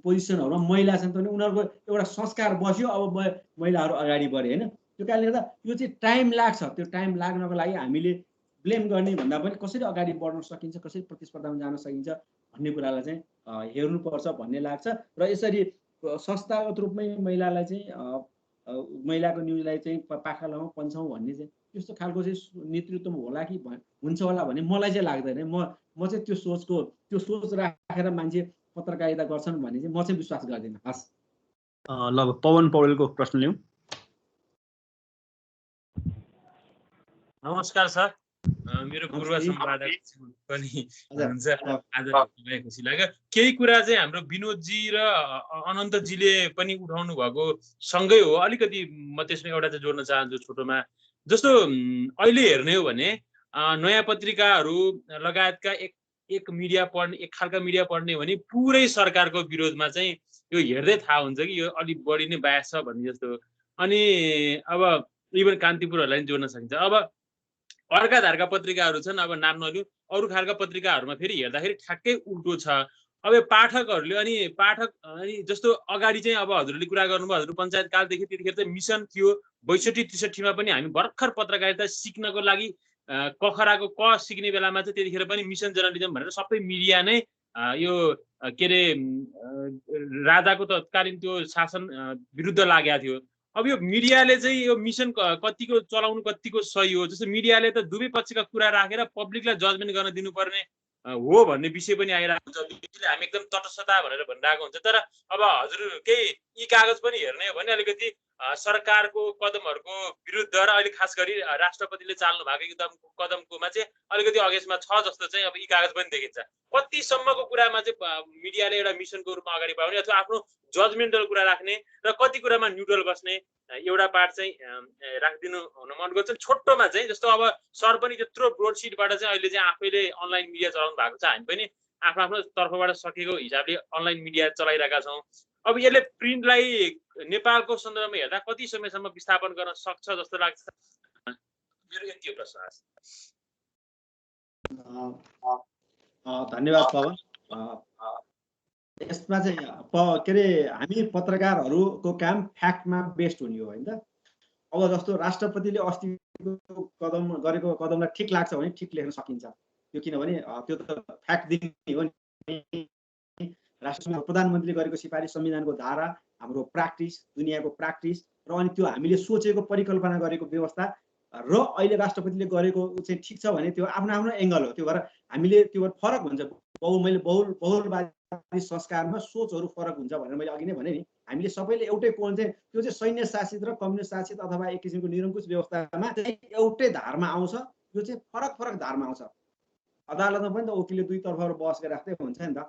पोजिसनहरूमा महिला छन्। भने उनीहरूको एउटा संस्कार बस्यो, अब महिलाहरू अगाडि बढे होइन। त्यो कारणले गर्दा यो चाहिँ टाइम लाग्छ। त्यो टाइम लाग्नको लागि हामीले ब्लेम गर्ने भन्दा पनि कसरी अगाडि बढ्न सकिन्छ, कसरी प्रतिस्पर्धामा जान सकिन्छ भन्ने कुरालाई चाहिँ हेर्नुपर्छ भन्ने लाग्छ। र यसरी संस्थागत रूपमै महिलालाई चाहिँ महिलाको न्युजलाई चाहिँ पाखा लगाउँ पन्छौँ भन्ने चाहिँ त्यस्तो खालको चाहिँ नेतृत्व होला कि हुन्छ होला भन्ने मलाई चाहिँ लाग्दैन। म चाहिँ त्यो सोच राखेर मान्छे पत्रकारिता गर्छन् भन्ने चाहिँ म चाहिँ विश्वास गर्दिनँ। हस्, ल पवन पौडेलको प्रश्न लिउँ। नमस्कार सर, मेरो पूर्व सम्पादक पनि हुनुहुन्छ, आज भेट्नुमा खुसी लाग्यो। केही कुरा चाहिँ हाम्रो विनोदजी र अनन्तजीले पनि उठाउनु भएको सँगै हो, अलिकति म त्यसमा एउटा चाहिँ जोड्न चाहन्छु छोटोमा। जस्तो अहिले हेर्ने हो भने नयाँ पत्रिकाहरू लगायतका एक खालका मिडिया पढ्ने हो भने पुरै सरकारको विरोधमा चाहिँ यो हेर्दै थाहा हुन्छ कि यो अलिक बढी नै बायस छ भन्ने जस्तो। अनि अब इभन कान्तिपुरहरूलाई जोड्न सकिन्छ। अब अर्का धारका पत्रिकाहरू छन्, अब नाम नलिउँ, अरू खालका पत्रिकाहरूमा फेरि हेर्दाखेरि ठ्याक्कै उल्टो छ। अब पाठकहरूले अनि जस्तो अगाडि चाहिँ अब हजुरले कुरा गर्नुभयो, हजुर पञ्चायतकालदेखि त्यतिखेर चाहिँ मिसन थियो, 62-63 मा पनि हामी भर्खर पत्रकारिता सिक्नको लागि कखराको क सिक्ने बेलामा चाहिँ त्यतिखेर पनि मिसन जर्नलिजम भनेर सबै मिडिया नै यो के अरे राजाको तत्कालीन त्यो शासन विरुद्ध लागेको थियो। अब यो मिडियाले चाहिँ यो मिसन कतिको चलाउनु कतिको सही हो, जस्तो मिडियाले त दुवै पक्षका कुरा राखेर पब्लिकलाई जजमेन्ट गर्न दिनुपर्ने हो भन्ने विषय पनि आइरहेको हुन्छ। हामी एकदम तटस्थता भनेर भनिरहेको हुन्छ। तर अब हजुर केही यी कागज पनि हेर्ने हो भने अलिकति सरकारको कदमहरूको विरुद्ध र अहिले खास गरी राष्ट्रपतिले चाल्नु भएको कदमकोमा चाहिँ अलिकति अगेन्स्टमा छ जस्तो चाहिँ अब यी कागज पनि देखिन्छ। कतिसम्मको कुरामा चाहिँ मिडियाले एउटा मिसनको रूपमा अगाडि बढाउने अथवा आफ्नो जजमेन्टल कुरा राख्ने र कति कुरामा न्युट्रल बस्ने एउटा पार्ट चाहिँ राखिदिनु हुन मन गर्छ। छोटोमा चाहिँ जस्तो अब सर पनि त्यत्रो ब्रोडसिटबाट चाहिँ अहिले चाहिँ आफैले अनलाइन मिडिया चलाउनु भएको छ, हामी पनि आफ्नो आफ्नो तर्फबाट सकेको हिसाबले अनलाइन मिडिया चलाइरहेका छौँ। अब यसले प्रिन्टलाई नेपालको सन्दर्भमा हेर्दा कति समयसम्म विस्थापन गर्न सक्छ जस्तो लाग्छ? मेरो यति हो प्रश्न। धन्यवाद पवन। यसमा चाहिँ के अरे हामी पत्रकारहरूको काम फ्याक्टमा बेस्ड हुने हो होइन त। अब जस्तो राष्ट्रपतिले अस्तिको कदम गरेको कदमलाई ठिक लाग्छ भने ठिक लेख्न सकिन्छ त्यो, किनभने त्यो त फ्याक्ट दिने हो नि। राष्ट्रसङ्घ प्रधानमन्त्रीले गरेको सिफारिस, संविधानको धारा, हाम्रो प्र्याक्टिस, दुनियाँको प्र्याक्टिस र अनि त्यो हामीले सोचेको परिकल्पना गरेको व्यवस्था र अहिले राष्ट्रपतिले गरेको चाहिँ ठिक छ भने त्यो आफ्नो आफ्नो एङ्गल हो। त्यो भएर हामीले त्यो फरक हुन्छ। बहुलवादी संस्कारमा सोचहरू फरक हुन्छ भनेर मैले अघि नै भने नि। हामीले सबैले एउटै कोण चाहिँ त्यो चाहिँ सैन्य शासित र कम्युनिस्ट शासित अथवा एक किसिमको निरङ्कुश व्यवस्थामा चाहिँ एउटै धारमा आउँछ, यो चाहिँ फरक फरक धारमा आउँछ। अदालतमा पनि त वकिलले दुई तर्फबाट बहस गरिराख्दै हुन्छ नि त।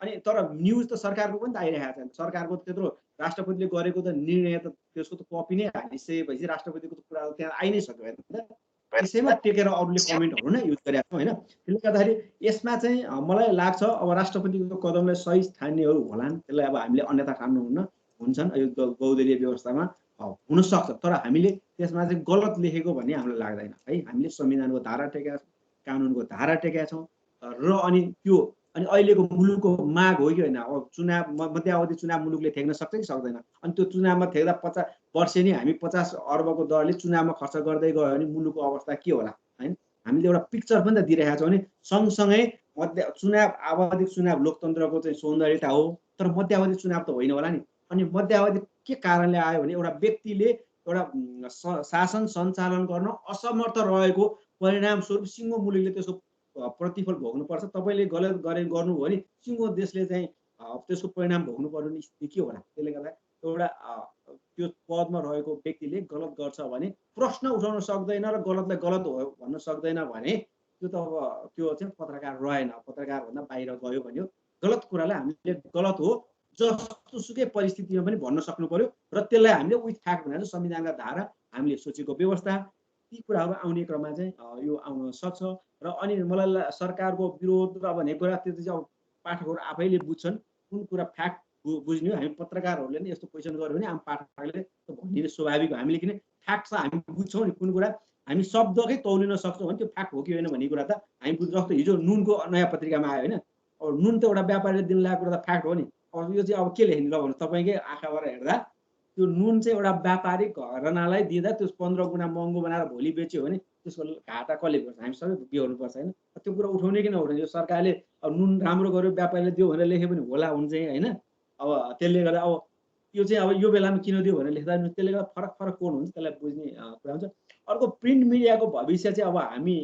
अनि तर न्युज त सरकारको पनि त आइरहेको छ। सरकारको त्यत्रो राष्ट्रपतिले गरेको त निर्णय त त्यसको त कपी नै हालिसकेपछि राष्ट्रपतिको कुरा त्यहाँ आइ नै सक्यो होइन त। त्यसैमा टेकेर अरूले कमेन्टहरू नै युज गरेका छौँ होइन। त्यसले गर्दाखेरि यसमा चाहिँ मलाई लाग्छ अब राष्ट्रपतिको कदमलाई सही ठान्नेहरू होलान्, त्यसलाई अब हामीले अन्यथा ठान्नुहुन्न हुन्छन् यो बहुदलीय व्यवस्थामा हुनसक्छ। तर हामीले त्यसमा चाहिँ गलत लेखेको भन्ने हामीलाई लाग्दैन है। हामीले संविधानको धारा टेकेका छौँ, कानुनको धारा टेकेका छौँ र अनि त्यो अनि अहिलेको मुलुकको माग हो कि होइन। अब चुनाव मध्यावधि चुनाव मुलुकले थ्याक्न सक्छ कि सक्दैन? अनि त्यो चुनावमा थ्याक्दा 50 वर्ष नि हामी 50 अर्बको दरले चुनावमा खर्च गर्दै गयो भने मुलुकको अवस्था के होला होइन। हामीले एउटा पिक्चर पनि त दिइरहेका छौँ नि। सँगसँगै चुनाव आवधिक चुनाव लोकतन्त्रको चाहिँ सौन्दर्यता हो, तर मध्यावधि चुनाव त होइन होला नि। अनि मध्यावधि के कारणले आयो भने एउटा व्यक्तिले एउटा शासन सञ्चालन गर्न असमर्थ रहेको परिणामस्वरूप सिङ्गो मुलुकले त्यसको प्रतिफल भोग्नुपर्छ। तपाईँले गलत गर्नुभयो भने सिङ्गो देशले चाहिँ त्यसको परिणाम भोग्नु पर्ने स्थिति के होला? त्यसले गर्दा एउटा त्यो पदमा रहेको व्यक्तिले गलत गर्छ भने प्रश्न उठाउन सक्दैन र गलतलाई गलत हो भन्न सक्दैन भने त्यो त अब त्यो चाहिँ पत्रकार रहेन। पत्रकार भन्दा बाहिर गयो भने गलत कुरालाई हामीले गलत हो जस्तोसुकै परिस्थितिमा पनि भन्न सक्नु पर्यो र त्यसलाई हामीले विथ फ्याक्ट भनेर संविधानका धारा, हामीले सोचेको व्यवस्था, ती कुराहरू आउने क्रममा चाहिँ यो आउन सक्छ। र अनि मलाई सरकारको विरोध र भन्ने कुरा त्यो चाहिँ अब पाठकहरू आफैले बुझ्छन् कुन कुरा फ्याक्ट बुझ्ने हो। हामी पत्रकारहरूले नै यस्तो क्वेसन गर्यो भने आम पाठकले त भन्ने स्वाभाविक हो। हामीले किन फ्याक्ट छ हामी बुझ्छौँ नि कुन कुरा हामी शब्दकै तौलिन सक्छौँ भने त्यो फ्याक्ट हो कि होइन भन्ने कुरा त हामी बुझ्छ। जस्तो हिजो नुनको नयाँ पत्रिकामा आयो होइन। अब नुन त एउटा व्यापारीले दिन लागेको कुरा त फ्याक्ट हो नि। अब यो चाहिँ अब के लेख्ने ल भन्नु, तपाईँकै आँखाबाट हेर्दा त्यो नुन चाहिँ एउटा व्यापारिक घरनालाई दिँदा त्यो 15 गुणा महँगो बनाएर भोलि बेच्यो भने त्यसको घाटा कसले गर्छ? हामी सबै बिहोर्नुपर्छ होइन। त्यो कुरा उठाउने किन उठाउने? यो सरकारले अब नुन राम्रो गर्यो व्यापारीले दियो भनेर लेख्यो भने होला हुन्छ होइन। अब त्यसले गर्दा अब यो चाहिँ अब यो बेलामा किन दियो भनेर लेख्दा त्यसले गर्दा फरक कोण हुन्छ, त्यसलाई बुझ्ने कुरा हुन्छ। अर्को प्रिन्ट मिडियाको भविष्य चाहिँ अब हामी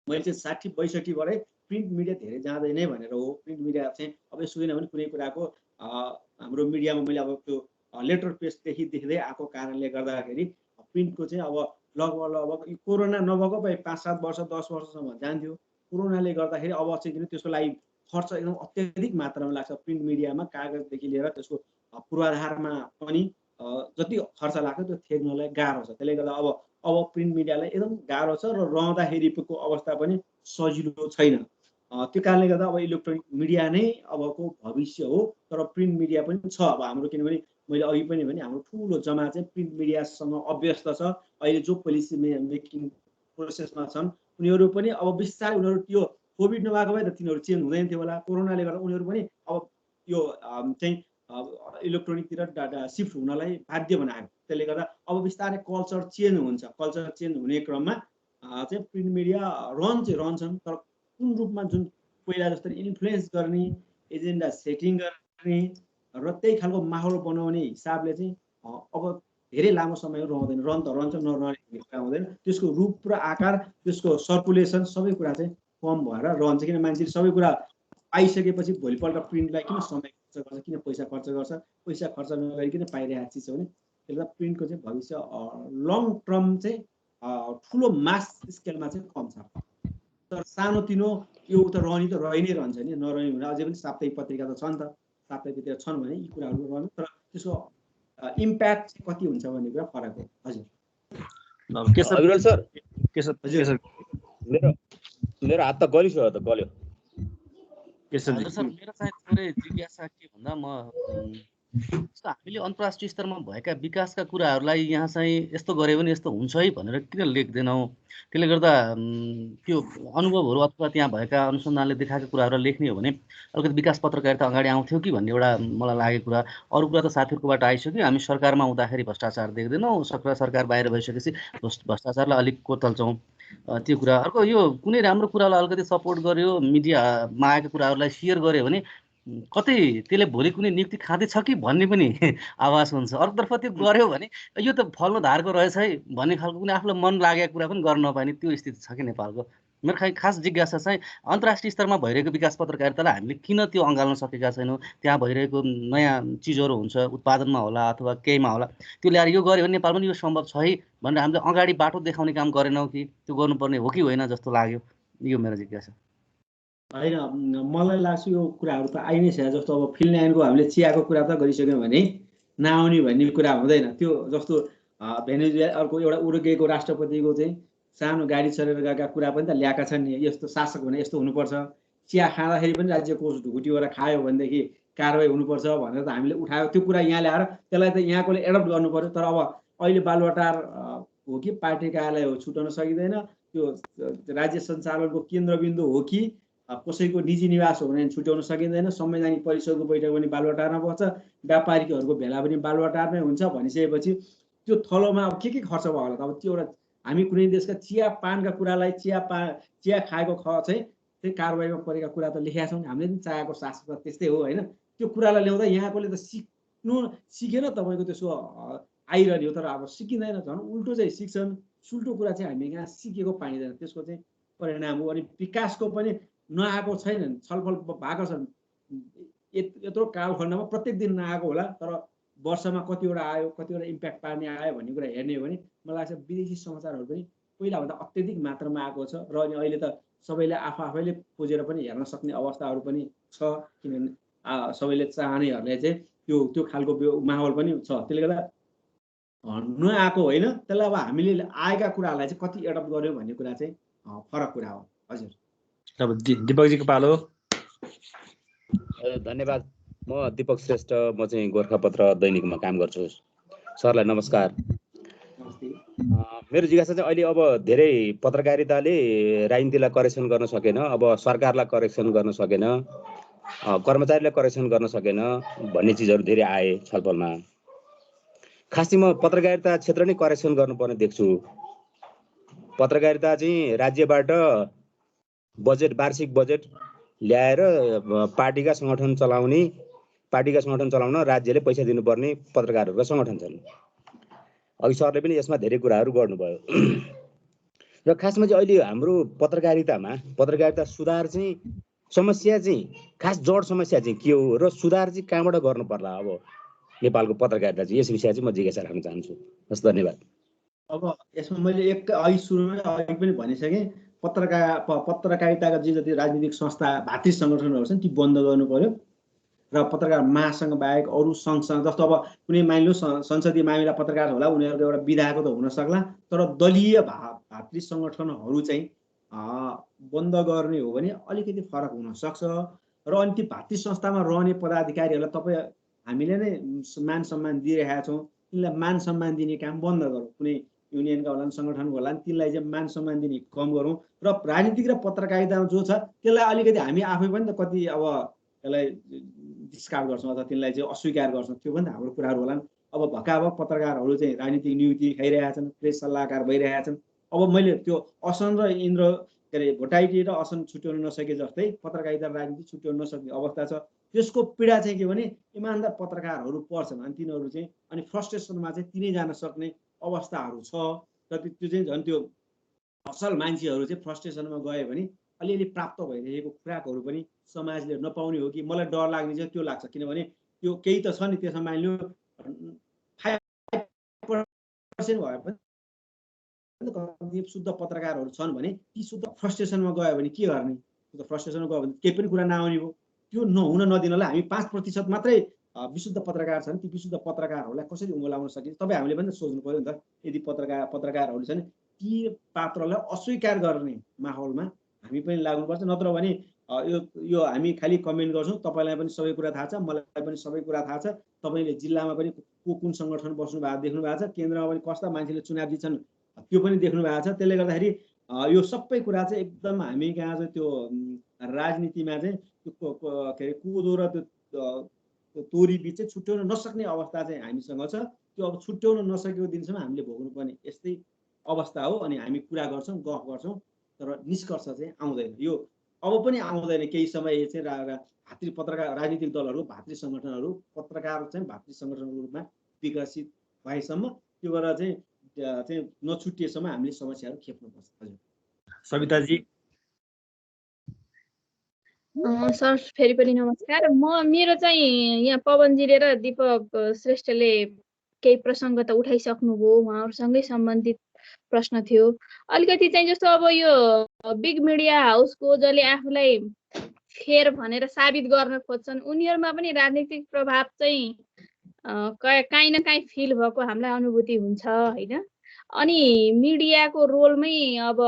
मैले चाहिँ 60-62बाटै प्रिन्ट मिडिया धेरै जाँदैन भनेर हो। प्रिन्ट मिडिया चाहिँ अब यसो किनभने कुनै कुराको हाम्रो मिडियामा मैले अब त्यो लेटर पेजदेखि देख्दै आएको कारणले गर्दाखेरि प्रिन्टको चाहिँ अब लगभग यो कोरोना नभएको भए 5-7 वर्ष 10 वर्षसम्म जान्थ्यो। कोरोनाले गर्दाखेरि अब चाहिँ किन त्यसको लागि खर्च एकदम अत्याधिक मात्रामा लाग्छ। प्रिन्ट मिडियामा कागजदेखि लिएर त्यसको पूर्वाधारमा पनि जति खर्च लाग्छ त्यो थेग्नलाई गाह्रो छ। त्यसले गर्दा अब प्रिन्ट मिडियालाई एकदम गाह्रो छ र रहँदाखेरिको अवस्था पनि सजिलो छैन। त्यो कारणले गर्दा अब इलेक्ट्रोनिक मिडिया नै अबको भविष्य हो। तर प्रिन्ट मिडिया पनि छ अब हाम्रो, किनभने मैले अघि पनि भने हाम्रो ठुलो जमा चाहिँ प्रिन्ट मिडियासँग अभ्यस्त छ। अहिले जो पोलिसी मेकिङ प्रोसेसमा छन् उनीहरू पनि अब बिस्तारै उनीहरू त्यो कोभिड नभएको भए त तिनीहरू चेन्ज हुँदैन थियो होला। कोरोनाले गर्दा उनीहरू पनि अब यो चाहिँ इलेक्ट्रोनिकतिर सिफ्ट हुनलाई बाध्य बनायो। त्यसले गर्दा अब बिस्तारै कल्चर चेन्ज हुन्छ। कल्चर चेन्ज हुने क्रममा चाहिँ प्रिन्ट मिडिया रहन्छन्, तर कुन रूपमा जुन पहिला जस्तै इन्फ्लुएन्स गर्ने, एजेन्डा सेटिङ गर्ने र त्यही खालको माहौल बनाउने हिसाबले चाहिँ अब धेरै लामो समय रहँदैन। रहन्छ नरहने कुरा हुँदैन। त्यसको रूप र आकार, त्यसको सर्कुलेसन सबै कुरा चाहिँ कम भएर रहन्छ। किन मान्छेले सबै कुरा पाइसकेपछि भोलिपल्ट प्रिन्टलाई किन समय खर्च गर्छ, किन पैसा खर्च गर्छ? पैसा खर्च नगरिकन पाइरहेको चिज हो भने त्यसले गर्दा प्रिन्टको चाहिँ भविष्य लङ टर्म चाहिँ ठुलो मास स्केलमा चाहिँ कम छ। तर सानोतिनो यो त रहने त रहि नै रहन्छ नि। नरहने भने अझै पनि साप्ताहिक पत्रिका त छ नि त। साप्ताहिक पत्रिका छन् भने यी कुराहरू रहन्छ, तर त्यसको इम्प्याक्ट कति हुन्छ भन्ने कुरा फरक हो। हजुर अविरल सर, हजुर मेरो हात त गलिसक्यो त गल्यो। हजुर सर, मेरो चाहिँ थोरै जिज्ञासा के भन्दा हामीले अन्तर्राष्ट्रिय स्तरमा भएका विकासका कुराहरूलाई यहाँ चाहिँ यस्तो गऱ्यो भने यस्तो हुन्छ है भनेर किन लेख्दैनौँ? त्यसले गर्दा त्यो अनुभवहरू अथवा त्यहाँ भएका अनुसन्धानले देखाएका कुराहरूलाई लेख्ने हो भने अलिकति विकास पत्रकारिता अगाडि आउँथ्यो कि भन्ने एउटा मलाई लागेको कुरा। अरू कुरा त साथीहरूकोबाट आइसक्यो। हामी सरकारमा हुँदाखेरि भ्रष्टाचार देख्दैनौँ, सरकार बाहिर भइसकेपछि भ्रष्टाचारलाई अलिक कोतल्छौँ त्यो कुरा। अर्को यो कुनै राम्रो कुरालाई अलिकति सपोर्ट गर्यो, मिडियामा आएका कुराहरूलाई सेयर गर्यो भने कतै त्यसले भोलि कुनै नियुक्ति खाँदैछ कि भन्ने पनि आवाज हुन्छ। अर्कोतर्फ त्यो गर्यो भने यो त फल्नु धारको रहेछ है भन्ने खालको कुनै आफूलाई मन लागेको कुरा पनि गर्न नपाइने त्यो स्थिति छ कि नेपालको? मेरो खास जिज्ञासा चाहिँ अन्तर्राष्ट्रिय स्तरमा भइरहेको विकास पत्रकारितालाई हामीले किन त्यो अँगाल्न सकेका छैनौँ? त्यहाँ भइरहेको नयाँ चिजहरू हुन्छ, उत्पादनमा होला अथवा केहीमा होला, त्यो ल्याएर यो गऱ्यो भने नेपाल पनि यो सम्भव छ है भनेर हामीले अगाडि बाटो देखाउने काम गरेनौँ कि त्यो गर्नुपर्ने हो कि होइन जस्तो लाग्यो। यो मेरो जिज्ञासा। होइन, मलाई लाग्छ यो कुराहरू त आइ नै छ। जस्तो अब फिनल्यान्डको हामीले चियाको कुरा त गरिसक्यौँ भने नआउने भन्ने कुरा हुँदैन। त्यो जस्तो भेनेजुएला अर्को एउटा उरुग्वेको राष्ट्रपतिको चाहिँ सानो गाडी चलेर गएका कुरा पनि त ल्याएका छन् नि। यस्तो शासक भने यस्तो हुनुपर्छ, चिया खाँदाखेरि पनि राज्य कोष ढुकुटीबाट खायो भनेदेखि कारवाही हुनुपर्छ भनेर त हामीले उठायो। त्यो कुरा यहाँ ल्याएर त्यसलाई त यहाँकोले एडप्ट गर्नु पर्यो। तर अब अहिले बालुवाटार हो कि पार्टी कार्यालय हो छुटाउन सकिँदैन। त्यो राज्य सञ्चालनको केन्द्रबिन्दु हो कि कसैको निजी निवास हो भने छुट्याउन सकिँदैन। संवैधानिक परिषदको बैठक पनि बालुवाटारमा बस्छ, व्यापारीहरूको भेला पनि बालुवाटारमै हुन्छ भनिसकेपछि त्यो थलोमा अब के खर्च भयो होला त? अब त्यो एउटा हामी कुनै देशका चिया पानका कुरालाई चिया खाएको चाहिँ त्यही कारवाहीमा परेका कुरा त लेखेका छौँ। हामीले पनि चाहेको शासक त त्यस्तै हो होइन। त्यो कुरालाई ल्याउँदा यहाँकोले त सिकेन तपाईँको त्यसो आइरह्यो, तर अब सिकिँदैन। झन् उल्टो चाहिँ सिक्छन्। सुल्टो कुरा चाहिँ हामी यहाँ सिकेको पाइँदैन। त्यसको चाहिँ परिणाम हो। अनि विकासको पनि नआएको छैन, छलफल भएको छन्। यत्रो कालखण्डमा प्रत्येक दिन नआएको होला, तर वर्षमा कतिवटा आयो, कतिवटा इम्प्याक्ट पार्ने आयो भन्ने कुरा हेर्ने हो भने मलाई लाग्छ विदेशी समाचारहरू पनि पहिलाभन्दा अत्यधिक मात्रामा आएको छ। र अनि अहिले त सबैले आफैले खोजेर पनि हेर्न सक्ने अवस्थाहरू पनि छ, किनभने सबैले चाहनेहरूले चाहिँ त्यो खालको माहौल पनि छ। त्यसले गर्दा नआएको होइन, त्यसलाई अब हामीले आएका कुराहरूलाई चाहिँ कति एडप्ट गर्यो भन्ने कुरा चाहिँ फरक कुरा हो। हजुर अब दिपकजीको पालो। धन्यवाद। म दिपक श्रेष्ठ, म चाहिँ गोर्खापत्र दैनिकमा काम गर्छु। सरलाई नमस्कार। मेरो जिज्ञासा चाहिँ अहिले अब धेरै पत्रकारिताले राजनीतिलाई करेक्सन गर्न सकेन, अब सरकारलाई करेक्सन गर्न सकेन, कर्मचारीलाई करेक्सन गर्न सकेन भन्ने चिजहरू धेरै आए छलफलमा। खासै म पत्रकारिता क्षेत्र नै करेक्सन गर्नुपर्ने देख्छु। पत्रकारिता चाहिँ राज्यबाट बजेट वार्षिक बजेट ल्याएर पार्टीका सङ्गठन चलाउन राज्यले पैसा दिनुपर्ने पत्रकारहरूको सङ्गठन छन्। अघि सरले पनि यसमा धेरै कुराहरू गर्नुभयो र खासमा चाहिँ अहिले हाम्रो पत्रकारिता सुधार चाहिँ समस्या चाहिँ खास जड समस्या चाहिँ के हो र सुधार चाहिँ कहाँबाट गर्नु पर्ला अब नेपालको पत्रकारिता चाहिँ, यस विषय चाहिँ म जिज्ञासा राख्न चाहन्छु। हस्, धन्यवाद। अब यसमा मैले अघि सुरुमै अघि पनि भनिसकेँ, पत्रकारिताका जे जति राजनीतिक संस्था भातृ सङ्गठनहरू छन् ती बन्द गर्नु पर्यो र पत्रकार महासङ्घ बाहेक अरू सङ्घसँग, जस्तो अब कुनै मानिलो संसदीय मामिला पत्रकार होला, उनीहरूको एउटा विधाको त हुन सक्ला, तर दलीय भातृ सङ्गठनहरू चाहिँ बन्द गर्ने हो भने अलिकति फरक हुन सक्छ। र अनि ती भातृ संस्थामा रहने पदाधिकारीहरूलाई हामीले नै मान सम्मान दिइरहेका छौँ, तिनलाई मान सम्मान दिने काम बन्द गरौँ। कुनै युनियनका होला सङ्गठनको होला तिनलाई चाहिँ मान सम्मान दिने कम गरौँ र राजनीतिक र पत्रकारितामा जो छ त्यसलाई अलिकति हामी आफै पनि त कति अब त्यसलाई डिस्कार्ड गर्छौँ अथवा तिनलाई चाहिँ अस्वीकार गर्छौँ, त्यो पनि त हाम्रो कुराहरू होला। अब भक्काभक पत्रकारहरू चाहिँ राजनीतिक नियुक्ति खाइरहेका छन्, प्रेस सल्लाहकार भइरहेका छन्। अब मैले त्यो असन र इन्द्र के अरे भोटाइटी र असन छुट्याउन नसके जस्तै पत्रकारिता र राजनीति छुट्याउन नसक्ने अवस्था छ। त्यसको पीडा चाहिँ के भने इमान्दार पत्रकारहरू पर्छन् अनि तिनीहरू चाहिँ अनि फ्रस्ट्रेसनमा चाहिँ तिनै जान सक्ने अवस्थाहरू छ। र त्यो चाहिँ झन् त्यो असल मान्छेहरू चाहिँ फ्रस्ट्रेसनमा गयो भने अलिअलि प्राप्त भइरहेको खुराकहरू पनि समाजले नपाउने हो कि मलाई डर लाग्ने चाहिँ त्यो लाग्छ। किनभने त्यो केही त छ नि, त्यसमा मानिलियो 5% भए पनि शुद्ध पत्रकारहरू छन् भने ती शुद्ध फ्रस्ट्रेसनमा गयो भने के गर्ने? शुद्ध फ्रस्ट्रेसनमा गयो भने केही पनि कुरा नआउने हो। त्यो नहुन नदिनलाई हामी 5% मात्रै विशुद्ध पत्रकार छन्, ती विशुद्ध पत्रकारहरूलाई कसरी उँभो सकिन्छ तपाईँ हामीले पनि सोच्नु पर्यो नि त। यदि पत्रकारहरू छन् ती पात्रलाई अस्वीकार गर्ने माहौलमा हामी पनि लाग्नुपर्छ। नत्र भने यो हामी खालि कमेन्ट गर्छौँ, तपाईँलाई पनि सबै कुरा थाहा छ, मलाई पनि सबै कुरा थाहा छ, तपाईँले जिल्लामा पनि कुन सङ्गठन बस्नु भएको देख्नु भएको छ, केन्द्रमा पनि कस्ता मान्छेले चुनाव जित्छन् त्यो पनि देख्नु भएको छ। त्यसले गर्दाखेरि यो सबै कुरा चाहिँ एकदम हामी कहाँ चाहिँ त्यो राजनीतिमा चाहिँ त्यो के अरे कोदो र त्यो तोरी बिच चाहिँ छुट्याउन नसक्ने अवस्था चाहिँ हामीसँग छ। त्यो अब छुट्याउन नसकेको दिनसम्म हामीले भोग्नुपर्ने यस्तै अवस्था हो। अनि हामी कुरा गर्छौँ, गफ गर्छौँ, तर निष्कर्ष चाहिँ आउँदैन। यो अब पनि आउँदैन। केही समय चाहिँ भातृ पत्रकार राजनीतिक दलहरू भातृ सङ्गठनहरू पत्रकार चाहिँ भातृ सङ्गठनको रूपमा विकसित भएसम्म त्यो गरेर चाहिँ नछुटिएसम्म हामीले समस्याहरू खेप्नुपर्छ। हजुर सविताजी। सर फेरि पनि नमस्कार। मेरो चाहिँ यहाँ पवनजीले र दीपक श्रेष्ठले केही प्रसङ्ग त उठाइसक्नुभयो, उहाँहरूसँगै सम्बन्धित प्रश्न थियो। अलिकति चाहिँ जस्तो अब यो बिग मिडिया हाउसको जसले आफूलाई फेर भनेर साबित गर्न खोज्छन् उनीहरूमा पनि राजनीतिक प्रभाव चाहिँ काहीँ न काहीँ फिल भएको हामीलाई अनुभूति हुन्छ होइन। अनि मिडियाको रोलमै अब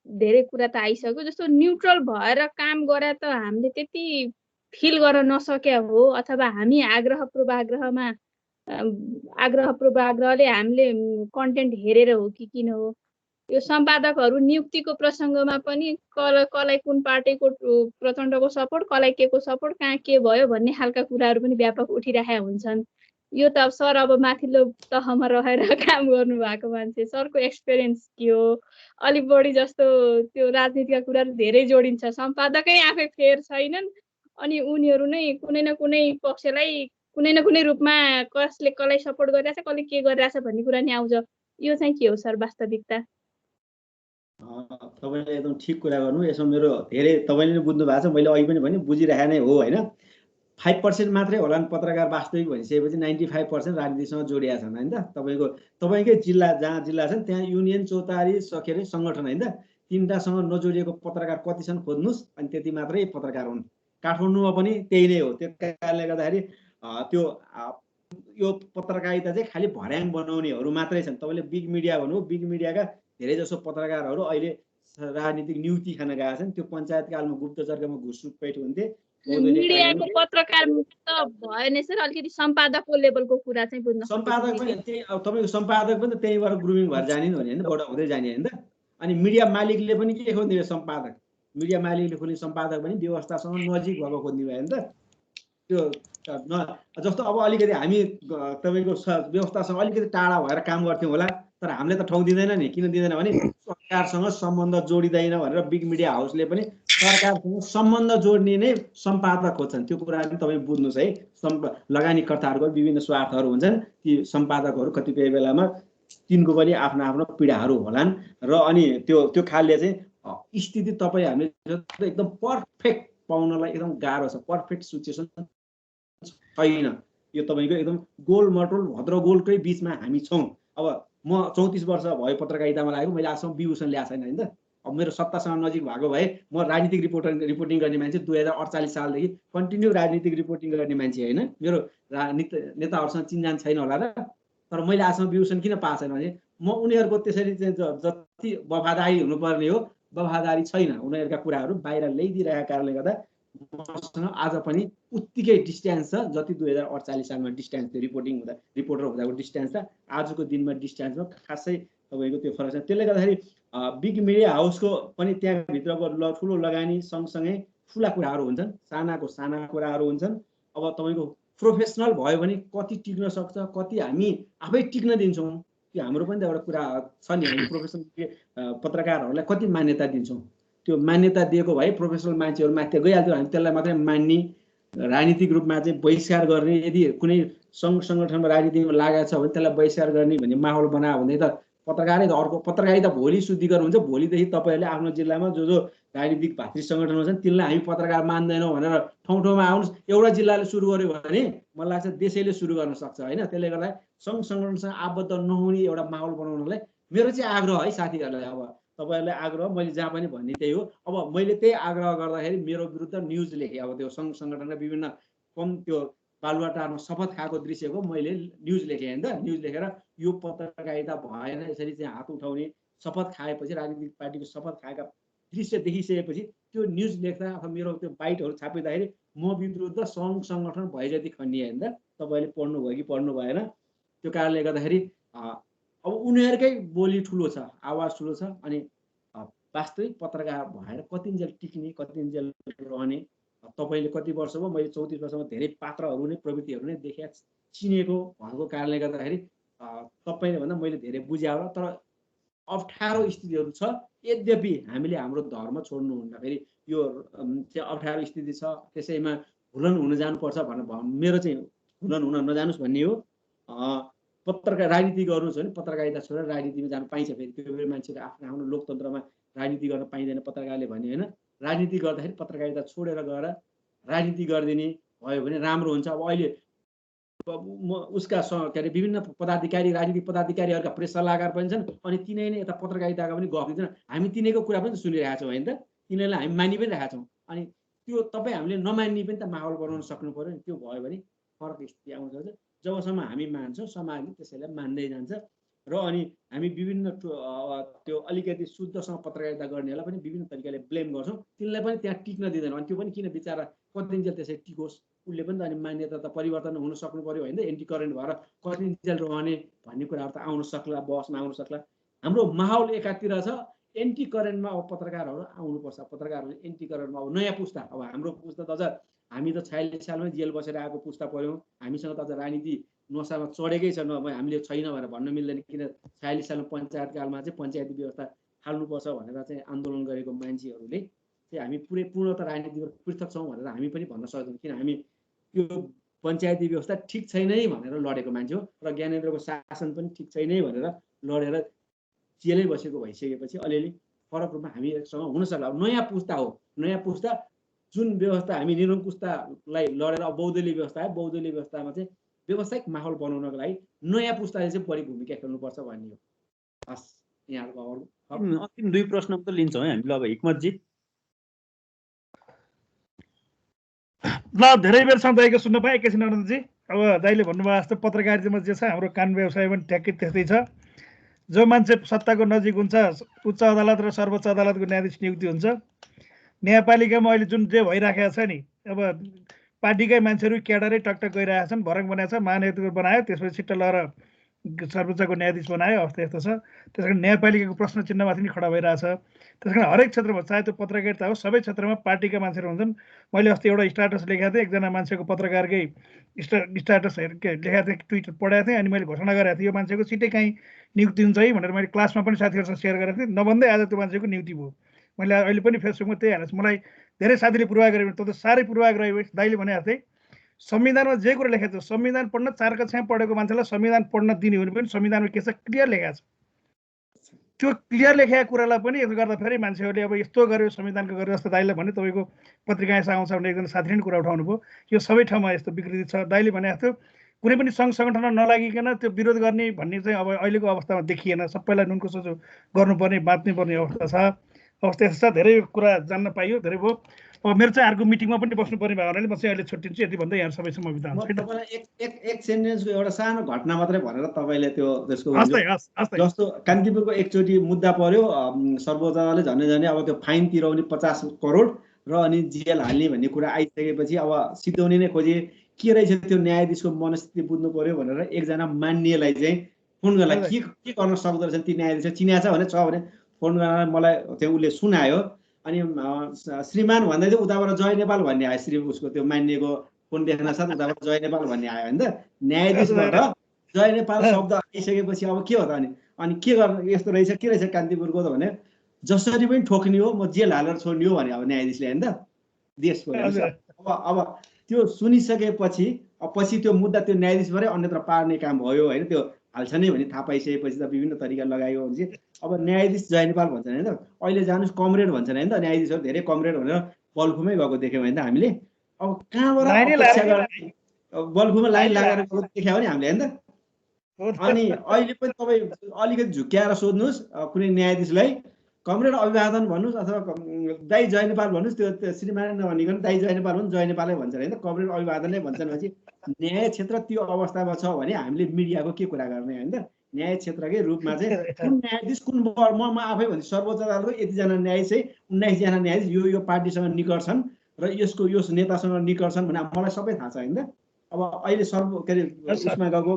धेरै कुरा त आइसक्यो। जस्तो न्युट्रल भएर काम गरे त हामीले त्यति फिल गर्न नसक्या हो, अथवा हामी आग्रह पूर्वाग्रहले हामीले कन्टेन्ट हेरेर हो कि किन हो। यो सम्पादकहरू नियुक्तिको प्रसङ्गमा पनि कसलाई कुन पार्टीको प्रचण्डको सपोर्ट, कसलाई के को सपोर्ट, कहाँ के भयो भन्ने खालका कुराहरू पनि व्यापक उठिरहेका हुन्छन्। यो त सर अब माथिल्लो तहमा रहेर काम गर्नु भएको मान्छे, सरको एक्सपिरियन्स के हो? अलिक बढी जस्तो त्यो राजनीतिका कुराहरू धेरै जोडिन्छ, सम्पादकै आफै फेर छैनन् अनि उनीहरू नै कुनै न कुनै पक्षलाई कुनै न कुनै रूपमा कसले कसलाई सपोर्ट गरिरहेछ, कसले के गरिरहेछ भन्ने कुरा नि आउँछ। यो चाहिँ के हो सर वास्तविकता? तपाईँले एकदम ठिक कुरा गर्नु। यसमा मेरो धेरै तपाईँले नै बुझ्नु भएको छ, मैले अघि पनि भने बुझिरहेको नै हो होइन। 5% मात्रै होला नि पत्रकार वास्तविक भनिसकेपछि 95% राजनीतिसँग जोडिया छन् होइन त। तपाईँकै जिल्ला जहाँ जिल्ला छन् त्यहाँ युनियन 44 सकेर सङ्गठन होइन त, तिनवटासँग नजोडिएको पत्रकार कति छन् खोज्नुहोस्, अनि त्यति मात्रै पत्रकार हुन्। काठमाडौँमा पनि त्यही नै हो। त्यो कारणले गर्दाखेरि त्यो यो पत्रकारिता चाहिँ खालि भर्याङ बनाउनेहरू मात्रै छन्। तपाईँले बिग मिडिया भन्नु, बिग मिडियाका धेरै जसो पत्रकारहरू अहिले राजनीतिक नियुक्ति खान गएका छन्। त्यो पञ्चायतकालमा गुप्तचरकामा घुसपैठ हुन्थे। मिडियाको पत्रकार त भएन सर, अलिकति सम्पादकको लेभलको कुरा चाहिँ बुझ्न। सम्पादक पनि त्यही तपाईँको सम्पादक पनि त त्यहीँबाट ग्रुमिङ भएर जाने नि होइन, बडा हुँदै जाने होइन त। अनि मिडिया मालिकले पनि के खोज्ने सम्पादक, मिडिया मालिकले खोज्ने सम्पादक पनि व्यवस्थासँग नजिक भएको खोज्ने भयो नि त। त्यो जस्तो अब अलिकति हामी तपाईँको व्यवस्थासँग अलिकति टाढा भएर काम गर्थ्यौँ होला, तर हामीले त ठाउँ दिँदैन नि। किन दिँदैन भने सरकारसँग सम्बन्ध जोडिँदैन भनेर बिग मिडिया हाउसले पनि सरकारसँग सम्बन्ध जोड्ने नै सम्पादक खोज्छन्। त्यो कुरा पनि तपाईँ बुझ्नुहोस् है। लगानीकर्ताहरूको विभिन्न स्वार्थहरू हुन्छन्। ती सम्पादकहरू कतिपय बेलामा तिनको पनि आफ्नो आफ्नो पीडाहरू होलान् र अनि त्यो खालले चाहिँ स्थिति तपाईँ हामीले एकदम पर्फेक्ट पाउनलाई एकदम गाह्रो छ। पर्फेक्ट सिचुएसन छैन। यो तपाईँको एकदम गोलमटोल भद्रगोलकै बिचमा हामी छौँ। अब म 34 वर्ष भयो पत्रकारितामा लागेको, मैले आजसम्म विभूषण ल्याएको छैन होइन त। अब मेरो सत्तासँग नजिक भएको भए म राजनीतिक रिपोर्टिङ गर्ने मान्छे 2048 सालदेखि कन्टिन्यू राजनीतिक रिपोर्टिङ गर्ने मान्छे होइन। मेरो नेताहरूसँग चिनजान छैन होला र, तर मैले आजसम्म विभूषण किन पाएको छैन भने म उनीहरूको त्यसरी जति वफादारी हुनुपर्ने हो वफादारी छैन। उनीहरूका कुराहरू बाहिर ल्याइदिइरहेका कारणले गर्दा मसँग आज पनि उत्तिकै डिस्टेन्स छ जति 2048 सालमा डिस्टेन्स थियो रिपोर्टर हुँदाको डिस्टेन्स छ। आजको दिनमा डिस्टेन्समा खासै तपाईँको त्यो फरक छ। त्यसले गर्दाखेरि बिग मिडिया हाउसको पनि त्यहाँभित्रको ठुलो लगानी सँगसँगै ठुला कुराहरू हुन्छन्, साना कुराहरू हुन्छन्। अब तपाईँको प्रोफेसनल भयो भने कति टिक्न सक्छ, कति हामी आफै टिक्न दिन्छौँ, त्यो हाम्रो पनि त एउटा कुरा छ नि। हामी प्रोफेसनल पत्रकारहरूलाई कति मान्यता दिन्छौँ। त्यो मान्यता दिएको भए प्रोफेसनल मान्छेहरू माथि गइहाल्थ्यो। हामी त्यसलाई मात्रै मान्ने, राजनीतिक रूपमा चाहिँ बहिष्कार गर्ने, यदि कुनै सङ्घ सङ्गठनमा राजनीतिमा लागेको छ भने त्यसलाई बहिष्कार गर्ने भन्ने माहौल बनायो भने त पत्रकारै त अर्को पत्रकारिता भोलि शुद्धिकरण हुन्छ। भोलिदेखि तपाईँहरूले आफ्नो जिल्लामा जो राजनीतिक भातृ सङ्गठनहरू छन् तिनलाई हामी पत्रकार मान्दैनौँ भनेर ठाउँ ठाउँमा आउनुहोस्। एउटा जिल्लाले सुरु गर्यो भने मलाई लाग्छ देशैले सुरु गर्न सक्छ होइन। त्यसले गर्दा सङ्घ सङ्गठनसँग आबद्ध नहुने एउटा माहौल बनाउनलाई मेरो चाहिँ आग्रह है साथीहरूलाई। अब तपाईँहरूलाई आग्रह मैले जहाँ पनि भन्ने त्यही हो। अब मैले त्यही आग्रह गर्दाखेरि मेरो विरुद्ध न्युज लेखेँ। अब त्यो सङ्घ सङ्गठनका विभिन्न त्यो बालुवाटारमा शपथ खाएको दृश्यको मैले न्युज लेखेँ होइन त। न्युज लेखेर यो पत्रकारिता भएन, यसरी चाहिँ हात उठाउने, शपथ खाएपछि राजनीतिक पार्टीको शपथ खाएका दृश्य देखिसकेपछि त्यो न्युज लेख्दा अथवा मेरो त्यो बाइटहरू छापिँदाखेरि म विरुद्ध सङ्घ सङ्गठन भए जति खनिए होइन त। तपाईँले पढ्नुभयो कि पढ्नु भएन। त्यो कारणले गर्दाखेरि अब उनीहरूकै बोली ठुलो छ, आवाज ठुलो छ। अनि वास्तविक पत्रकार भएर कतिन्जेल टिक्ने, कतिन्जेल रहने। तपाईँले कति वर्ष भयो, मैले 34 वर्षमा धेरै पात्रहरू नै प्रवृत्तिहरू नै देखेँ, चिनेको भएको कारणले गर्दाखेरि तपाईँले भन्दा मैले धेरै बुझेँ होला। तर अप्ठ्यारो स्थितिहरू छ। यद्यपि हामीले हाम्रो धर्म छोड्नुहुन्न, फेरि यो चाहिँ अप्ठ्यारो स्थिति छ, त्यसैमा हुलन हुन जानुपर्छ भनेर मेरो चाहिँ हुलन हुन नजानुस् भन्ने हो। पत्रकार राजनीति गर्नुहोस् भने पत्रकारिता छोडेर राजनीतिमा जानु पाइन्छ। फेरि त्यो फेरि मान्छेले आफ्नो आफ्नो लोकतन्त्रमा राजनीति गर्न पाइँदैन पत्रकारले भन्ने होइन। राजनीति गर्दाखेरि पत्रकारिता छोडेर गएर राजनीति गरिदिने भयो भने राम्रो हुन्छ। अब अहिले उसका के अरे विभिन्न पदाधिकारी, राजनीतिक पदाधिकारीहरूका प्रेस सल्लाहकार पनि छन्। अनि तिनै नै यता पत्रकारिताका पनि गफ दिन्छन्। हामी तिनैको कुरा पनि सुनिरहेका छौँ होइन त। तिनीहरूलाई हामी मानि पनि रहेका छौँ। अनि त्यो तपाईँ हामीले नमान्ने पनि त माहौल बनाउन सक्नु पऱ्यो नि। त्यो भयो भने फरक स्थिति आउँछ। जबसम्म हामी मान्छौँ समाजले त्यसैलाई मान्दै जान्छ। र अनि हामी विभिन्न त्यो अलिकति शुद्धसँग पत्रकारिता गर्नेहरूलाई पनि विभिन्न तरिकाले ब्लेम गर्छौँ। तिनलाई पनि त्यहाँ टिक्न दिँदैनौँ। अनि त्यो पनि किन बिचरा कतिन्जेल त्यसै टिकोस्, उसले पनि त अनि मान्यता त परिवर्तन हुन सक्नु पऱ्यो होइन। एन्टी करेन्ट भएर कतिन्जेल रहने भन्ने कुराहरू त आउन सक्ला, बहसमा आउन सक्ला। हाम्रो माहौल एकातिर छ, एन्टी करेन्टमा अब पत्रकारहरू आउनुपर्छ। पत्रकारहरूले एन्टी करेन्टमा अब नयाँ पुस्ता, अब हाम्रो पुस्ता त अझ हामी त 46 सालमै जेल बसेर आएको पुस्ता पऱ्यौँ। हामीसँग त अझ राजनीति नसामा चढेकै छ, हामीले छैन भनेर भन्न मिल्दैन। किन 46 सालमा पञ्चायत कालमा चाहिँ पञ्चायती व्यवस्था हाल्नुपर्छ भनेर चाहिँ आन्दोलन गरेको मान्छेहरूले चाहिँ हामी पूर्णत राजनीतिबाट पृथक छौँ भनेर हामी पनि भन्न सक्दैनौँ। किन हामी त्यो पञ्चायती व्यवस्था ठिक छैन भनेर लडेको मान्छे हो। र ज्ञानेन्द्रको शासन पनि ठिक छैन भनेर लडेर जेलै बसेको भइसकेपछि अलिअलि फरक रूपमा हामीसँग हुन सक्ला। अब नयाँ पुस्ता हो, नयाँ पुस्ता जुन व्यवस्था हामी निरङ्कुशतालाई लडेर अब बहुदलीय व्यवस्था आयो, बहुदलीय व्यवस्थामा चाहिँ व्यावसायिक माहौल बनाउनको लागि नयाँ पुस्ताले चाहिँ बढी भूमिका खेल्नुपर्छ भन्ने हो। हस्, यहाँहरूको अन्तिम 2 प्रश्न मात्र लिन्छौँ है हामीले। अब हिक्मतजी। ल, धेरै बेरसम्म दाइको सुन्न पाएँ। एकैछिन अनन्तजी, अब दाइले भन्नुभयो जस्तो पत्रकारितामा जे छ हाम्रो कानुन व्यवसाय पनि ठ्याक्कै त्यस्तै छ। जो मान्छे सत्ताको नजिक हुन्छ, उच्च अदालत र सर्वोच्च अदालतको न्यायाधीश नियुक्ति हुन्छ। न्यायपालिकामा अहिले जुन जे भइराखेको छ नि, अब पार्टीकै मान्छेहरू क्याडरै टकटक गइरहेका छन्। भरङ बनाएको छ, महाधिवक्ता बनायो, त्यसपछि छिट्टो लगेर सर्वोच्चको न्यायाधीश बनायो, अवस्था यस्तो छ। त्यस कारण न्यायपालिकाको प्रश्न चिन्हमाथि नि खडा भइरहेछ। त्यस कारण हरेक क्षेत्रमा, चाहे त्यो पत्रकारिता हो, सबै क्षेत्रमा पार्टीका मान्छेहरू हुन्छन्। मैले अस्ति एउटा स्ट्याटस लेखेको थिएँ, एकजना मान्छेको पत्रकारकै स्ट्याटस लेखेको थिएँ, ट्विटर पढाएको थिएँ, अनि मैले घोषणा गरेको थिएँ यो मान्छेको सिटै काहीँ नियुक्ति हुन्छ है भनेर। मैले क्लासमा पनि साथीहरूसँग सेयर गरेको थिएँ, नभन्दै आज त्यो मान्छेको नियुक्ति भयो। मैले अहिले पनि फेसबुकमा त्यही हालेको छु। मलाई धेरै साथीले पूर्वाग्रह गरे, त साह्रै पूर्वाग्रह भयो। दाइले भनेको थिएँ संविधानमा जे कुरा लेखेको छ, संविधान पढ्न 4 कक्षा पढेको मान्छेलाई संविधान पढ्न दिने भने पनि संविधानमा के छ क्लियर लेखेको छ। त्यो क्लियर लेखेको कुरालाई पनि यसो गर्दाखेरि मान्छेहरूले अब यस्तो गर्यो संविधानको गर्यो जस्तो दाइले भने तपाईँको पत्रिका यसो आउँछ भने एकजना साथीले पनि कुरा उठाउनु भयो। यो सबै ठाउँमा यस्तो विकृति छ। दाइले भनेको थियो कुनै पनि सङ्घ सङ्गठनमा नलागिकन त्यो विरोध गर्ने भन्ने चाहिँ अब अहिलेको अवस्थामा देखिएन। सबैलाई नुनको सोचो गर्नुपर्ने, बाँच्नुपर्ने अवस्था छ। अवस्था यस्तो छ। धेरै कुरा जान्न पाइयो, धेरै भयो। अब मेरो चाहिँ अर्को मिटिङमा पनि बस्नुपर्ने भयो भने म चाहिँ अहिले छुट्टिन्छु। यति भन्दै यहाँ सबैसम्म बिदा हुन्छ। तपाईँलाई एक सेन्टेन्सको एउटा सानो घटना मात्रै भनेर तपाईँले त्यो त्यसको जस्तो कान्तिपुरको एकचोटि मुद्दा पर्यो, सर्वोच्चले झन्डै अब त्यो फाइन तिराउने 50 करोड र अनि जेल हाल्ने भन्ने कुरा आइसकेपछि अब सिध्याउने नै खोजे के रहेछ त्यो न्यायाधीशको मनस्थिति बुझ्नु पर्यो भनेर एकजना मान्यलाई चाहिँ फोन गर्दा के गर्न सक्दो रहेछ ती न्यायाधीश चिन्या छ भने फोन गरेर मलाई त्यो उसले सुनायो। अनि श्रीमान भन्दै थियो, उताबाट जय नेपाल भन्ने आयो। श्री उसको त्यो मान्यको फोन देख्न साथ उताबाट जय नेपाल भन्ने आयो होइन त। न्यायाधीशबाट जय नेपाल शब्द आइसकेपछि अब के हो त अनि के गर्नु यस्तो रहेछ के रहेछ कान्तिपुरको त भने जसरी पनि ठोक्ने हो, म जेल हालेर छोड्ने हो भने अब न्यायाधीशले होइन त देशको। अब त्यो सुनिसकेपछि पछि त्यो मुद्दा त्यो न्यायाधीशबाटै अन्यत्र पार्ने काम भयो होइन। त्यो हाल्छ नै भने थाहा पाइसकेपछि त विभिन्न तरिका लगायो भने अब न्यायाधीश जय नेपाल भन्छन् होइन त। अहिले जानुहोस् कमरेड भन्छन् होइन त। न्यायाधीशहरू धेरै कमरेड भनेर बल्खुमै गएको देख्यौँ होइन त हामीले। अब कहाँबाट अपेक्षा गर्ने बल्खुमा लाइन लगाएर गएको देख्यौँ नि हामीले होइन त। अनि अहिले पनि तपाईँ अलिकति झुक्क्याएर सोध्नुहोस् कुनै न्यायाधीशलाई कमरेड अभिवादन भन्नुहोस् अथवा दाइ जय नेपाल भन्नुहोस्। त्यो श्रीमान नभनिकन दाइ जय नेपाल भन्नु जय नेपालै भन्छन् होइन त। कमरेड अभिवादनले भन्छन् भनेपछि न्याय क्षेत्र त्यो अवस्थामा छ भने हामीले मिडियाको के कुरा गर्ने होइन त। न्याय क्षेत्रकै रूपमा चाहिँ कुन न्यायाधीश कुन म आफै भन्छु सर्वोच्च अदालतको यतिजना न्यायाधीश चाहिँ 19 जना न्यायाधीश यो पार्टीसँग निकट छन् र यो नेतासँग निकट छन् भने मलाई सबै थाहा छ होइन त। अब अहिले के अरे उसमा गएको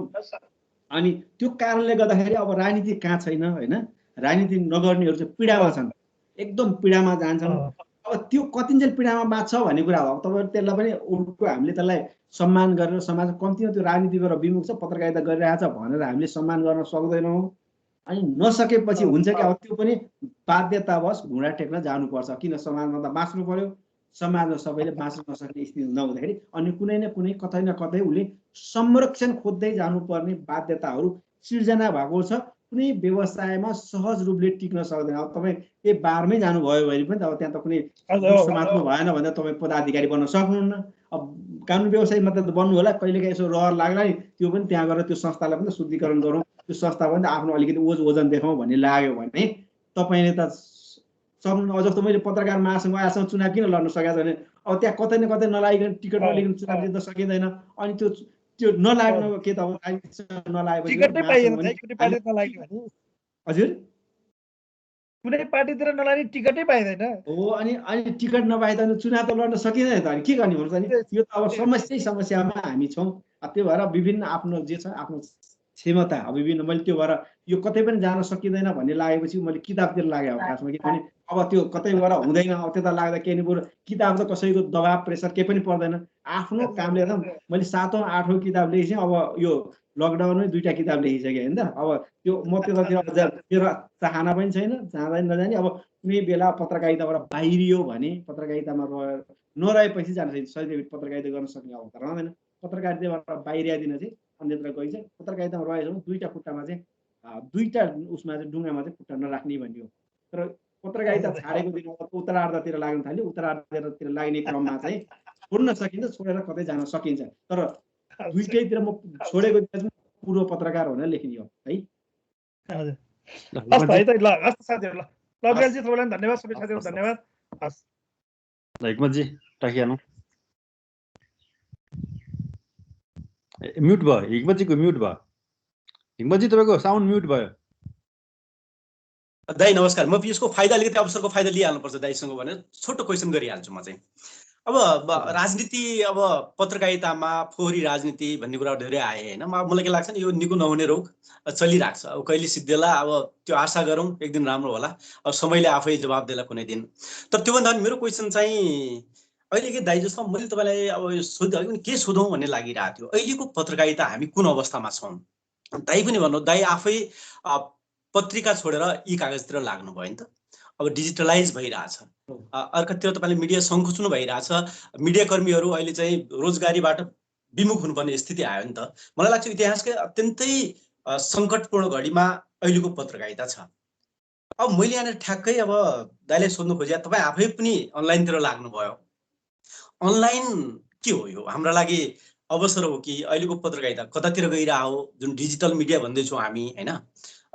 अनि त्यो कारणले गर्दाखेरि अब राजनीति कहाँ छैन होइन। राजनीति नगर्नेहरू चाहिँ पीडामा छन्, एकदम पीडामा जान्छन्। अब त्यो कतिन्जेल पीडामा बाँच्छ भन्ने कुरा हो। अब तपाईँहरू त्यसलाई पनि उल्टो हामीले त्यसलाई सम्मान गरेर समाज कम्तीमा त्यो राजनीति गरेर विमुख छ, पत्रकारिता गरिरहेछ भनेर हामीले सम्मान गर्न सक्दैनौँ। अनि नसकेपछि हुन्छ कि अब त्यो पनि बाध्यतावश घुँडा टेक्न जानुपर्छ। किन समाजमा त बाँच्नु पर्यो। समाजमा सबैले बाँच्न नसक्ने स्थिति नहुँदाखेरि अनि कुनै न कुनै कतै न कतै उसले संरक्षण खोज्दै जानुपर्ने बाध्यताहरू सिर्जना भएको छ। कुनै व्यवसायमा सहज रूपले टिक्न सक्दैन। अब तपाईँ त्यही बारमै जानुभयो भने पनि अब त्यहाँ त कुनै समाजमा भएन भने तपाईँ पदाधिकारी बन्न सक्नुहुन्न। अब कानुन व्यवसायमा त बन्नु होला, कहिलेकाहीँ यसो रहर लाग्ला नि त्यो पनि त्यहाँ गएर त्यो संस्थालाई पनि शुद्धिकरण गरौँ, त्यो संस्था पनि आफ्नो अलिकति ओजन देखाउँ भन्ने लाग्यो भने तपाईँले त सक्नु। जस्तो मैले पत्रकार महासङ्घ आजसम्म चुनाव किन लड्न सकेको भने अब त्यहाँ कतै न कतै नलागिकन टिकट नलिकन चुनाव जित्न सकिँदैन। अनि त्यो नलाग्न के त अब नलागेपछि हजुर कुनै पार्टीतिर नलाग्ने टिकटै पाइँदैन हो। अनि टिकट नपाइदा चुनाव त लड्न सकिँदैन त। अनि के गर्ने भन्छ नि यो त अब समस्यामा हामी छौँ। त्यो भएर विभिन्न आफ्नो जे छ आफ्नो क्षमता अब विभिन्न मैले त्यो भएर यो कतै पनि जान सकिँदैन भन्ने लागेपछि मैले किताबतिर लागेँ हो खासमा। किनभने अब त्यो कतैबाट हुँदैन, अब त्यता लाग्दा केही बरु किताब त कसैको दबाब प्रेसर केही पनि पर्दैन। आफ्नो कामले त मैले 7औं 8औं किताब लेखेँ। अब यो लकडाउनमै 2टा किताब लेखिसकेँ होइन त। अब त्यो म त्यतातिर मेरो चाहना पनि छैन, जाँदै नजाने। अब कुनै बेला पत्रकारिताबाट बाहिरियो भने पत्रकारितामा नरहेपछि जान सहित पत्रकारिता गर्न सक्ने अवस्था रहँदैन। पत्रकारिताबाट बाहिरियादिन चाहिँ अन्यत्र गइन्छ। पत्रकारितामा रहेछौँ 2टा खुट्टामा चाहिँ 2टा उसमा चाहिँ डुङ्गामा चाहिँ खुट्टा नराख्ने भन्ने हो। तर पत्रकारिता छाडेको दिन उत्तरार्धतिर लाग्न थाल्यो। उत्तरार्धतिर लाग्ने क्रममा चाहिँ छोड्न सकिन्छ, छोडेर कतै जान सकिन्छ। तर दुईटैतिर म छोडेको दिन पूर्व पत्रकार भनेर लेखिने हो है। हस् भाइ त ल हस् साथीहरु ल लग्यालजी तपाईलाई धन्यवाद, सबै साथीहरु धन्यवाद। हस् हिक्मतजी राखिहाल्नु। म्युट भयो हिक्मतजीको, म्युट भयो। हिक्मतजी तपाईको साउन्ड म्युट भयो। दाइ नमस्कार। म यसको फाइदा अलिकति अवसरको फाइदा लिइहाल्नुपर्छ दाइसँग भनेर छोटो क्वेसन गरिहाल्छु म चाहिँ। अब राजनीति अब पत्रकारितामा फोहोरी राजनीति भन्ने कुरा धेरै आए होइन। मलाई के लाग्छ नि यो निको नहुने रोग चलिरहेको छ। अब कहिले सिद्धिएला अब त्यो आशा गरौँ एक दिन राम्रो होला। अब समयले आफै जवाब देला कुनै दिन। तर त्योभन्दा मेरो क्वेसन चाहिँ अहिले के दाइ जस्तो मैले तपाईँलाई अब सोध्दा के सोधौँ भन्ने लागिरहेको थियो। अहिलेको पत्रकारिता हामी कुन अवस्थामा छौँ दाइ पनि भन्नु। दाइ आफै पत्रिका छोडेर ई कागजतिर लाग्नुभयो नि त। अब डिजिटलाइज भइरहेछ। अर्कातिर तपाईँले मिडिया सङ्कुचन भइरहेछ। मिडिया कर्मीहरू अहिले चाहिँ रोजगारीबाट विमुख हुनुपर्ने स्थिति आयो नि त। मलाई लाग्छ इतिहासकै अत्यन्तै सङ्कटपूर्ण घडीमा अहिलेको पत्रकारिता छ। अब मैले यहाँ ठ्याक्कै अब दाइले सोध्नु खोजेँ, तपाईँ आफै पनि अनलाइनतिर लाग्नुभयो। अनलाइन के हो यो हाम्रो लागि अवसर हो कि अहिलेको पत्रकारिता कतातिर गइरहेको हो? जुन डिजिटल मिडिया भन्दैछौँ हामी होइन।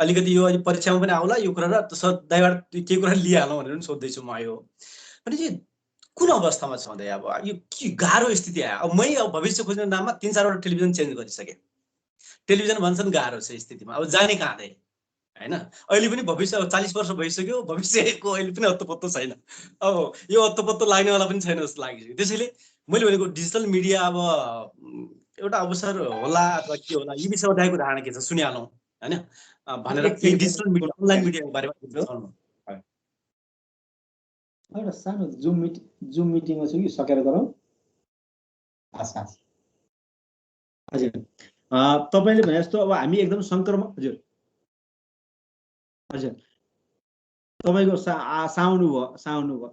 अलिकति यो अहिले परीक्षामा पनि आउला यो कुरा र दाइबाट के कुरा लिइहालौँ भनेर पनि सोध्दैछु म। यो भनेपछि कुन अवस्थामा छ दाइ? अब यो के गाह्रो स्थिति आयो। अब मै अब भविष्य खोज्ने नाममा 3-4 वटा टेलिभिजन चेन्ज गरिसकेँ। टेलिभिजन भन्छन् गाह्रो छ स्थितिमा। अब जाने कहाँ दाइ होइन? अहिले पनि भविष्य 40 वर्ष भइसक्यो, भविष्यको अहिले पनि हत्तपत्तो छैन। अब यो हत्तपत्तो लाग्नेवाला पनि छैन जस्तो लागिसक्यो। त्यसैले मैले भनेको डिजिटल मिडिया अब एउटा अवसर होला अथवा के होला, यी विषयमा दाइको धारणा के छ सुनिहालौँ होइन भनेर डिजिटल मिडिया अनलाइन मिडियाको बारेमा बताउनु। एउटा सानो जुम मिटिङमा छु कि सकेर गरौँ। हजुर तपाईँले भने जस्तो अब हामी एकदम सङ्क्रमण। हजुर हजुर तपाईँको साउन्ड भयो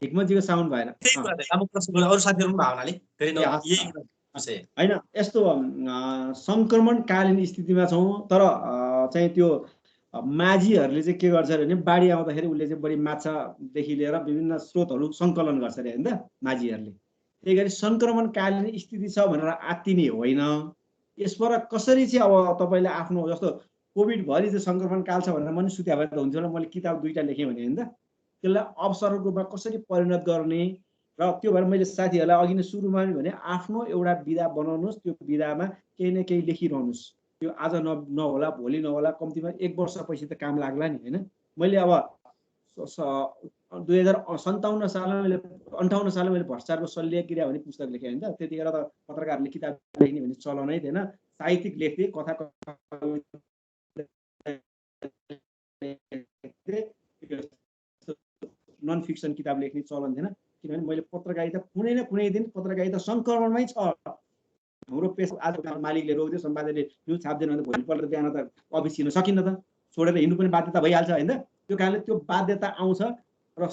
हिक्मतजीको साउन्ड भएन। अरू साथीहरू भावनाले होइन यस्तो सङ्क्रमणकालीन स्थितिमा छौँ। तर चाहिँ त्यो माझीहरूले चाहिँ के गर्छ भने बाढी आउँदाखेरि उसले चाहिँ बढी माछादेखि लिएर विभिन्न स्रोतहरू सङ्कलन गर्छ अरे होइन त माझीहरूले। त्यही गरी सङ्क्रमणकालीन स्थिति छ भनेर आत्तिने होइन। यसबाट कसरी चाहिँ अब तपाईँले आफ्नो जस्तो कोभिडभरि चाहिँ सङ्क्रमणकाल छ भनेर पनि सुत्या भए त हुन्थ्यो र मैले किताब 2टा लेखेँ भने होइन त। त्यसलाई अवसरको रूपमा कसरी परिणत गर्ने र त्यो भएर मैले साथीहरूलाई अघि नै सुरुमा भने आफ्नो एउटा विधा बनाउनुहोस्। त्यो विधामा केही न केही लेखिरहनुहोस्। त्यो आज नहोला भोलि नहोला कम्तीमा 1 वर्षपछि त काम लाग्ला नि होइन। मैले अब 2057 सालमा मैले 58 सालमा मैले भ्रष्टाचारको शल्य क्रिया भन्ने पुस्तक लेखेँ होइन त। त्यतिखेर त पत्रकारहरूले किताब लेख्ने भन्ने चलनै थिएन। साहित्यिक लेख्थे, कथा नन फिक्सन किताब लेख्ने चलन थिएन। किनभने मैले पत्रकारिता कुनै न कुनै दिन पत्रकारिता सङ्क्रमणमै छ। हाम्रो पेसा आज मालिकले रोक्यो, सम्पादकले न्युज छाप्दैन भने भोलिपल्ट बिहान त अफिस हिँड्न सकिन्न त, छोडेर हिँड्नु पनि बाध्यता भइहाल्छ होइन। त्यो कारणले त्यो बाध्यता आउँछ र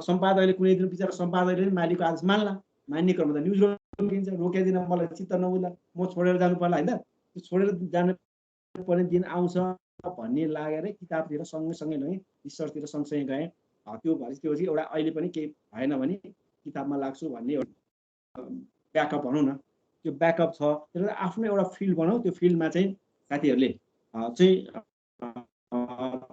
सम्पादकले कुनै दिन बिचरा सम्पादकले पनि मालिकको आदेश मान्ने क्रममा त न्युज रोकिन्छ। रोकिदिन मलाई चित्त नबुझ्ला, म छोडेर जानु पर्ला होइन। त्यो छोडेर जानु पर्ने दिन आउँछ भन्ने लागेर किताबतिर सँगसँगै लगेँ, रिसर्चतिर सँगसँगै गएँ। त्यो भएपछि एउटा अहिले पनि केही भएन भने किताबमा लाग्छु भन्ने एउटा ब्याकअप भनौँ न। त्यो ब्याकअप छ। त्यसले आफ्नो एउटा फिल्ड बनाऊ। त्यो फिल्डमा चाहिँ साथीहरूले चाहिँ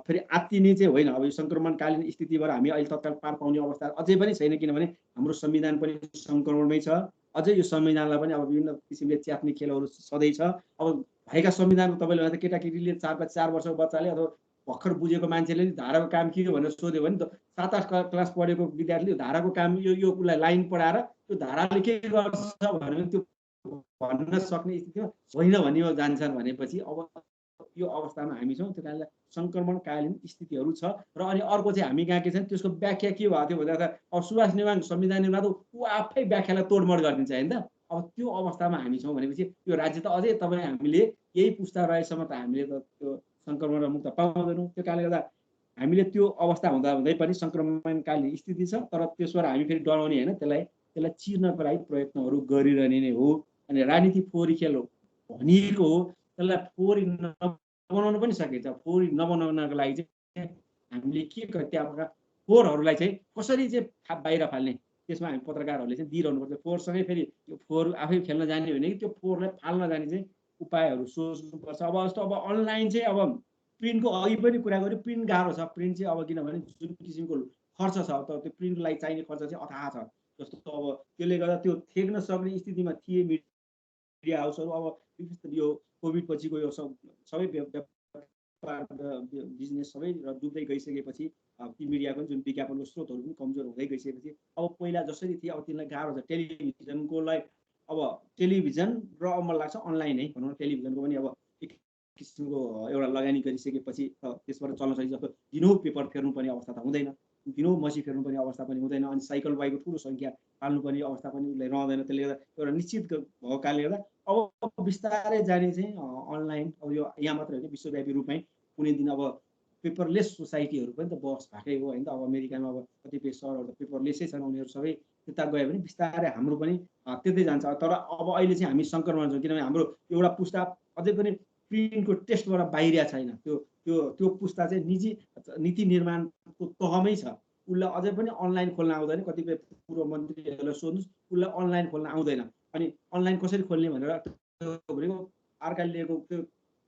फेरि आत्तिने चाहिँ होइन। अब यो सङ्क्रमणकालीन स्थितिबाट हामी अहिले तत्काल पार पाउने अवस्था अझै पनि छैन। किनभने हाम्रो संविधान पनि सङ्क्रमणमै छ। अझै यो संविधानलाई पनि अब विभिन्न किसिमले च्यात्ने खेलहरू सधैँ छ। अब भएका संविधानको तपाईँले भने त केटाकेटीले 4 वर्षको बच्चाले अथवा भर्खर बुझेको मान्छेले नि धाराको काम के हो भनेर सोध्यो भने त 7-8 क्लास पढेको विद्यार्थीले धाराको काम यो उसलाई लाइन पढाएर त्यो धाराले के गर्छ भने त्यो भन्न सक्ने स्थितिमा होइन भन्ने जान्छन् भनेपछि अब यो अवस्थामा हामी छौँ। त्यो कारणले सङ्क्रमणकालीन स्थितिहरू छ। र अनि अर्को चाहिँ हामी कहाँ के छ त्यसको व्याख्या के भएको थियो भन्दा अब सुभाष निर्माण संविधान निर्माण त ऊ आफै व्याख्यालाई तोडमोड गरिदिन्छ होइन त। अब त्यो अवस्थामा हामी छौँ भनेपछि यो राज्य त अझै तपाईँ हामीले यही पुस्ता रहेसम्म त हामीले त त्यो सङ्क्रमण मुक्त पाउँदैनौँ। त्यो कारणले गर्दा हामीले त्यो अवस्था हुँदै पनि सङ्क्रमणकालीन स्थिति छ। तर त्यसबाट हामी फेरि डराउने होइन, त्यसलाई चिर्नको लागि प्रयत्नहरू गरिरहने नै हो। अनि राजनीति फोहोरी खेल हो भनिएको हो, त्यसलाई फोहोरी नबनाउनु पनि सकिन्छ। फोहोरी नबनाउनको लागि चाहिँ हामीले के त्यहाँका फोहोरहरूलाई चाहिँ कसरी चाहिँ बाहिर फाल्ने त्यसमा हामी पत्रकारहरूले चाहिँ दिइरहनुपर्छ। फोहोरसँगै फेरि त्यो फोहोर आफै खेल्न जाने होइन कि त्यो फोहोरलाई फाल्न जाने चाहिँ उपायहरू सोच्नुपर्छ। अब जस्तो अब अनलाइन चाहिँ अब प्रिन्टको अघि पनि कुरा गऱ्यो, प्रिन्ट गाह्रो छ। प्रिन्ट चाहिँ अब किनभने जुन किसिमको खर्च छ त त्यो प्रिन्टको लागि चाहिने खर्च चाहिँ अथाह छ। जस्तो अब त्यसले गर्दा त्यो थेक्न सक्ने स्थितिमा थिए मिडिया हाउसहरू। अब यो कोभिड पछिको यो सबै बिजनेस सबै डुब्दै गइसकेपछि ती मिडियाको जुन विज्ञापनको स्रोतहरू पनि कमजोर हुँदै गइसकेपछि अब पहिला जसरी थियो अब तिनीलाई गाह्रो छ। टेलिभिजनकोलाई अब टेलिभिजन र अब मलाई लाग्छ अनलाइन है भनौँ न, टेलिभिजनको पनि अब एक किसिमको एउटा लगानी गरिसकेपछि त्यसबाट चल्न सकिन्छ। जस्तो दिनौँ पेपर फेर्नुपर्ने अवस्था त हुँदैन, दिनौँ मसी फेर्नुपर्ने अवस्था पनि हुँदैन, अनि साइकल बाइकको ठुलो सङ्ख्या पाल्नुपर्ने अवस्था पनि उसलाई रहँदैन। त्यसले गर्दा एउटा निश्चित भएको कारणले गर्दा अब बिस्तारै जाने चाहिँ अनलाइन, अब यो यहाँ मात्रै होइन विश्वव्यापी रूपमै कुनै दिन अब पेपरलेस सोसाइटीहरू पनि त बस भएकै हो होइन त। अब अमेरिकामा अब कतिपय सहरहरू त पेपरलेसै छन्, उनीहरू सबै त्यता गयो भने बिस्तारै हाम्रो पनि त्यतै जान्छ। तर अब अहिले चाहिँ हामी सङ्कटमा छौँ, किनभने हाम्रो एउटा पुस्ता अझै पनि प्रिन्टको टेस्टबाट बाहिरिया छैन। त्यो पुस्ता चाहिँ निजी नीति निर्माणको तहमै छ, उसलाई अझै पनि अनलाइन खोल्न आउँदैन। कतिपय पूर्व मन्त्रीहरूलाई सोध्नुहोस्, उसलाई अनलाइन खोल्न आउँदैन। अनि अनलाइन कसरी खोल्ने भनेर भनेको अर्काले लिएको त्यो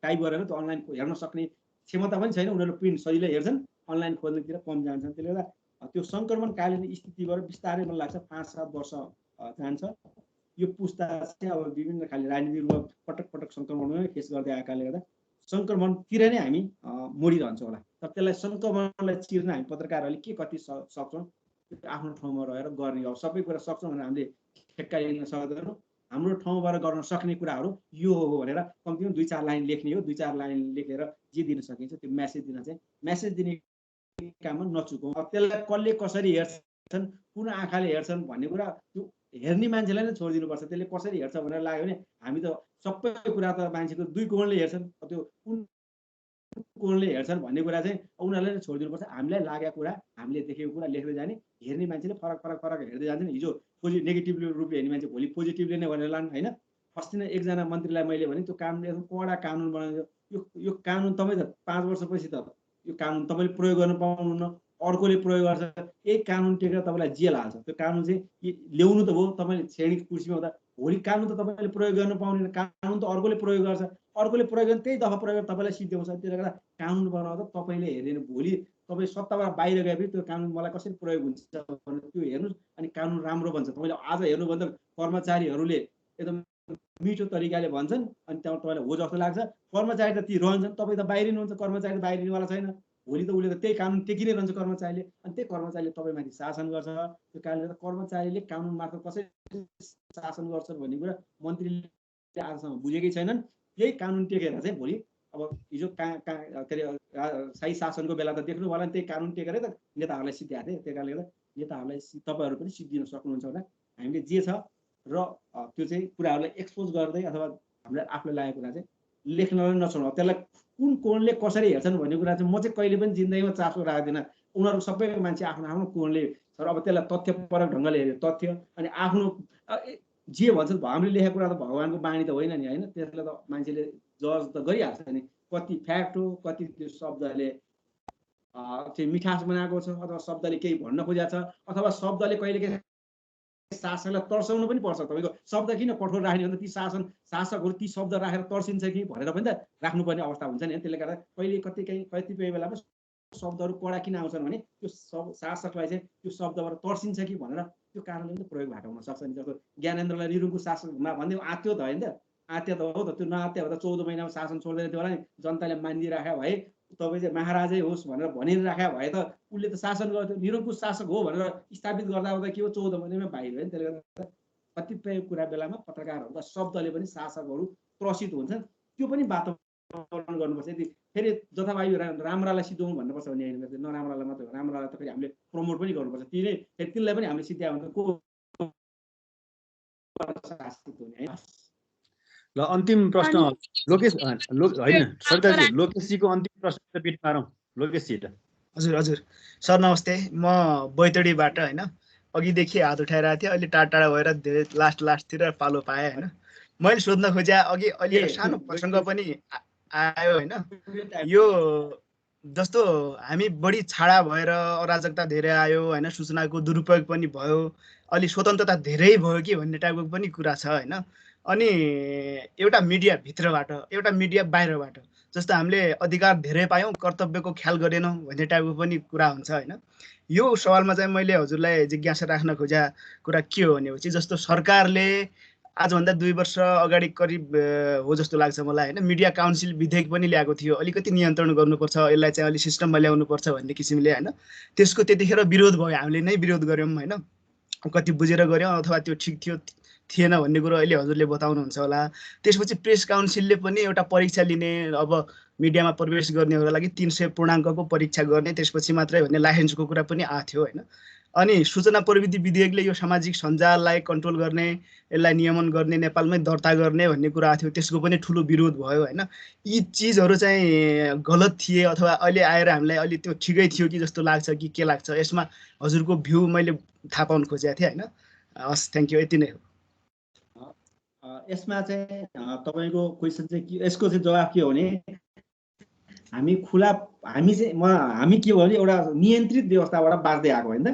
टाइप गरेर त्यो अनलाइन हेर्न सक्ने क्षमता पनि छैन। उनीहरू प्रिन्ट सजिलै हेर्छन्, अनलाइन खोल्नेतिर कम जान्छन्। त्यसले गर्दा त्यो सङ्क्रमणकालीन स्थितिबाट बिस्तारै मलाई लाग्छ 5-7 वर्ष जान्छ। यो पुस्ता चाहिँ अब विभिन्न खाले राजनीतिमा पटक पटक सङ्क्रमणमै फेस गर्दै आएकाले गर्दा सङ्क्रमणतिर नै हामी मोडिरहन्छौँ होला। तर त्यसलाई सङ्क्रमणलाई चिर्न हामी पत्रकारहरूले के कति सक्छौँ आफ्नो ठाउँमा रहेर गर्ने हो। सबै कुरा सक्छौँ भनेर हामीले ठेक्का लिन सक्दैनौँ। हाम्रो ठाउँबाट गर्न सक्ने कुराहरू यो हो भनेर कम्तीमा 2-4 लाइन लेख्ने हो। 2-4 लाइन लेखेर जे दिन सकिन्छ त्यो म्यासेज दिन चाहिँ म्यासेज दिने काममा नचुकौँ। अब त्यसलाई कसले कसरी हेर्छन्, कुन आँखाले हेर्छन् भन्ने कुरा त्यो हेर्ने मान्छेलाई नै छोडिदिनुपर्छ। त्यसले कसरी हेर्छ भनेर लाग्यो भने हामी त सबै कुरा त मान्छेको 2 कोणले हेर्छन्, त्यो कुन कोणले हेर्छन् भन्ने कुरा चाहिँ उनीहरूलाई नै छोडिदिनुपर्छ। हामीलाई लागेको कुरा, हामीले देखेको कुरा लेख्दै जाने, हेर्ने मान्छेले फरक फरक फरक हेर्दै जान्छन्। हिजो नेगेटिभ रूपले हेर्ने मान्छे भोलि पोजिटिभले नै भनेर लानु होइन। अस्ति नै एकजना मन्त्रीलाई मैले भने त्यो कानुन एकदम कडा कानुन बनाइदियो। यो कानुन तपाईँ त 5 वर्षपछि त यो कानुन तपाईँले प्रयोग गर्न पाउनुहुन्न, अर्कोले प्रयोग गर्छ। यही कानुन टेकेर तपाईँलाई जेल हाल्छ। त्यो कानुन चाहिँ ल्याउनु त भयो, तपाईँले श्रेणी कुर्सीमा हुँदा भोलि कानुन त तपाईँले प्रयोग गर्न पाउनुहुन्न, कानुन त अर्कोले प्रयोग गर्छ। अर्कोले प्रयोग गर्ने त्यही दफा प्रयोग तपाईँलाई सिद्ध्याउँछ। त्यसले गर्दा कानुन बनाउँदा तपाईँले हेर्दैन, भोलि तपाईँ सत्ताबाट बाहिर गएपछि त्यो कानुन मलाई कसरी प्रयोग हुन्छ भनेर त्यो हेर्नुहोस्। अनि कानुन राम्रो बन्छ। तपाईँले आज हेर्नुभन्दा कर्मचारीहरूले एकदम मिठो तरिकाले भन्छन् अनि त्यहाँ तपाईँलाई हो जस्तो लाग्छ। कर्मचारी त ती रहन्छन्, तपाईँ त बाहिरिनुहुन्छ, कर्मचारी त बाहिरिनेवाला छैन। भोलि त उसले त त्यही कानुन टेकिनै रहन्छ कर्मचारीले, अनि त्यही कर्मचारीले तपाईँमाथि शासन गर्छ। त्यो कारणले गर्दा कर्मचारीले कानुन मार्फत कसरी शासन गर्छ भन्ने कुरा मन्त्रीले आजसम्म बुझेकै छैनन्। यही कानुन टेकेर चाहिँ भोलि अब हिजो के अरे शाही शासनको बेला त देख्नु होला नि, त्यही कानुन टेकेरै त नेताहरूलाई सिद्ध्याएको थिए। त्यही कारणले गर्दा नेताहरूलाई तपाईँहरू पनि सिद्धिन सक्नुहुन्छ होला। हामीले जे छ र त्यो चाहिँ कुराहरूलाई एक्सपोज गर्दै अथवा हामीलाई आफूलाई लागेको कुरा चाहिँ लेख्नलाई नछोड्नु। त्यसलाई कुन कोणले कसरी हेर्छन् भन्ने कुरा चाहिँ म चाहिँ कहिले पनि जिन्दगीमा चासो राख्दिनँ। उनीहरू सबै मान्छे आफ्नो आफ्नो कोणले तर अब त्यसलाई तथ्यपरक ढङ्गले हेऱ्यो तथ्य, अनि आफ्नो जे भन्छ हामीले लेखेको कुरा त भगवान्को बाणी त होइन नि होइन। त्यसलाई त मान्छेले जज त गरिहाल्छ नि, कति फ्याक्ट हो, कति त्यो शब्दले चाहिँ मिठास बनाएको छ, अथवा शब्दले केही भन्न खोजेको छ, अथवा शब्दले कहिलेकाहीँ शासकलाई तर्साउनु पनि पर्छ। तपाईँको शब्द किन कठोर राख्ने हो त, ती शासकहरू ती शब्द राखेर तर्सिन्छ कि भनेर पनि त राख्नुपर्ने अवस्था हुन्छ नि। त्यसले गर्दा कतिपय बेलामा शब्दहरू कडा किन आउँछन् भने त्यो शासकलाई चाहिँ त्यो शब्दबाट तर्सिन्छ कि भनेर त्यो कारणले पनि प्रयोग भएको हुन सक्छ नि। जस्तो ज्ञानेन्द्रलाई निरुङको शासकमा भन्दै आत्यो त होइन त, आत्या त हो त, त्यो नआत्या हो त 14 महिनामा शासन छोड्दैन थियो होला नि। जनताले मानिदिइराख्या भए तपाईँ चाहिँ महाराजै होस् भनेर भनिराख्या भए त उसले त शासन गर्थ्यो। निरङ्कुश शासक हो भनेर स्थापित गर्दा चाहिँ के हो 14 महिनामा बाहिर होइन। त्यसले गर्दा कतिपय कुरा बेलामा पत्रकारहरूका शब्दले पनि शासकहरू त्रसित हुन्छन्। त्यो पनि वातावरण गर्नुपर्छ। यदि फेरि जथाभावी राम्रालाई सिद्ध्याउँ भन्नुपर्छ भन्ने होइन, नराम्रालाई मात्रै हो, राम्रालाई त फेरि हामीले प्रमोट पनि गर्नुपर्छ। तिनै फेरि तिनलाई पनि हामीले सिद्ध्यायो भने को शासित हुने होइन। ल अन्तिम प्रश्न लोकेश होइन सरदारजी, लोकेशजीको अन्तिम प्रश्न बिट मारौँ। लोकेशजी त हजुर हजुर सर नमस्ते, म बैतडीबाट होइन अघिदेखि हात उठाइरहेको थिएँ, अहिले टाढा टाढा भएर धेरै लास्टतिर पालो पाएँ होइन। मैले सोध्न खोजेँ अघि अहिले सानो प्रसङ्ग पनि आयो होइन, यो जस्तो हामी बढी छाडा भएर अराजकता धेरै आयो होइन, सूचनाको दुरुपयोग पनि भयो, अलि स्वतन्त्रता धेरै भयो कि भन्ने टाइपको पनि कुरा छ होइन। अनि एउटा मिडिया भित्रबाट एउटा मिडिया बाहिरबाट, जस्तो हामीले अधिकार धेरै पायौँ कर्तव्यको ख्याल गरेनौँ भन्ने टाइपको पनि कुरा हुन्छ होइन। यो सवालमा चाहिँ मैले हजुरलाई जिज्ञासा राख्न खोजेको कुरा के हो भनेपछि, जस्तो सरकारले आजभन्दा 2 वर्ष अगाडि करिब हो जस्तो लाग्छ मलाई होइन। मिडिया काउन्सिल विधेयक पनि ल्याएको थियो, अलिकति नियन्त्रण गर्नुपर्छ, यसलाई चाहिँ अलि सिस्टममा ल्याउनुपर्छ भन्ने किसिमले होइन। त्यसको त्यतिखेर विरोध भयो, हामीले नै विरोध गऱ्यौँ होइन। कति बुझेर गऱ्यौँ अथवा त्यो ठिक थियो थिएन भन्ने कुरो अहिले हजुरले बताउनुहुन्छ होला। त्यसपछि प्रेस काउन्सिलले पनि एउटा परीक्षा लिने, अब मिडियामा प्रवेश गर्नेहरूको लागि 300 पूर्णाङ्कको परीक्षा गर्ने, त्यसपछि मात्रै भन्ने लाइसेन्सको कुरा पनि आएको थियो होइन। अनि सूचना प्रविधि विधेयकले यो सामाजिक सञ्जाललाई कन्ट्रोल गर्ने, यसलाई नियमन गर्ने, नेपालमै दर्ता गर्ने भन्ने कुरा आएको थियो, त्यसको पनि ठुलो विरोध भयो होइन। यी चिजहरू चाहिँ गलत थिए अथवा अहिले आएर हामीलाई अलि त्यो ठिकै थियो कि जस्तो लाग्छ कि के लाग्छ? यसमा हजुरको भ्यू मैले थाहा पाउन खोजेको थिएँ होइन। हस्, थ्याङ्क यू, यति नै हो। यसमा चाहिँ तपाईँको क्वेसन चाहिँ के, यसको चाहिँ जवाफ के हो भने हामी के भयो भने एउटा नियन्त्रित व्यवस्थाबाट बाँच्दै आएको होइन।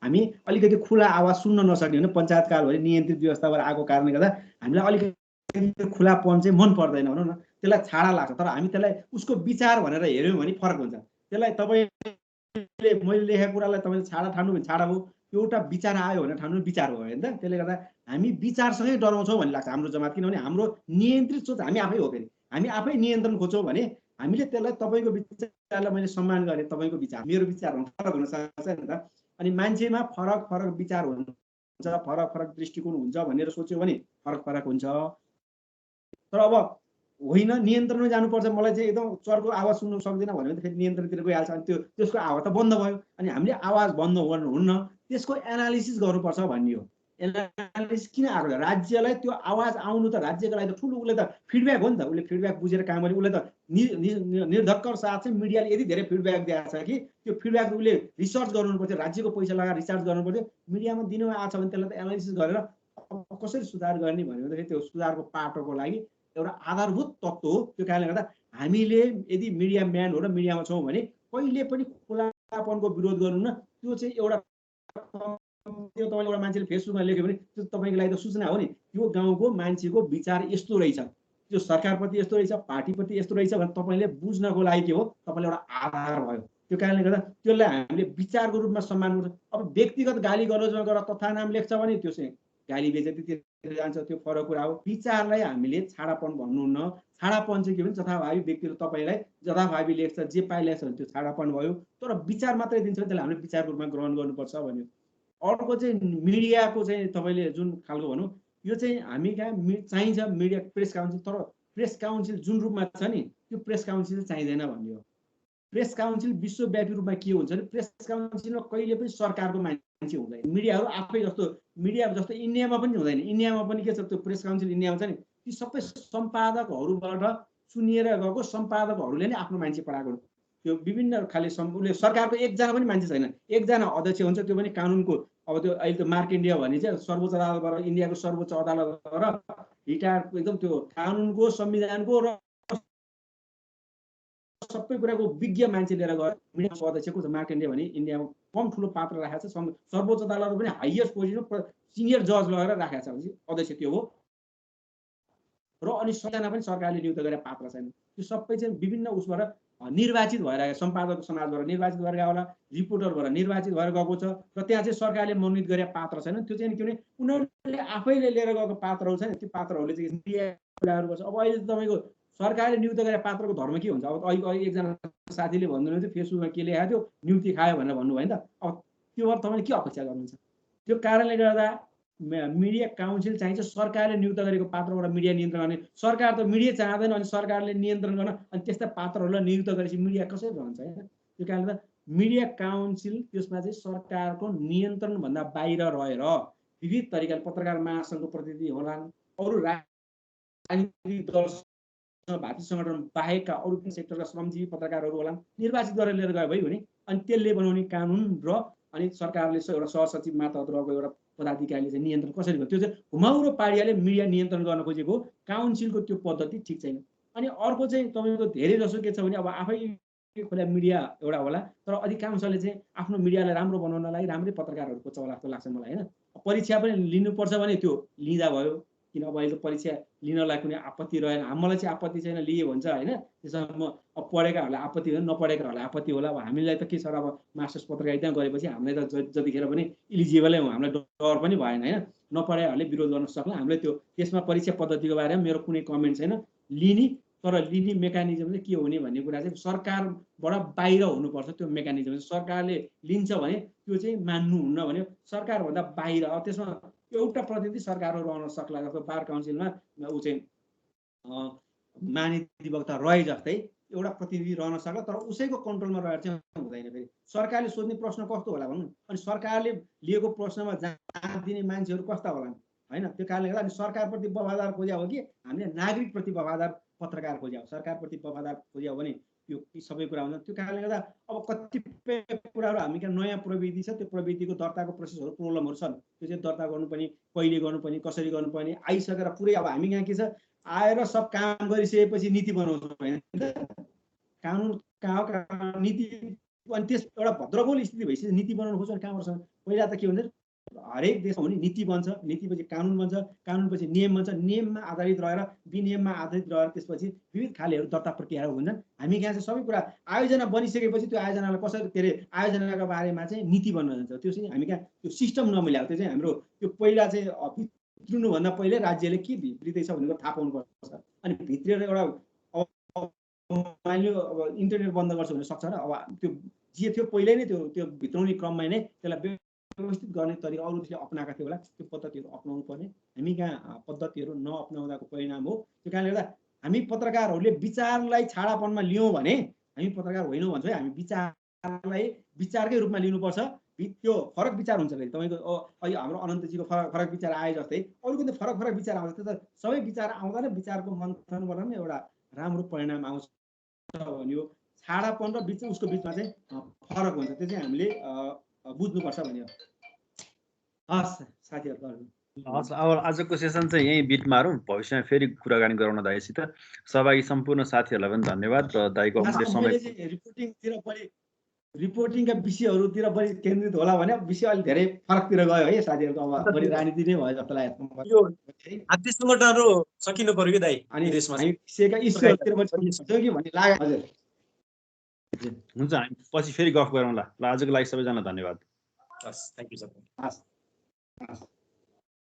हामी अलिकति खुला आवाज सुन्न नसक्ने होइन, पञ्चायत कालभरि नियन्त्रित व्यवस्थाबाट आएको कारणले गर्दा हामीलाई अलिकति खुलापन चाहिँ मन पर्दैन भनौँ न, त्यसलाई छाडा लाग्छ। तर हामी त्यसलाई उसको विचार भनेर हेऱ्यौँ भने फरक हुन्छ। त्यसलाई तपाईँले मैले लेखेको कुरालाई तपाईँले छाडा ठान्नु भने छाडा हो, एउटा विचार आयो भने ठान्नु विचार हो होइन। त्यसले गर्दा हामी विचारसँगै डराउँछौँ भन्ने लाग्छ हाम्रो जमात, किनभने हाम्रो नियन्त्रित सोच हामी आफै हो। फेरि हामी आफै नियन्त्रण खोज्छौँ भने हामीले त्यसलाई तपाईँको विचारलाई मैले सम्मान गरेँ, तपाईँको विचार मेरो विचार फरक हुन सक्छ नि त। अनि मान्छेमा फरक फरक विचार हुन्छ, फरक फरक दृष्टिकोण हुन्छ भनेर सोच्यो भने फरक फरक हुन्छ। तर अब होइन नियन्त्रणमै जानुपर्छ, मलाई चाहिँ एकदम चर्को आवाज सुन्नु सक्दैन भन्यो भने फेरि नियन्त्रणतिर गइहाल्छ। अनि त्यसको आवाज त बन्द भयो। अनि हामीले आवाज बन्द गर्नुहुन्न, त्यसको एनालिसिस गर्नुपर्छ भन्ने हो। एनालिसिस किन आएको? राज्यलाई त्यो आवाज आउनु त राज्यको लागि त ठुलो, उसले त फिडब्याक हो नि त, उसले फिडब्याक बुझेर काम गर्ने। उसले त निर्धक्कर साथ चाहिँ मिडियाले यति धेरै फिडब्याक दिएको छ कि त्यो फिडब्याक उसले रिसर्च गर्नुपर्थ्यो, राज्यको पैसा लगाएर रिसर्च गर्नुपर्थ्यो। मिडियामा दिनुमा आएको छ भने त्यसलाई त एनालिसिस गरेर कसरी सुधार गर्ने भन्यो भने त्यो सुधारको पाटोको लागि एउटा आधारभूत तत्त्व हो। त्यो कारणले गर्दा हामीले यदि मिडिया म्यान हो र मिडियामा छौँ भने कहिले पनि खुलापनको विरोध गर्नु न। त्यो चाहिँ एउटा त्यो तपाईँले एउटा मान्छेले फेसबुकमा लेख्यो भने त्यो तपाईँको लागि त सूचना हो नि। त्यो गाउँको मान्छेको विचार यस्तो रहेछ, त्यो सरकारप्रति यस्तो रहेछ, पार्टीप्रति यस्तो रहेछ भने तपाईँले बुझ्नको लागि के हो, तपाईँले एउटा आधार भयो। त्यो कारणले गर्दा त्यसलाई हामीले विचारको रूपमा सम्मान गर्छ। अब व्यक्तिगत गाली गलौजमा गएर तथा नाम लेख्छ भने त्यो चाहिँ गाली बेइज्जतीतिर जान्छ, त्यो फरक कुरा हो। विचारलाई हामीले छाडापन भन्नुहुन्न। छाडापन चाहिँ के भने जथाभावी व्यक्तिले तपाईँलाई जथाभावी लेख्छ, जे पाइ लेख्छ भने त्यो छाडापन भयो। तर विचार मात्रै दिन्छ भने त्यसलाई हामीले विचारको रूपमा ग्रहण गर्नुपर्छ भन्यो। अर्को चाहिँ मिडियाको चाहिँ तपाईँले जुन खालको भनौँ, यो चाहिँ हामी कहाँ चाहिन्छ मिडिया प्रेस काउन्सिल, तर प्रेस काउन्सिल जुन रूपमा छ नि त्यो प्रेस काउन्सिल चाहिँदैन भन्ने हो। प्रेस काउन्सिल विश्वव्यापी रूपमा के हुन्छ भने प्रेस काउन्सिलमा कहिले पनि सरकारको मान्छे हुँदैन। मिडियाहरू आफै जस्तो, मिडिया जस्तो इन्डियामा पनि हुँदैन। इन्डियामा पनि के छ, त्यो प्रेस काउन्सिल इन्डियामा छ नि, ती सबै सम्पादकहरूबाट चुनिएर गएको सम्पादकहरूले नै आफ्नो मान्छे पठाएको। त्यो विभिन्न खाले उसले सरकारको एकजना पनि मान्छे छैन, एकजना अध्यक्ष हुन्छ, त्यो पनि कानुनको। अब त्यो अहिले त मार्केन्डिया भन्ने चाहिँ सर्वोच्च अदालतबाट, इन्डियाको सर्वोच्च अदालतबाट रिटायर, एकदम त्यो कानुनको संविधानको र सबै कुराको विज्ञ मान्छे लिएर गएर मिडियाको अध्यक्ष को छ मार्केन्डिया भने इन्डियामा कम ठुलो पात्र राखेको छ। सर्वोच्च अदालत पनि हाइएस्ट पोजिसन सिनियर जज लगेर राखेको छ भने अध्यक्ष त्यो हो। र अनि सबैजना पनि सरकारले नियुक्त गरेर पात्र छैन। त्यो सबै चाहिँ विभिन्न उसबाट निर्वाचित भएर आएको, सम्पादक समाजबाट निर्वाचित भएर गएको होला, रिपोर्टरबाट निर्वाचित भएर गएको छ। र त्यहाँ चाहिँ सरकारले मनोनित गरे पात्र छैन। त्यो चाहिँ के भने उनीहरूले आफैले लिएर गएको पात्रहरू छ नि, त्यो पात्रहरूले चाहिँ मिडियाहरू गर्छ। अब अहिले तपाईँको सरकारले नियुक्त गरेर पात्रको धर्म के हुन्छ? अब अहिले एकजना साथीले भन्नुहुन्थ्यो फेसबुकमा के लेखाएको थियो, नियुक्ति खायो भनेर भन्नुभयो नि त। अब त्यो भएर तपाईँले के अपेक्षा गर्नुहुन्छ? त्यो कारणले गर्दा मिडिया काउन्सिल चाहिन्छ, सरकारले नियुक्त गरेको पात्रबाट मिडिया नियन्त्रण गर्ने। सरकार त मिडिया चाहँदैन, अनि सरकारले नियन्त्रण गर्न अनि त्यस्ता पात्रहरूलाई नियुक्त गरेपछि मिडिया कसरी रहन्छ होइन? त्यो कारणले गर्दा मिडिया काउन्सिल त्यसमा चाहिँ सरकारको नियन्त्रणभन्दा बाहिर रहेर विविध तरिकाले पत्रकार महासङ्घको प्रतिनिधि होलान्, अरू राजनीतिक दल भातृ सङ्गठन बाहेकका अरू सेक्टरका श्रमजीवी पत्रकारहरू होलान्, निर्वाचित गरेर लिएर गयो भयो भने अनि त्यसले बनाउने कानुन र अनि सरकारले एउटा सहसचिव मार्फत रहेको एउटा पदाधिकारीले चाहिँ नियन्त्रण कसरी गर्छ? त्यो चाहिँ घुमाउरो पारियाले मिडिया नियन्त्रण गर्न खोजेको काउन्सिलको त्यो पद्धति ठिक छैन। अनि अर्को चाहिँ तपाईँको धेरै जसो के छ भने अब आफै खुला मिडिया एउटा होला, तर अधिकांशले चाहिँ आफ्नो मिडियालाई राम्रो बनाउनलाई राम्रै पत्रकारहरू खोज्छ होला जस्तो लाग्छ मलाई होइन। परीक्षा पनि लिनुपर्छ भने त्यो लिँदा भयो, किन अब अहिले परीक्षा लिनलाई कुनै आपत्ति रहेन। मलाई चाहिँ आपत्ति छैन, लिए भन्छ होइन। त्यसमा म अब पढेकाहरूलाई आपत्ति होइन, नपढेकाहरूलाई आपत्ति होला। अब हामीलाई त के छ र, अब मास्टर्स पत्रकारिता गरेपछि हामीलाई त जतिखेर पनि इलिजिबलै हो, हामीलाई डर पनि भएन होइन। नपढाएहरूले विरोध गर्न सक्ला। हामीले त्यसमा परीक्षा पद्धतिको बारेमा मेरो कुनै कमेन्ट छैन। लिने तर लिने मेकानिजम चाहिँ के हुने भन्ने कुरा चाहिँ सरकारबाट बाहिर हुनुपर्छ। त्यो मेकानिजम सरकारले लिन्छ भने त्यो चाहिँ मान्नुहुन्न भने सरकारभन्दा बाहिर त्यसमा एउटा प्रतिनिधि सरकारहरू रहन सक्ला। जस्तो बार काउन्सिलमा ऊ चाहिँ महाधिवक्ता रहे जस्तै एउटा प्रतिनिधि रहन सक्ला, तर उसैको कन्ट्रोलमा रहेर चाहिँ हुँदैन। फेरि सरकारले सोध्ने प्रश्न कस्तो होला भन्नु, अनि सरकारले लिएको प्रश्नमा जाँच दिने मान्छेहरू कस्ता होलान् होइन। त्यो कारणले गर्दा अनि सरकारप्रति वफादार खोज्या हो कि हामीले नागरिकप्रति वफादार पत्रकार खोज्या हो। सरकारप्रति वफादार खोज्या हो भने यो सबै कुरा हुन्छ। त्यो कारणले गर्दा अब कतिपय कुराहरू हामी कहाँ नयाँ प्रविधि छ, त्यो प्रविधिको दर्ताको प्रोसेसहरू प्रब्लमहरू छन्। त्यो चाहिँ दर्ता गर्नुपर्ने, कहिले गर्नुपर्ने, कसरी गर्नुपर्ने आइसकेर पुरै अब हामी यहाँ के छ आएर सब काम गरिसकेपछि नीति बनाउँछौँ होइन। कानुन कहाँ नीति अनि त्यस एउटा भद्रगोल स्थिति भइसक्यो। नीति बनाउनु खोज्छ भने कहाँबाट छ? पहिला त के हुन्छ हरेक देशमा भने नीति बन्छ, नीतिपछि कानुन बन्छ, कानुनपछि नियम बन्छ, नियममा आधारित रहेर विनियममा आधारित रहेर त्यसपछि विविध खालेहरू दर्ता प्रक्रियाहरू हुन्छन्। हामी यहाँ चाहिँ सबै कुरा आयोजना बनिसकेपछि त्यो आयोजनालाई कसरी के अरे आयोजनाको बारेमा चाहिँ नीति बन्न जान्छ। त्यो चाहिँ हामी कहाँ त्यो सिस्टम नमिलाएको। त्यो चाहिँ हाम्रो त्यो पहिला चाहिँ भित्रिनुभन्दा पहिले राज्यले के भित्रिँदैछ भन्ने कुरा थाहा पाउनुपर्छ। अनि भित्रिएर एउटा अब इन्टरनेट बन्द गर्छ भने सक्छ र अब त्यो जे थियो पहिल्यै नै त्यो भित्राउने क्रममा नै त्यसलाई व्यवस्थित गर्ने तरिका अरू देशले अपनाएको थियो होला। त्यो पद्धतिहरू अपनाउनु पर्ने। हामी कहाँ पद्धतिहरू नअपनाउँदाको परिणाम हो। त्यो कारणले गर्दा हामी पत्रकारहरूले विचारलाई छाडापनमा लियौँ भने हामी पत्रकार होइनौँ भन्छ। हामी विचारलाई विचारकै रूपमा लिनुपर्छ। त्यो फरक विचार हुन्छ। फेरि तपाईँको अहिले हाम्रो अनन्तजीको फरक विचार आए जस्तै अरूको त फरक विचार आउँछ। त्यो त सबै विचार आउँदा नै विचारको मन्थनबाट नै एउटा राम्रो परिणाम आउँछ भन्यो। छाडापन र उसको बिचमा चाहिँ फरक हुन्छ। त्यो चाहिँ हामीले बुझ्नुपर्छ भन्यो। हस् साथीहरू, हस् अब आजको सेसन चाहिँ यहीँ बिट मारौँ। भविष्यमा फेरि कुराकानी गराउन दाइसित। सहभागी सम्पूर्ण साथीहरूलाई पनि धन्यवाद र दाइको समय रिपोर्टिङका विषयहरूतिर बढी केन्द्रित होला भने विषय अलिक धेरै फरकतिर गयो है साथीहरूको। अब बढी राजनीति नै भयो जस्तो लाग्यो। यो हात्ती सङ्गठनहरू सकिनु पर्यो कि दाइ अनि देशमा हामी विषयका इस्युहरूतिर पनि कि भन्ने लाग्यो। हजुर हुन्छ, हामी पछि फेरि गफ गरौँला। ल आजको लागि सबैजना धन्यवाद। हस्, थ्याङ्क यू सर। हस्।